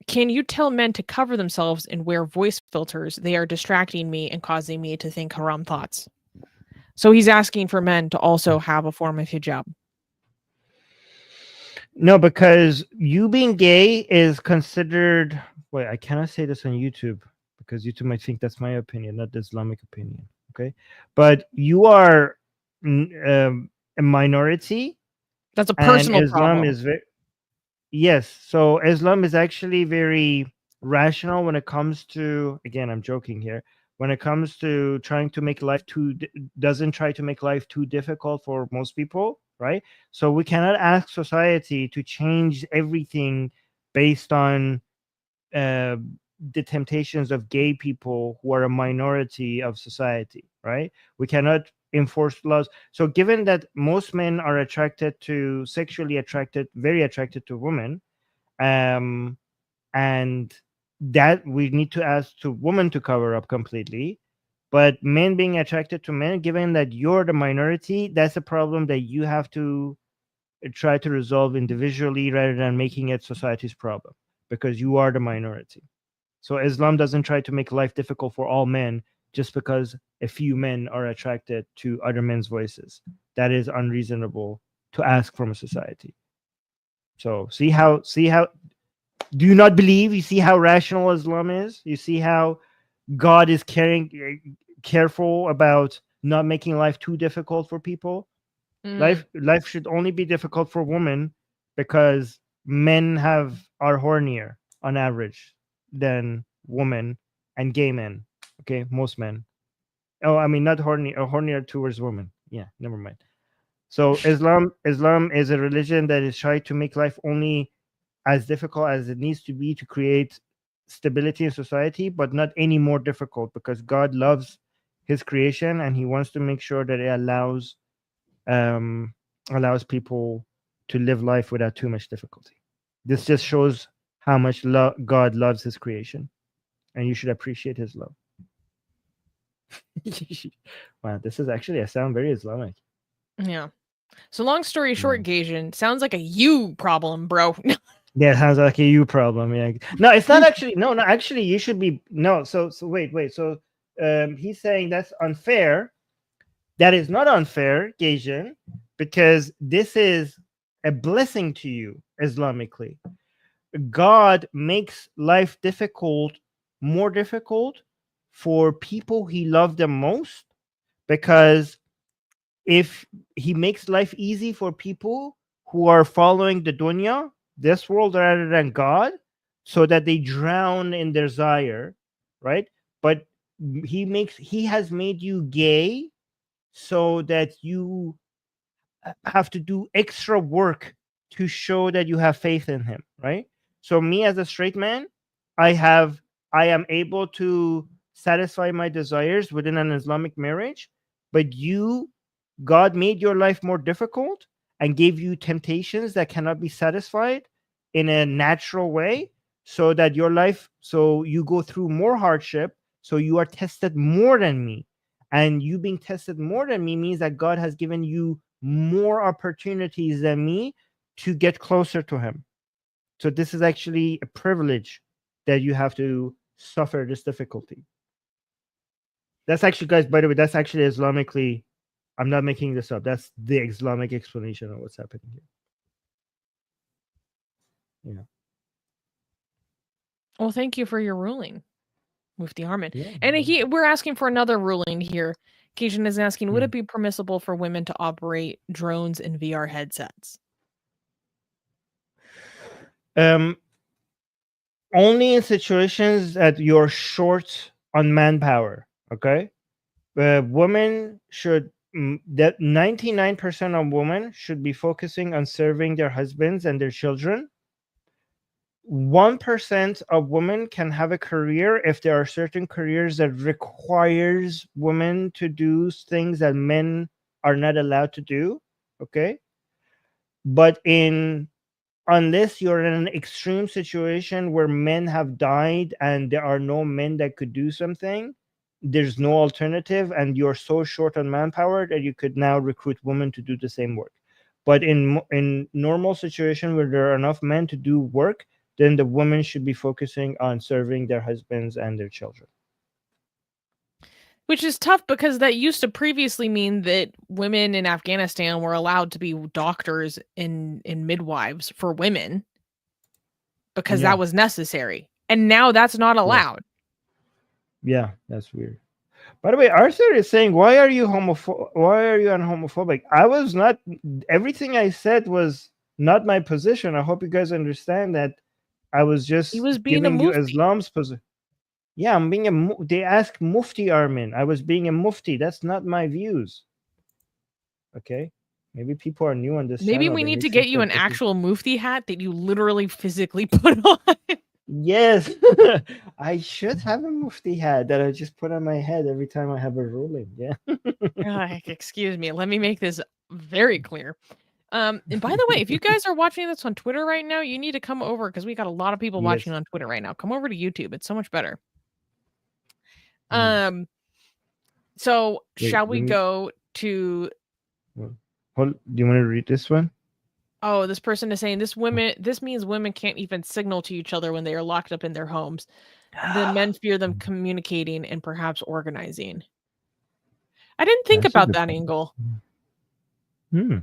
can you tell men to cover themselves and wear voice filters? They are distracting me and causing me to think haram thoughts. So he's asking for men to also have a form of hijab. No, because you being gay is considered... Wait, I cannot say this on YouTube, because YouTube might think that's my opinion, not the Islamic opinion. Okay, but you are a minority. That's a personal Islam problem. Is yes. So Islam is actually very rational when it comes to, again, I'm joking here, when it comes to trying to make life doesn't try to make life too difficult for most people, right? So we cannot ask society to change everything based on the temptations of gay people who are a minority of society, right? We cannot enforce laws. So given that most men are sexually attracted, very attracted to women, and that we need to ask to women to cover up completely, but men being attracted to men, given that you're the minority, that's a problem that you have to try to resolve individually rather than making it society's problem, because you are the minority. So Islam doesn't try to make life difficult for all men just because a few men are attracted to other men's voices. That is unreasonable to ask from a society. So see how do you not believe? You see how rational Islam is? You see how God is careful about not making life too difficult for people? Life should only be difficult for women because men are hornier on average than women and gay men. Okay, most men. Oh, I mean not horny or hornier towards women. Yeah, never mind. So Islam is a religion that is trying to make life only as difficult as it needs to be to create stability in society, but not any more difficult, because God loves his creation and he wants to make sure that it allows people to live life without too much difficulty. This just shows how much God loves his creation, and you should appreciate his love. Wow, this is actually a sound very Islamic. Yeah. So long story short, Gaijin, sounds like a you problem, bro. Yeah, it sounds like a you problem. Yeah. No, it's not actually. No, actually, you should be. No, so wait. So he's saying that's unfair. That is not unfair, Gaijin, because this is a blessing to you Islamically. God makes life more difficult for people he loves the most, because if he makes life easy for people who are following the dunya, this world, rather than God, so that they drown in their desire, right? But he has made you gay so that you have to do extra work to show that you have faith in him, right? So me as a straight man, I am able to satisfy my desires within an Islamic marriage, but God made your life more difficult and gave you temptations that cannot be satisfied in a natural way, so that you go through more hardship, so you are tested more than me. And you being tested more than me means that God has given you more opportunities than me to get closer to him. So this is actually a privilege that you have to suffer this difficulty. That's actually, guys, by the way, that's actually Islamically, I'm not making this up. That's the Islamic explanation of what's happening here. Yeah. Well, thank you for your ruling, Mufti Armin. Yeah, and we're asking for another ruling here. Gaijin is asking, would it be permissible for women to operate drones and VR headsets? Only in situations that you're short on manpower. Okay, women should. That 99% of women should be focusing on serving their husbands and their children. 1% of women can have a career if there are certain careers that requires women to do things that men are not allowed to do. Okay, but unless you're in an extreme situation where men have died and there are no men that could do something, there's no alternative, and you're so short on manpower that you could now recruit women to do the same work. But in normal situation where there are enough men to do work, then the women should be focusing on serving their husbands and their children. Which is tough, because that used to previously mean that women in Afghanistan were allowed to be doctors and midwives for women because that was necessary. And now that's not allowed. Yeah, that's weird. By the way, Arthur is saying, why are you homophobic? I was not. Everything I said was not my position. I hope you guys understand that. I was just giving you Islam's position. Yeah, I'm being they asked Mufti Armin. I was being a Mufti. That's not my views. Okay, maybe people are new on this. Maybe channel. we They need may to think get you that an this is- actual Mufti hat that you literally physically put on. Yes, I should have a Mufti hat that I just put on my head every time I have a ruling. Yeah. Excuse me. Let me make this very clear. And by the way, if you guys are watching this on Twitter right now, you need to come over because we got a lot of people watching on Twitter right now. Come over to YouTube. It's so much better. So Wait, shall we go to Hold, do you want to read this one? Oh, this person is saying this means women can't even signal to each other when they are locked up in their homes. The men fear them communicating and perhaps organizing. I didn't think about that angle. This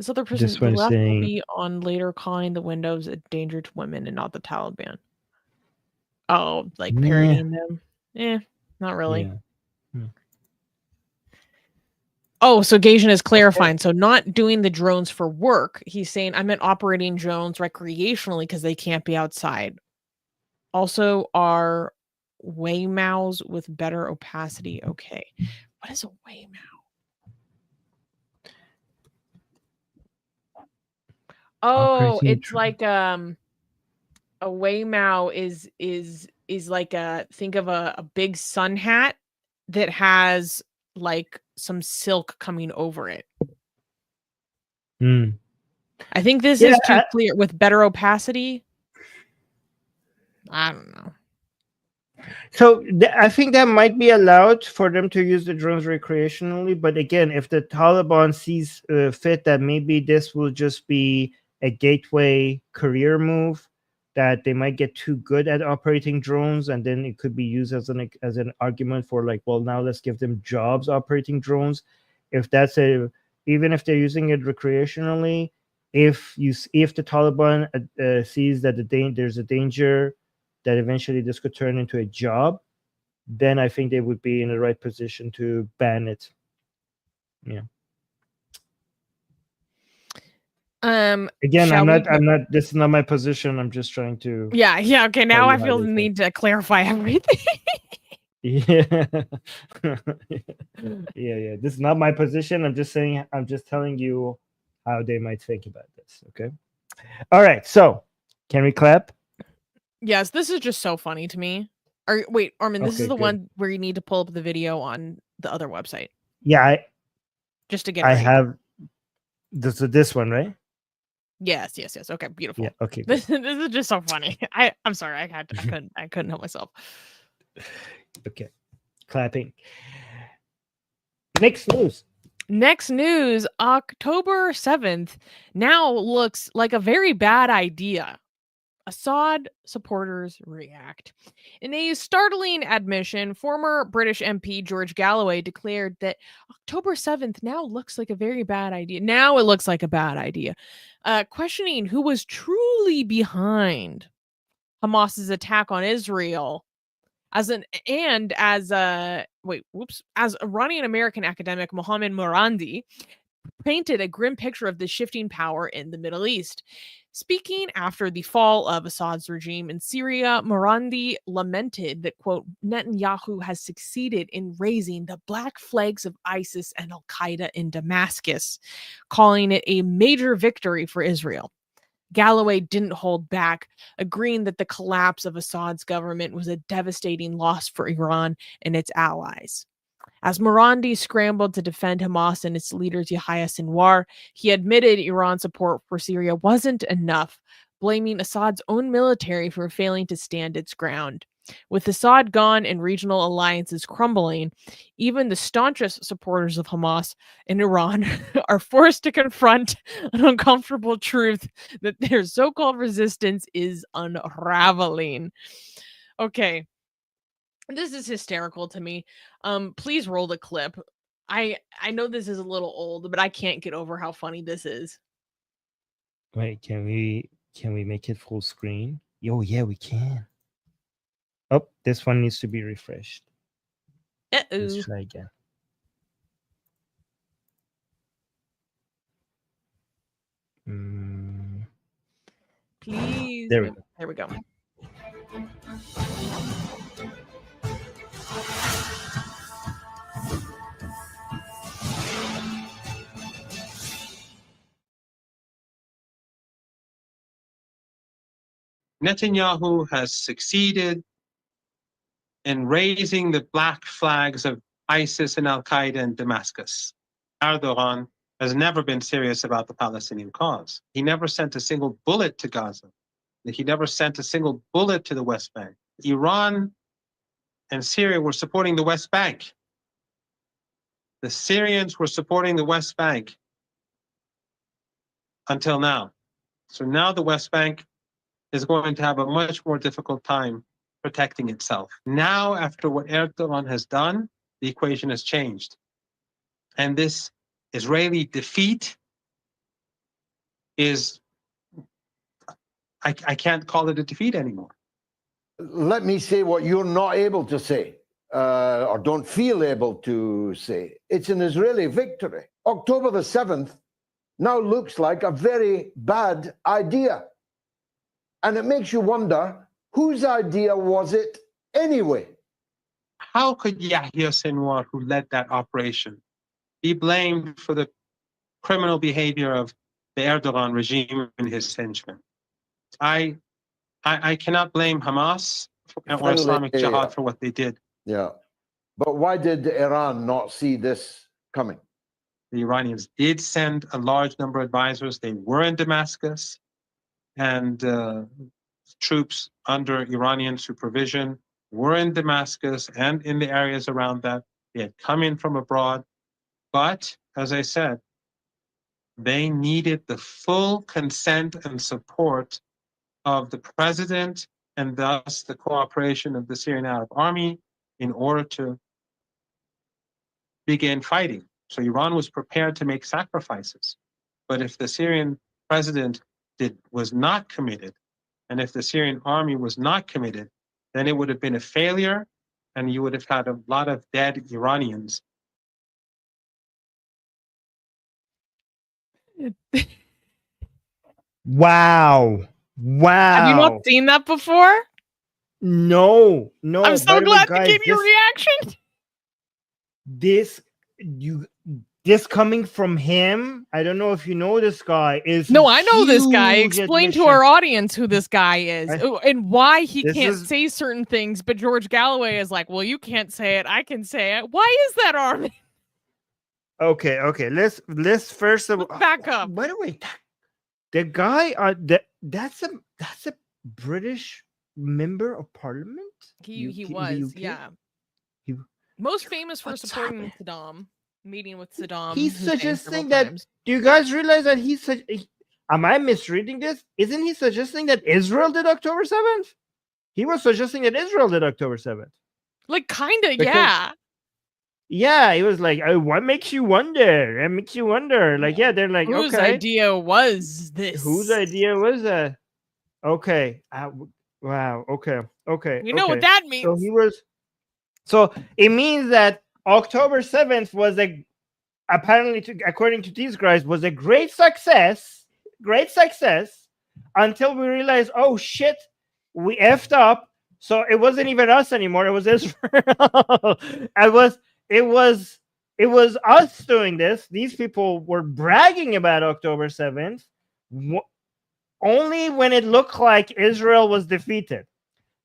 other person, the left will be on later calling the windows a danger to women and not the Taliban. Oh, like parodying them? Not really. Yeah. Oh, so Gajan is clarifying. So not doing the drones for work. He's saying I meant operating drones recreationally because they can't be outside. Also, are Waymows with better opacity okay? What is a Waymow? Oh, it's like a Waymow is like think of a big sun hat that has like some silk coming over it. I think this is too clear with better opacity. I don't know. So I think that might be allowed for them to use the drones recreationally, but again, if the Taliban sees fit that maybe this will just be a gateway career move, that they might get too good at operating drones, and then it could be used as an argument for like, well, now let's give them jobs operating drones. If that's even if they're using it recreationally, if the Taliban sees that there's a danger that eventually this could turn into a job, then I think they would be in the right position to ban it. Yeah. Again, I'm not. This is not my position. I'm just trying to. Yeah. Okay. Now I feel the need to clarify everything. Yeah. Yeah. This is not my position. I'm just saying. I'm just telling you how they might think about this. Okay. All right. So, can we clap? Yes. This is just so funny to me. Wait, Armin. This is the one where you need to pull up the video on the other website. Yeah. Just to get. I have. This one, right? Yes. Okay, beautiful. Yeah, okay. This is just so funny. I'm sorry. I couldn't help myself. Okay. Clapping. Next news. October 7th now looks like a very bad idea. Assad supporters react. In a startling admission, former British MP George Galloway declared that October 7th now looks like a very bad idea. Now it looks like a bad idea. Questioning who was truly behind Hamas's attack on Israel. As Iranian American academic Mohammed Morandi painted a grim picture of the shifting power in the Middle East. Speaking after the fall of Assad's regime in Syria, Morandi lamented that, quote, Netanyahu has succeeded in raising the black flags of ISIS and Al-Qaeda in Damascus, calling it a major victory for Israel. Galloway didn't hold back, agreeing that the collapse of Assad's government was a devastating loss for Iran and its allies. As Morandi scrambled to defend Hamas and its leader Yahya Sinwar, he admitted Iran's support for Syria wasn't enough, blaming Assad's own military for failing to stand its ground. With Assad gone and regional alliances crumbling, even the staunchest supporters of Hamas in Iran are forced to confront an uncomfortable truth that their so-called resistance is unraveling. Okay. This is hysterical to me. Please roll the clip. I know this is a little old, but I can't get over how funny this is. Wait, can we make it full screen? Oh yeah, we can. Oh, this one needs to be refreshed. Let's try again. Please. There we go. There we go. Netanyahu has succeeded in raising the black flags of ISIS and Al-Qaeda in Damascus. Erdogan has never been serious about the Palestinian cause. He never sent a single bullet to Gaza. He never sent a single bullet to the West Bank. Iran and Syria were supporting the West Bank. The Syrians were supporting the West Bank until now. So now the West Bank is going to have a much more difficult time protecting itself. Now, after what Erdogan has done, the equation has changed. And this Israeli defeat is, I can't call it a defeat anymore. Let me say what you're not able to say, or don't feel able to say. It's an Israeli victory. October the 7th now looks like a very bad idea. And it makes you wonder, whose idea was it anyway? How could Yahya Sinwar, who led that operation, be blamed for the criminal behavior of the Erdogan regime and his henchmen? I cannot blame Hamas or Islamic Jihad for what they did. Yeah. But why did Iran not see this coming? The Iranians did send a large number of advisors. They were in Damascus, and troops under Iranian supervision were in Damascus and in the areas around that. They had come in from abroad. But, as I said, they needed the full consent and support of the president and thus the cooperation of the Syrian Arab Army in order to begin fighting. So Iran was prepared to make sacrifices. But if the Syrian president was not committed, and if the Syrian army was not committed, then it would have been a failure, and you would have had a lot of dead Iranians. Wow. Have you not seen that before? No. I'm so glad to give you a reaction. This coming from him, I don't know if you know this guy, is no, I know this guy. Explain to our audience who this guy is and why he can't say certain things, but George Galloway is like, well, you can't say it, I can say it. Why is that, Armin? Okay. Let's first of all back up. By the way, the guy that's a British member of parliament? He was, yeah. Most famous for supporting Saddam. Meeting with Saddam. He's suggesting that. Do you guys realize that he's such? Am I misreading this? Isn't he suggesting that Israel did October 7th? He was suggesting that Israel did October 7th. Like, kinda, yeah. Yeah, he was like, oh, what makes you wonder? It makes you wonder. Like, yeah, they're like, whose okay. idea was this? Whose idea was that? Okay. Wow. Okay. You know what that means. So he was. So it means that October 7th was apparently, according to these guys, was a great success until we realized, oh shit, we effed up. So it wasn't even us anymore. It was Israel. It was us doing this. These people were bragging about October 7th only when it looked like Israel was defeated.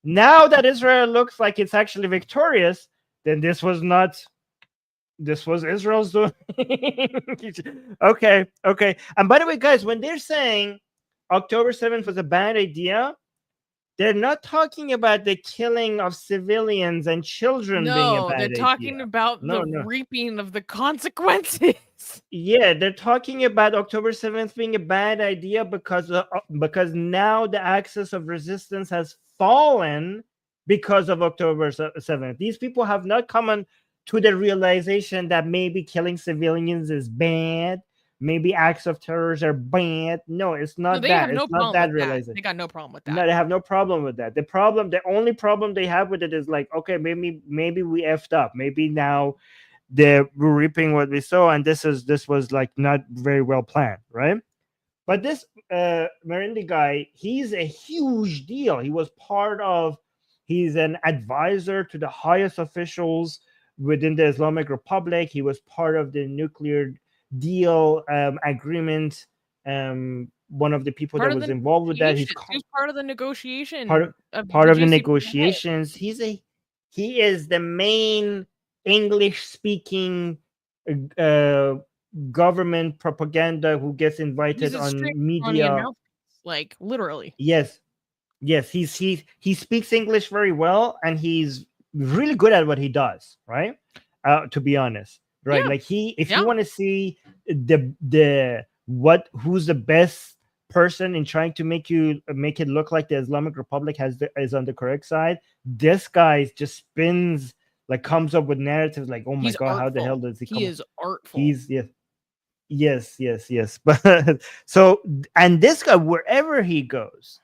Now that Israel looks like it's actually victorious, then this was Israel's doing. Okay. And by the way, guys, when they're saying October 7th was a bad idea, they're not talking about the killing of civilians and children being a bad idea. No, they're talking about the reaping of the consequences. Yeah, they're talking about October 7th being a bad idea because now the axis of resistance has fallen because of October 7th. These people have not come on to the realization that maybe killing civilians is bad. Maybe acts of terror are bad. No, it's not that. It's not that realization. They got no problem with that. No, they have no problem with that. The only problem they have with it is like, okay, maybe we effed up. Maybe now we're reaping what we sow, and this was like not very well planned, right? But this Marindi guy, he's a huge deal. He was part of He's an advisor to the highest officials within the Islamic Republic. He was part of the nuclear deal agreement. One of the people that was involved with that. He's part of the negotiation. Part of the negotiations. He is the main English-speaking government propaganda who gets invited on media. Like literally. Yes. He speaks English very well, and he's really good at what he does. Right. To be honest. Right. Like if you want to see who's the best person in trying to make it look like the Islamic Republic is on the correct side, this guy just spins, like comes up with narratives like, oh my God, how the hell does he come? He is artful. He's yes. But so, and this guy, wherever he goes,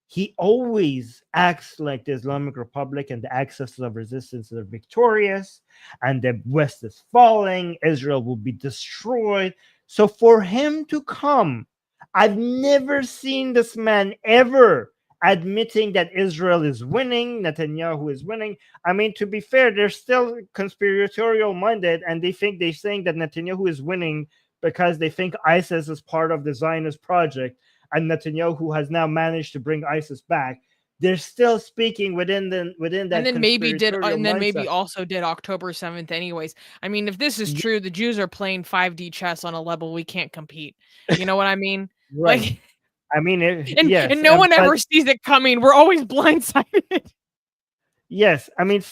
he always acts like the Islamic Republic and the axis of resistance are victorious, and the West is falling, Israel will be destroyed. So for him to come, I've never seen this man ever admitting that Israel is winning, Netanyahu is winning. I mean, to be fair, they're still conspiratorial minded, and they're saying that Netanyahu is winning because they think ISIS is part of the Zionist project, and Netanyahu has now managed to bring ISIS back. They're still speaking within that. And then maybe also did October 7th anyways. I mean, if this is true, the Jews are playing 5D chess on a level we can't compete. You know what I mean? Right. Like, I mean, and no one ever sees it coming. We're always blindsided. Yes, I mean,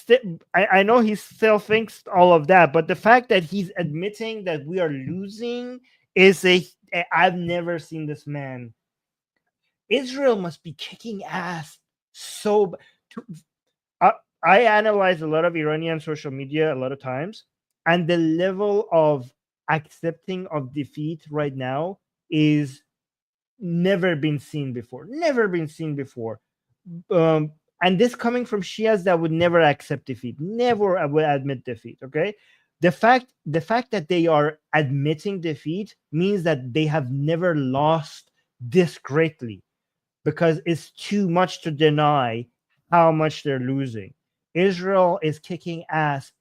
I know he still thinks all of that, but the fact that he's admitting that we are losing is I've never seen this man. Israel must be kicking ass so. I analyze a lot of Iranian social media a lot of times, and the level of accepting of defeat right now is never been seen before. And this coming from Shias that would never accept defeat, never will admit defeat. Okay, the fact that they are admitting defeat means that they have never lost this greatly, because it's too much to deny how much they're losing. Israel is kicking ass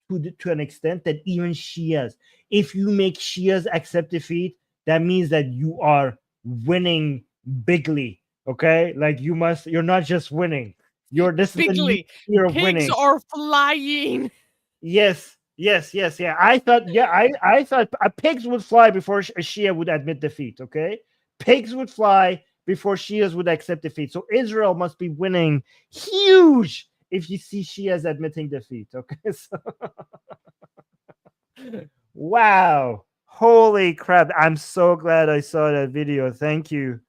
to an extent that even Shias, if you make Shias accept defeat, that means that you are winning bigly. Okay, like you're not just winning. This bigly. You're Pigs winning. are flying. Yes. Yeah, I thought pigs would fly before a Shia would admit defeat. Okay, pigs would fly before Shias would accept defeat. So Israel must be winning huge if you see Shias admitting defeat. Okay, so wow, holy crap! I'm so glad I saw that video. Thank you.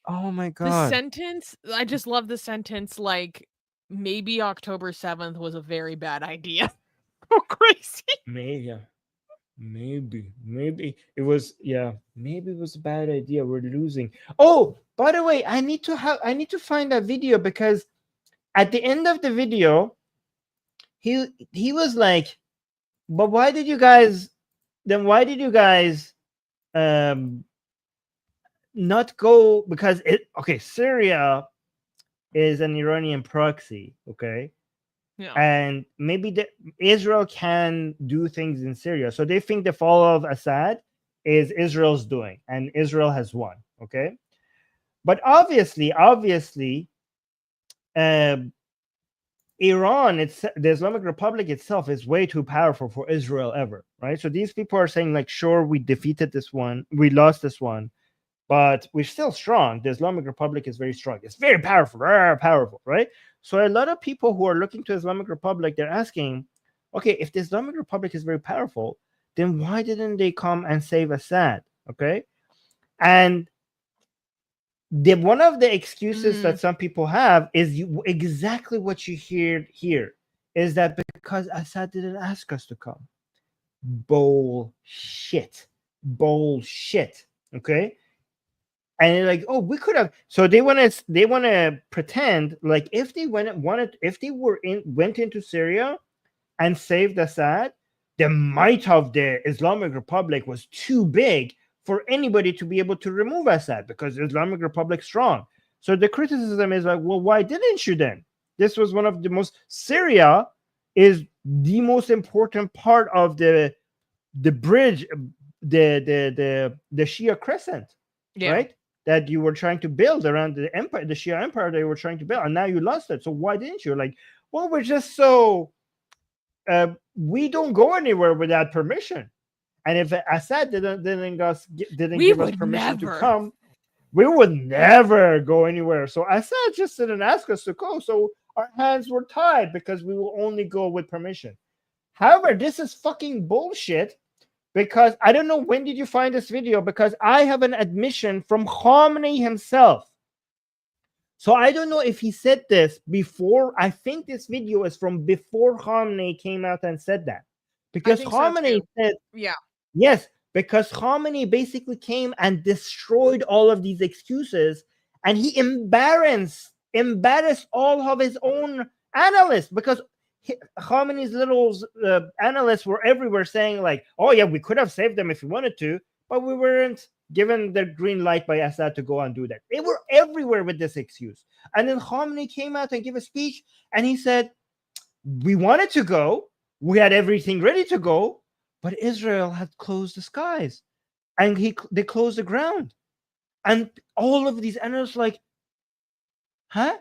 Oh my God. The sentence, I just love the sentence, like, maybe October 7th was a very bad idea. Oh, crazy. Maybe it was. Yeah, maybe it was a bad idea. We're losing. Oh, by the way, I need to find that video, because at the end of the video, he was like, but why did you guys not go? Because Syria is an Iranian proxy. Okay. Yeah. And maybe Israel can do things in Syria. So they think the fall of Assad is Israel's doing, and Israel has won. Okay. But obviously, Iran, the Islamic Republic itself, is way too powerful for Israel ever. Right. So these people are saying, like, sure, we defeated this one, we lost this one, but we're still strong. The Islamic Republic is very strong. It's very powerful, right? So a lot of people who are looking to Islamic Republic, they're asking, okay, if the Islamic Republic is very powerful, then why didn't they come and save Assad? Okay. And one of the excuses that some people have is exactly what you hear here, is that because Assad didn't ask us to come. Bullshit. Okay. And they're like, oh, we could have. So they want to pretend like if they went into Syria and saved Assad, the might of the Islamic Republic was too big for anybody to be able to remove Assad, because the Islamic Republic is strong. So the criticism is like, well, why didn't you then? This was one of the most. Syria is the most important part of the bridge, the Shia crescent, right? That you were trying to build around the empire, the Shia empire they were trying to build, and now you lost it. So why didn't you? Like, well, we're just so we don't go anywhere without permission. And if Assad didn't give us permission to come, we would never go anywhere. So Assad just didn't ask us to go. So our hands were tied because we will only go with permission. However, this is fucking bullshit, because I don't know, when did you find this video? Because I have an admission from Khamenei himself. So I don't know if he said this before. I think this video is from before Khamenei came out and said that. Because Khamenei said, yes, because Khamenei basically came and destroyed all of these excuses, and he embarrassed all of his own analysts, because Khamenei's little analysts were everywhere saying like, oh yeah, we could have saved them if we wanted to, but we weren't given the green light by Assad to go and do that. They were everywhere with this excuse. And then Khamenei came out and gave a speech, and he said, we wanted to go, we had everything ready to go, but Israel had closed the skies, and they closed the ground. And all of these analysts like, huh?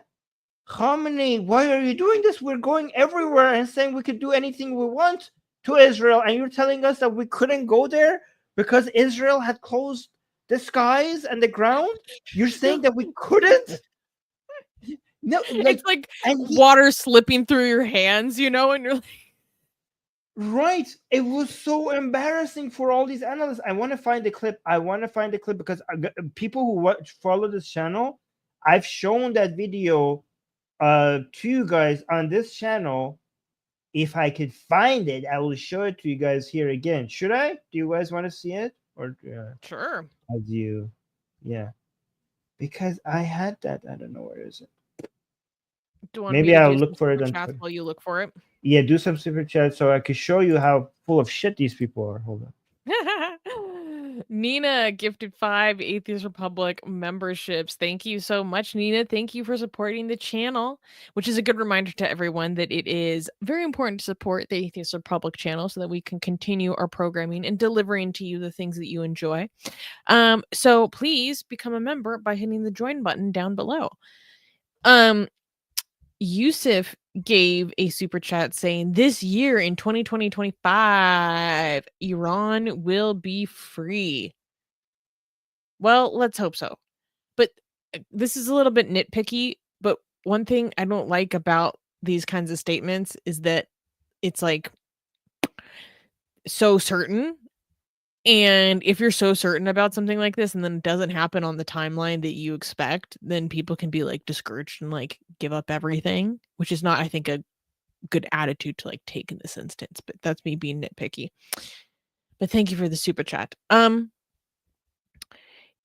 Khamenei, why are you doing this? We're going everywhere and saying we could do anything we want to Israel, and you're telling us that we couldn't go there because Israel had closed the skies and the ground? You're saying that we couldn't? No, it's like water slipping through your hands, and you're like, right. It was so embarrassing for all these analysts. I want to find the clip. Because people who follow this channel, I've shown that video to you guys on this channel. If I could find it, I will show it to you guys here again. Should I? Do you guys want to see it? Or sure. I do. Yeah. Because I had that. I don't know, where is it? Maybe I'll look for it on while you look for it. Yeah, do some super chat so I could show you how full of shit these people are. Hold on. Nina gifted 5 Atheist Republic memberships. Thank you so much, Nina. Thank you for supporting the channel, which is a good reminder to everyone that it is very important to support the Atheist Republic channel so that we can continue our programming and delivering to you the things that you enjoy. So please become a member by hitting the join button down below. Yusuf gave a super chat saying, this year in 2025, Iran will be free. Well, let's hope so. But this is a little bit nitpicky, but one thing I don't like about these kinds of statements is that it's like so certain. And if you're so certain about something like this and then it doesn't happen on the timeline that you expect, then people can be like discouraged and like give up everything, which is not, I think, a good attitude to like take in this instance. But that's me being nitpicky. But thank you for the super chat.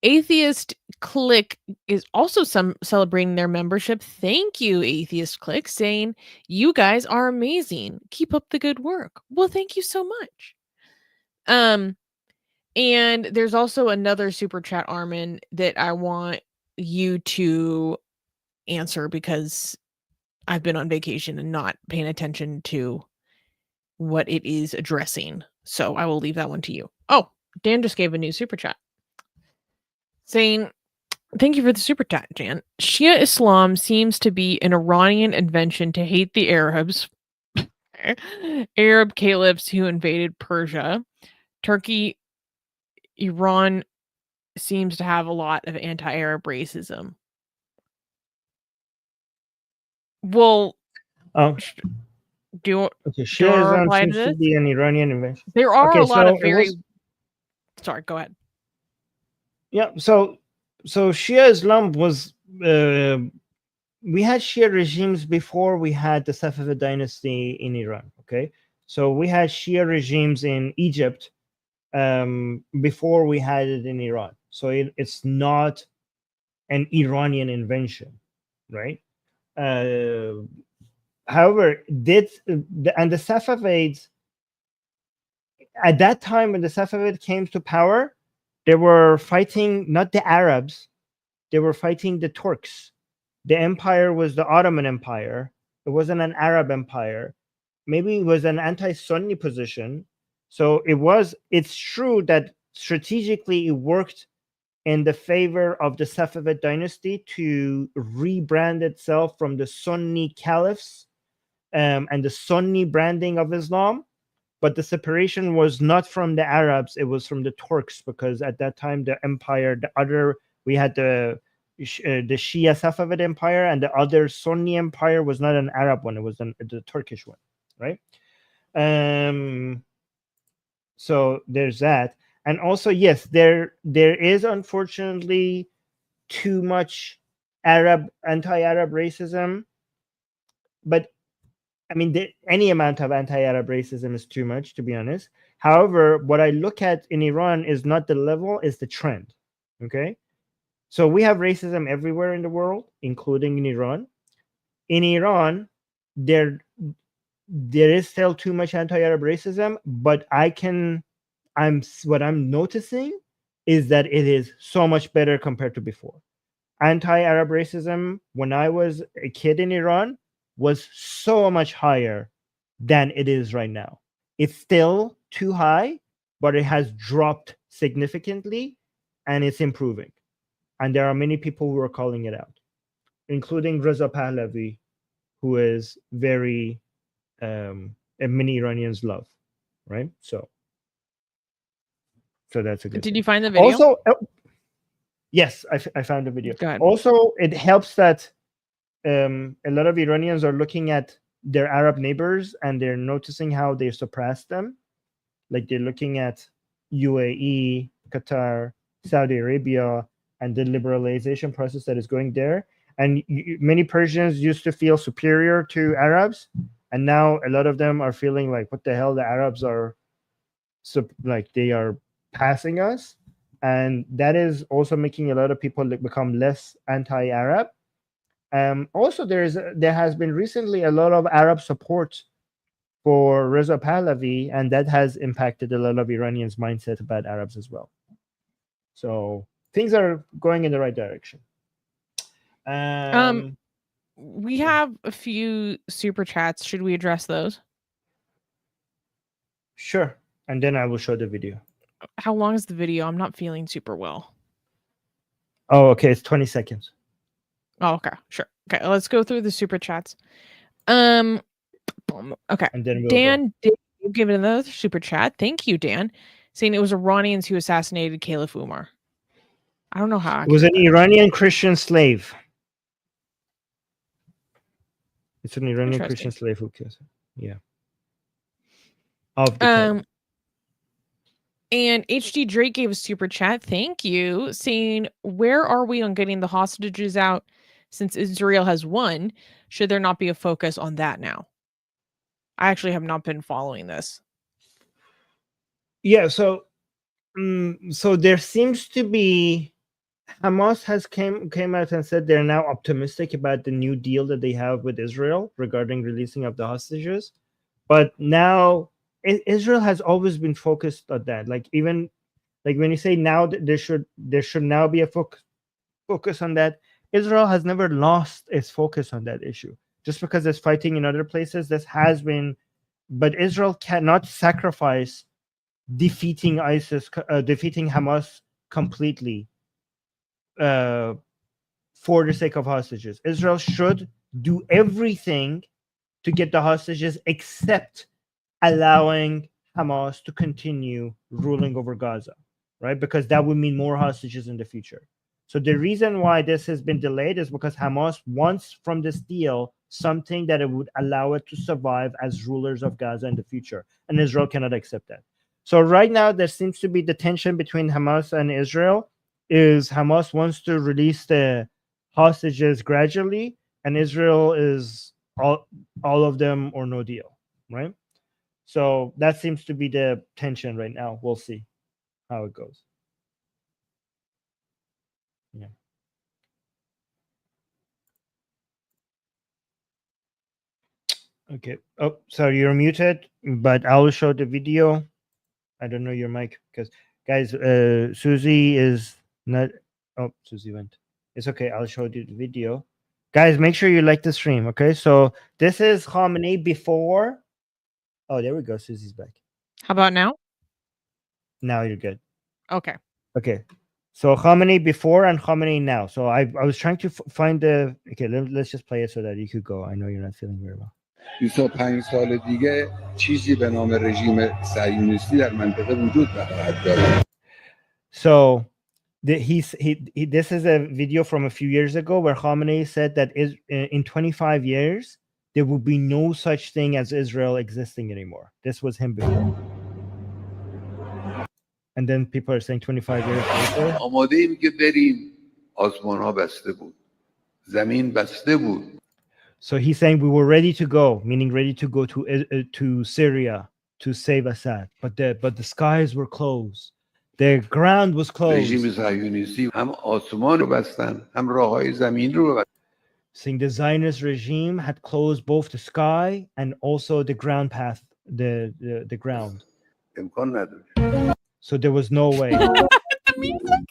Atheist Click is also celebrating their membership. Thank you, Atheist Click, saying you guys are amazing. Keep up the good work. Well, thank you so much. And there's also another super chat, Armin, that I want you to answer because I've been on vacation and not paying attention to what it is addressing. So I will leave that one to you. Oh, Dan just gave a new super chat saying, thank you for the super chat, Jan. Shia Islam seems to be an Iranian invention to hate the Arabs, Arab caliphs who invaded Persia, Turkey. Iran seems to have a lot of anti-Arab racism. Well, do you Shia seems to be an Iranian invention. There are a lot of very. Sorry, go ahead. Yeah, so Shia Islam was. We had Shia regimes before we had the Safavid dynasty in Iran. Okay, so we had Shia regimes in Egypt. Before we had it in Iran. So it's not an Iranian invention, right? However, the Safavids, at that time when the Safavid came to power, they were fighting not the Arabs, they were fighting the Turks. The empire was the Ottoman Empire. It wasn't an Arab empire. Maybe it was an anti-Sunni position. So it's true that strategically it worked in the favor of the Safavid dynasty to rebrand itself from the Sunni caliphs and the Sunni branding of Islam. But the separation was not from the Arabs, it was from the Turks, because at that time the empire, we had the Shia Safavid empire, and the other Sunni empire was not an Arab one, it was the Turkish one, right? So there's that. And also, yes, there is unfortunately too much anti-Arab racism, but I mean, any amount of anti-Arab racism is too much, to be honest. However, what I look at in Iran is not the level, is the trend. Okay, so we have racism everywhere in the world, including in Iran. In Iran, there is still too much anti-Arab racism, but what I'm noticing is that it is so much better compared to before. Anti-Arab racism when I was a kid in Iran was so much higher than it is right now. It's still too high, but it has dropped significantly and it's improving. And there are many people who are calling it out, including Reza Pahlavi, who is very many Iranians love, right? So that's a good Did thing. you find the video? Also, yes, I found the video. Go ahead. Also, it helps that a lot of Iranians are looking at their Arab neighbors and they're noticing how they suppress them. Like they're looking at UAE, Qatar, Saudi Arabia, and the liberalization process that is going there. And many Persians used to feel superior to Arabs, and now a lot of them are feeling like, what the hell, the Arabs are like they are passing us. And that is also making a lot of people become less anti-Arab. Also, there has been recently a lot of Arab support for Reza Pahlavi, and that has impacted a lot of Iranians' mindset about Arabs as well. So things are going in the right direction. We have a few super chats. Should we address those? Sure. And then I will show the video. How long is the video? I'm not feeling super well. Oh, okay. It's 20 seconds. Oh, okay. Sure. Okay. Let's go through the super chats. Okay. And then Dan did give it another super chat. Thank you, Dan. Saying it was Iranians who assassinated Caliph Umar. I don't know how. It was an Iranian Christian slave. It's an Iranian Christian slave who killed him. Yeah. Of the and HD Drake gave a super chat. Thank you. Saying, where are we on getting the hostages out since Israel has won? Should there not be a focus on that now? I actually have not been following this. Yeah, so there seems to be Hamas has came out and said they're now optimistic about the new deal that they have with Israel regarding releasing of the hostages. But now Israel has always been focused on that. Like even like when you say now that there should now be a focus on that, Israel has never lost its focus on that issue. Just because there's fighting in other places, this has been, but Israel cannot sacrifice defeating ISIS, defeating Hamas completely for the sake of hostages. Israel should do everything to get the hostages except allowing Hamas to continue ruling over Gaza, right? Because that would mean more hostages in the future. So the reason why this has been delayed is because Hamas wants from this deal something that it would allow it to survive as rulers of Gaza in the future, and Israel cannot accept that. So right now there seems to be the tension between Hamas and Israel is Hamas wants to release the hostages gradually, and Israel is all of them or no deal, right? So that seems to be the tension right now. We'll see how it goes. Yeah. Okay. Oh, sorry, you're muted, but I will show the video. I don't know your mic because, guys, Susie is not. Oh, Susie went. It's okay. I'll show you the video. Guys, make sure you like the stream, okay? So this is Khamenei before. Oh, there we go. Susie's back. How about now? Now you're good. Okay. Okay. So Khamenei before and Khamenei now. So I was trying to find the... Okay, let's just play it so that you could go. I know you're not feeling very well. 25 سال دیگه چیزی به نام رژیم صهیونیستی در منطقه وجود نخواهد داشت. So this is a video from a few years ago where Khamenei said that in 25 years there will be no such thing as Israel existing anymore. This was him before. And then people are saying 25 years later. آماده ایم که بریم. آسمان ها بسته بود. زمین بسته بود. So he's saying we were ready to go, meaning ready to go to Syria to save Assad, but the skies were closed. The ground was closed. رژیم صهیونیستی هم آسمان رو بستن، هم راههای زمین رو بستن. Saying the Zionist regime had closed both the sky and also the ground path, the ground. امکان نداره. So there was no way. The music.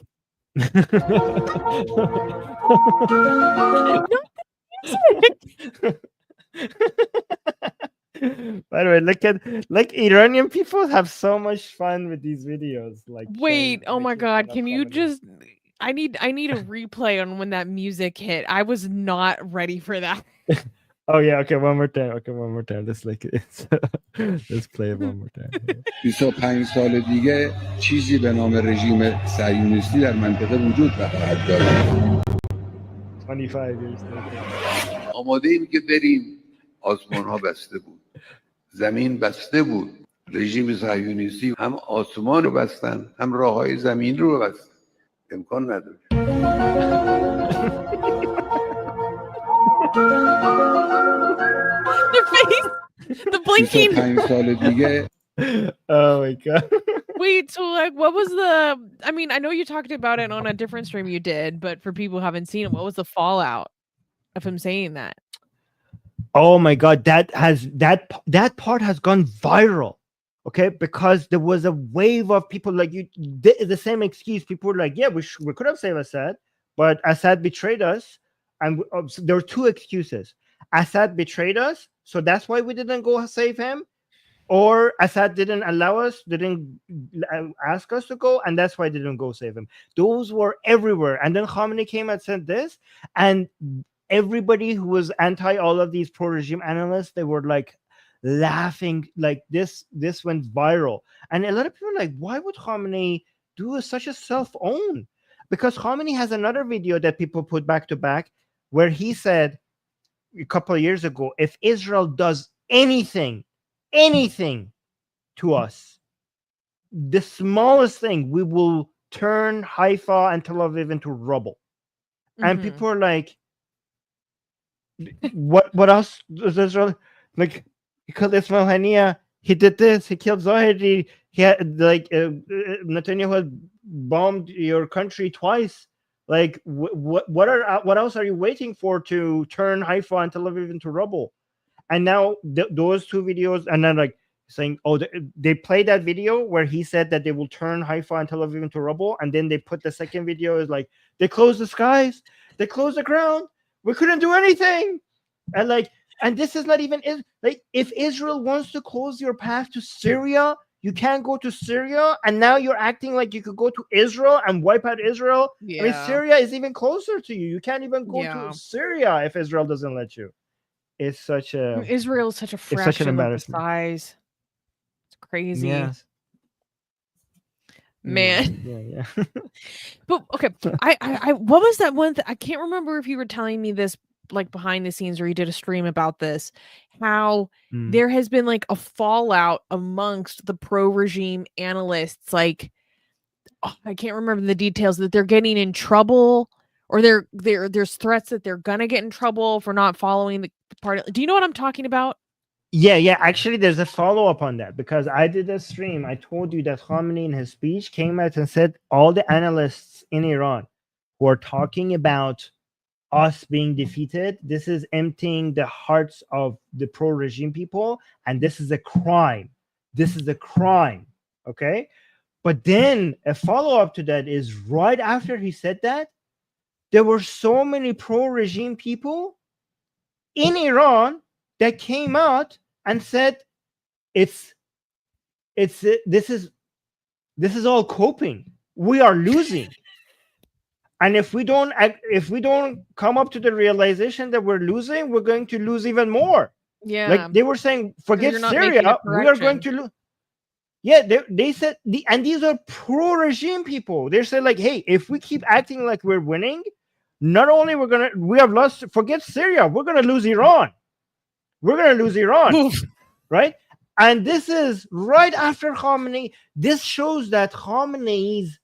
By the way, look Iranian people have so much fun with these videos. Like, wait, oh my god, can you just? I need a replay on when that music hit. I was not ready for that. Oh yeah, okay, one more time. Let's like it. Let's play it one more time. 25 سال دیگه چیزی به نام رژیم صهیونیستی در منطقه وجود نخواهد داشت. 25 years later. آماده ایم که بریم. آسمان ها بسته بود. زمین بسته بود. رژیم صهیونیستی هم آسمان رو بستن، هم راههای زمین رو بستن. امکان نداره. The face, the blinking. 25 سال دیگه. Oh my god. Wait, so like what was the I mean, I know you talked about it on a different stream you did, but for people who haven't seen it, what was the fallout of him saying that? Oh my god, that part has gone viral. Okay, because there was a wave of people like you, the same excuse. People were like, yeah, we could have saved Assad, but Assad betrayed us. And there were two excuses. Assad betrayed us, so that's why we didn't go save him. Or Assad didn't allow us, didn't ask us to go, and that's why they didn't go save him. Those were everywhere. And then Khamenei came and said this, and everybody who was anti all of these pro-regime analysts, they were like laughing, like this went viral. And a lot of people were like, why would Khamenei do such a self-own? Because Khamenei has another video that people put back to back where he said a couple of years ago, if Israel does anything to us, the smallest thing, we will turn Haifa and Tel Aviv into rubble. Mm-hmm. And people are like, what else does Israel, like, because Ismail Haniyeh, he did this, he killed Zahedi, he had, like, Netanyahu had bombed your country twice. Like, what else are you waiting for to turn Haifa and Tel Aviv into rubble? And now those two videos, and then like saying, oh, they played that video where he said that they will turn Haifa and Tel Aviv into rubble, and then they put the second video is like, they closed the skies, they closed the ground, we couldn't do anything, and like, and this is not even like, if Israel wants to close your path to Syria, you can't go to Syria, and now you're acting like you could go to Israel and wipe out Israel. Yeah. I mean, Syria is even closer to you. You can't even go to Syria if Israel doesn't let you. It's such a Israel is such a fraction of the size. It's crazy. Yes. Man. Yeah. But okay, I what was that one? I can't remember if you were telling me this like behind the scenes or you did a stream about this, how there has been like a fallout amongst the pro-regime analysts. Like, I can't remember the details, that they're getting in trouble, or there's threats that they're gonna get in trouble for not following the party. Do you know what I'm talking about? Yeah. Actually, there's a follow-up on that, because I did a stream. I told you that Khamenei in his speech came out and said all the analysts in Iran who are talking about us being defeated, this is emptying the hearts of the pro-regime people, and this is a crime. Okay? But then a follow-up to that is right after he said that, there were so many pro-regime people in Iran that came out and said, this is all coping. We are losing. And if we don't come up to the realization that we're losing, we're going to lose even more. Yeah. Like they were saying, forget Syria, we are going to lose. Yeah, they said, and these are pro-regime people. They said, like, hey, if we keep acting like we're winning, not only we have lost, forget Syria, we're gonna lose Iran. We're gonna lose Iran, right? And this is right after Khamenei. This shows that Khamenei's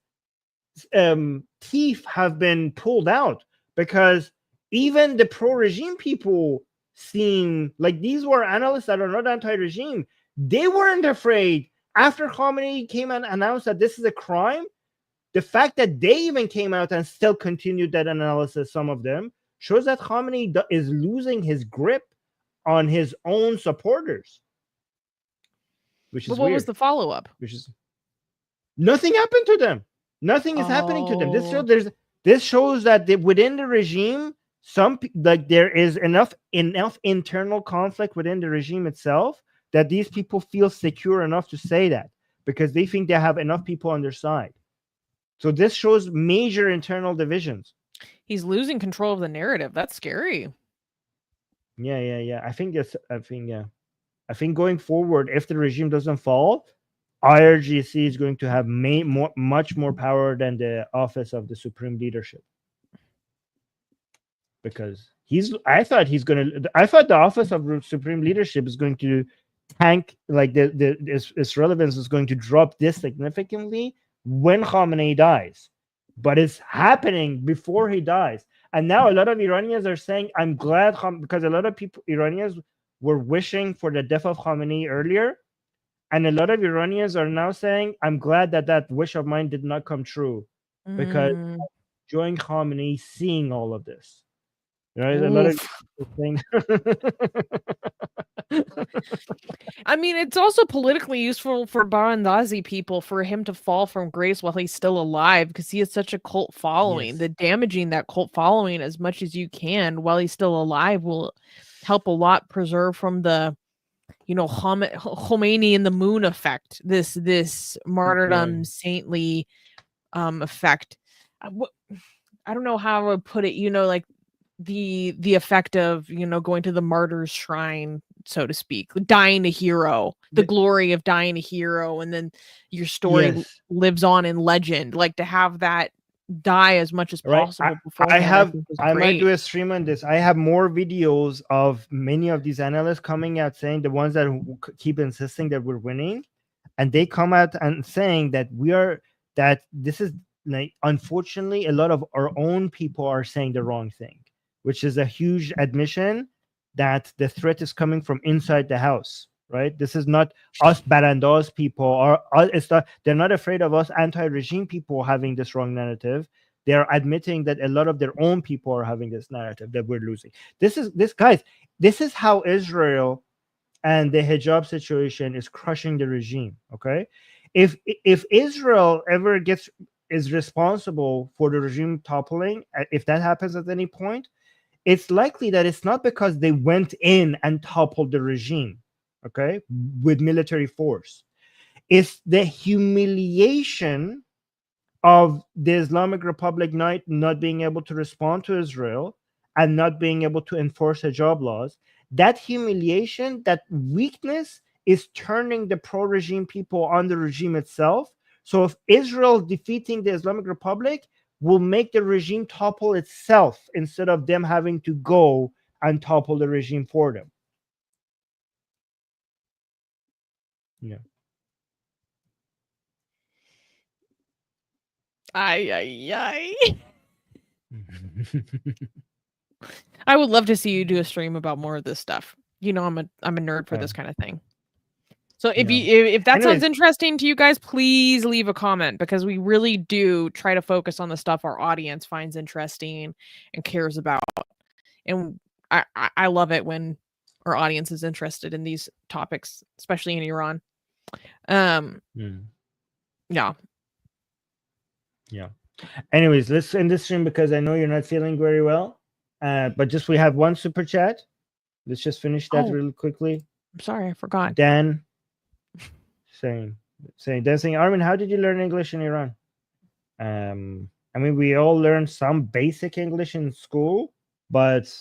teeth have been pulled out, because even the pro-regime people seem like these were analysts that are not anti-regime. They weren't afraid after Khamenei came and announced that this is a crime. The fact that they even came out and still continued that analysis, some of them, shows that Khamenei is losing his grip on his own supporters. Which is what was the follow-up? Which is nothing happened to them. Nothing is happening to them. This shows that within the regime, there is enough internal conflict within the regime itself that these people feel secure enough to say that, because they think they have enough people on their side. So this shows major internal divisions. He's losing control of the narrative. That's scary. Yeah. I think going forward, if the regime doesn't fall, IRGC is going to have much more power than the office of the supreme leadership, because I thought the office of supreme leadership is going to tank, like its relevance is going to drop this significantly when Khamenei dies, but it's happening before he dies. And now a lot of Iranians are saying, I'm glad, because a lot of Iranians were wishing for the death of Khamenei earlier. And a lot of Iranians are now saying, I'm glad that wish of mine did not come true, because enjoying Khamenei, seeing all of this. Right? A lot of things. I mean, it's also politically useful for Barandazi people for him to fall from grace while he's still alive, because he has such a cult following. Yes. The damaging that cult following as much as you can while he's still alive will help a lot preserve from the, Khomeini and the moon effect, this martyrdom, saintly effect. I don't know how I would put it, like the effect of, going to the martyr's shrine, so to speak, dying a hero, the glory of dying a hero, and then your story lives on in legend. Like, to have that die as much as possible before I might do a stream on this. I have more videos of many of these analysts coming out saying, the ones that keep insisting that we're winning, and they come out and saying that this is, like, unfortunately a lot of our own people are saying the wrong thing, which is a huge admission that the threat is coming from inside the house. Right? This is not us Barandas people, or they're not afraid of us anti-regime people having this wrong narrative. They're admitting that a lot of their own people are having this narrative that we're losing. This is how Israel and the hijab situation is crushing the regime. Okay, if Israel ever is responsible for the regime toppling, if that happens at any point, it's likely that it's not because they went in and toppled the regime, okay, with military force. It's the humiliation of the Islamic Republic not being able to respond to Israel and not being able to enforce hijab laws. That humiliation, that weakness, is turning the pro-regime people on the regime itself. So if Israel defeating the Islamic Republic will make the regime topple itself, instead of them having to go and topple the regime for them. Yeah. I would love to see you do a stream about more of this stuff. I'm a nerd for this kind of thing. So if that sounds interesting to you guys, please leave a comment, because we really do try to focus on the stuff our audience finds interesting and cares about. And I love it when our audience is interested in these topics, especially in Iran. Yeah. Anyways, let's end this stream because I know you're not feeling very well. But just we have one super chat. Let's just finish that really quickly. I'm sorry, I forgot. Dan saying Armin, how did you learn English in Iran? I mean, we all learned some basic English in school, but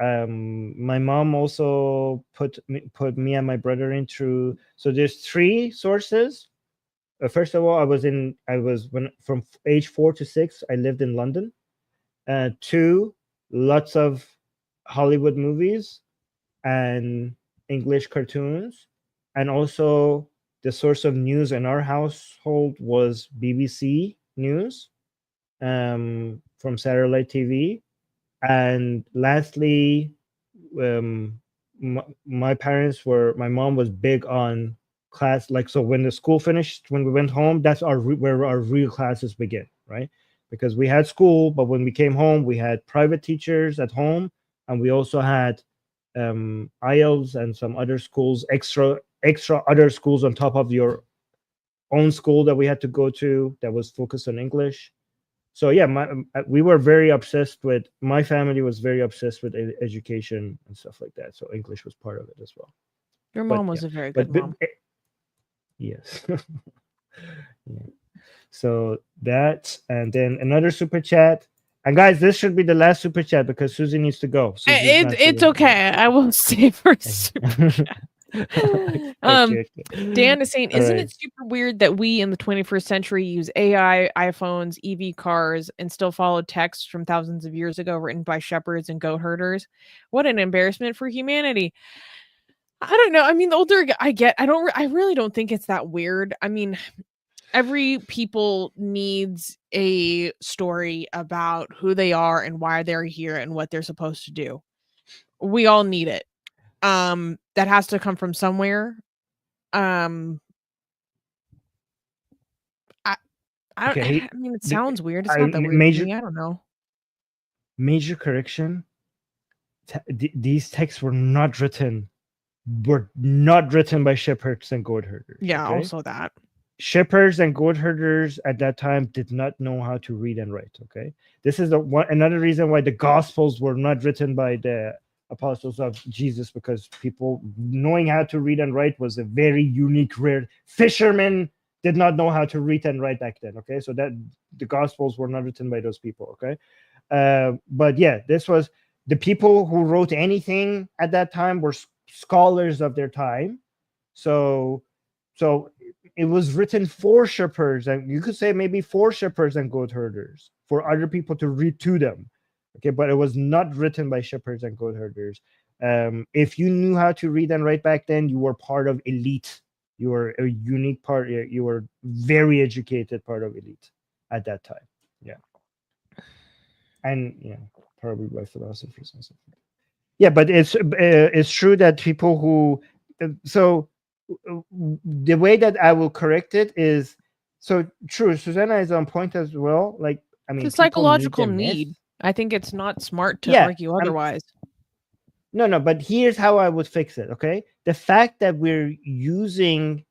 my mom also put me and my brother in through. So there's 3 sources. First of all, from age 4 to 6, I lived in London. 2, lots of Hollywood movies and English cartoons, and also the source of news in our household was BBC News from satellite TV. And lastly, my mom was big on class, like, so when the school finished, when we went home, that's where our real classes begin, right? Because we had school, but when we came home, we had private teachers at home, and we also had IELTS and some other schools, extra other schools on top of your own school that we had to go to that was focused on English. So yeah, we were very obsessed with, my family was very obsessed with education and stuff like that. So English was part of it as well. Your mom was a very good mom. Yes. Yeah. So that, and then another super chat. And guys, this should be the last super chat because Susie needs to go. It's okay. I will save her super chat. Dan is saying, isn't it super weird that we in the 21st century use AI, iPhones, EV cars, and still follow texts from thousands of years ago written by shepherds and goat herders? What an embarrassment for humanity. I don't know. I mean, the older I get, I really don't think it's that weird. I mean, every people needs a story about who they are and why they're here and what they're supposed to do. We all need it. That has to come from somewhere. I mean, it sounds weird. It's not that weird to me. I don't know. Major correction. These texts were not written by shepherds and goat herders. Yeah, okay? Also that. Shepherds and goat herders at that time did not know how to read and write. Okay, this is another reason why the Gospels were not written by the apostles of Jesus, because people knowing how to read and write was a very unique, rare. Fishermen did not know how to read and write back then. Okay, so that the Gospels were not written by those people. Okay, but yeah, this was the people who wrote anything at that time were scholars of their time. So it was written for shepherds, and you could say maybe for shepherds and goat herders, for other people to read to them. Okay, but it was not written by shepherds and goat herders. If you knew how to read and write back then, you were part of elite. You were a unique part. You were very educated part of elite at that time. Yeah, and yeah, probably by philosophers and stuff. Yeah, but it's true that people who the way that I will correct it is so true. Susanna is on point as well. Like, I mean, it's a psychological need. I think it's not smart to argue otherwise. No, but here's how I would fix it. Okay, the fact that we're using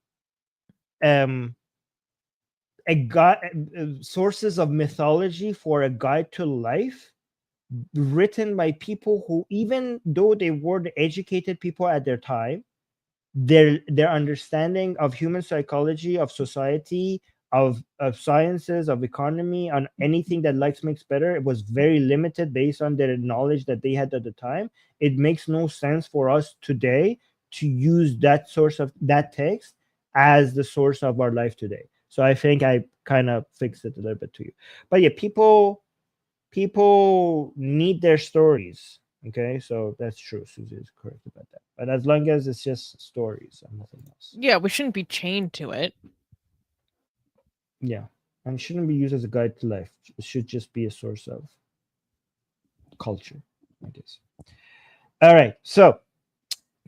sources of mythology for a guide to life, written by people who, even though they were the educated people at their time, their understanding of human psychology, of society, of sciences, of economy, on anything that life makes better, it was very limited based on their knowledge that they had at the time. It makes no sense for us today to use that source of that text as the source of our life today. So I think I kind of fixed it a little bit to you. But yeah, people need their stories. Okay, so that's true. Susie is correct about that. But as long as it's just stories and nothing else. Yeah, we shouldn't be chained to it. Yeah, and it shouldn't be used as a guide to life. It should just be a source of culture, I guess. All right, so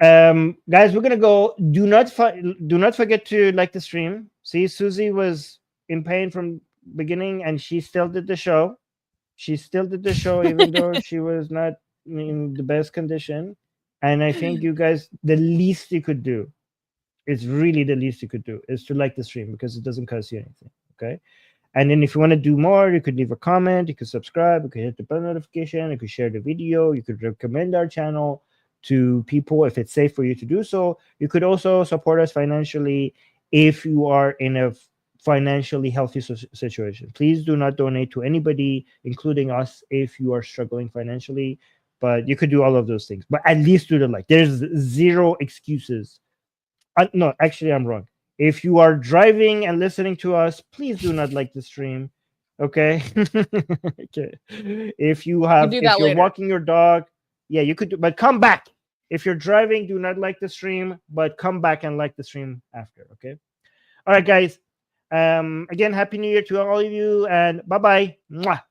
guys, we're gonna go. Do not forget to like the stream. See, Susie was in pain from beginning, and she still did the show. She still did the show, even though she was not in the best condition. And I think you guys, the least you could do, it's really the least you could do, is to like the stream, because it doesn't cost you anything. Okay, And then if you want to do more, you could leave a comment, you could subscribe, you could hit the bell notification, you could share the video, you could recommend our channel to people if it's safe for you to do so. You could also support us financially if you are in a financially healthy situation. Please do not donate to anybody, including us, if you are struggling financially. But you could do all of those things. But at least do the like. There's zero excuses. No, actually, I'm wrong. If you are driving and listening to us, please do not like the stream. Okay. Okay. If you're later. walking your dog, yeah, you could do, but come back. If you're driving, do not like the stream, but come back and like the stream after. Okay. All right, guys. Again, Happy New Year to all of you, and bye-bye. Mwah.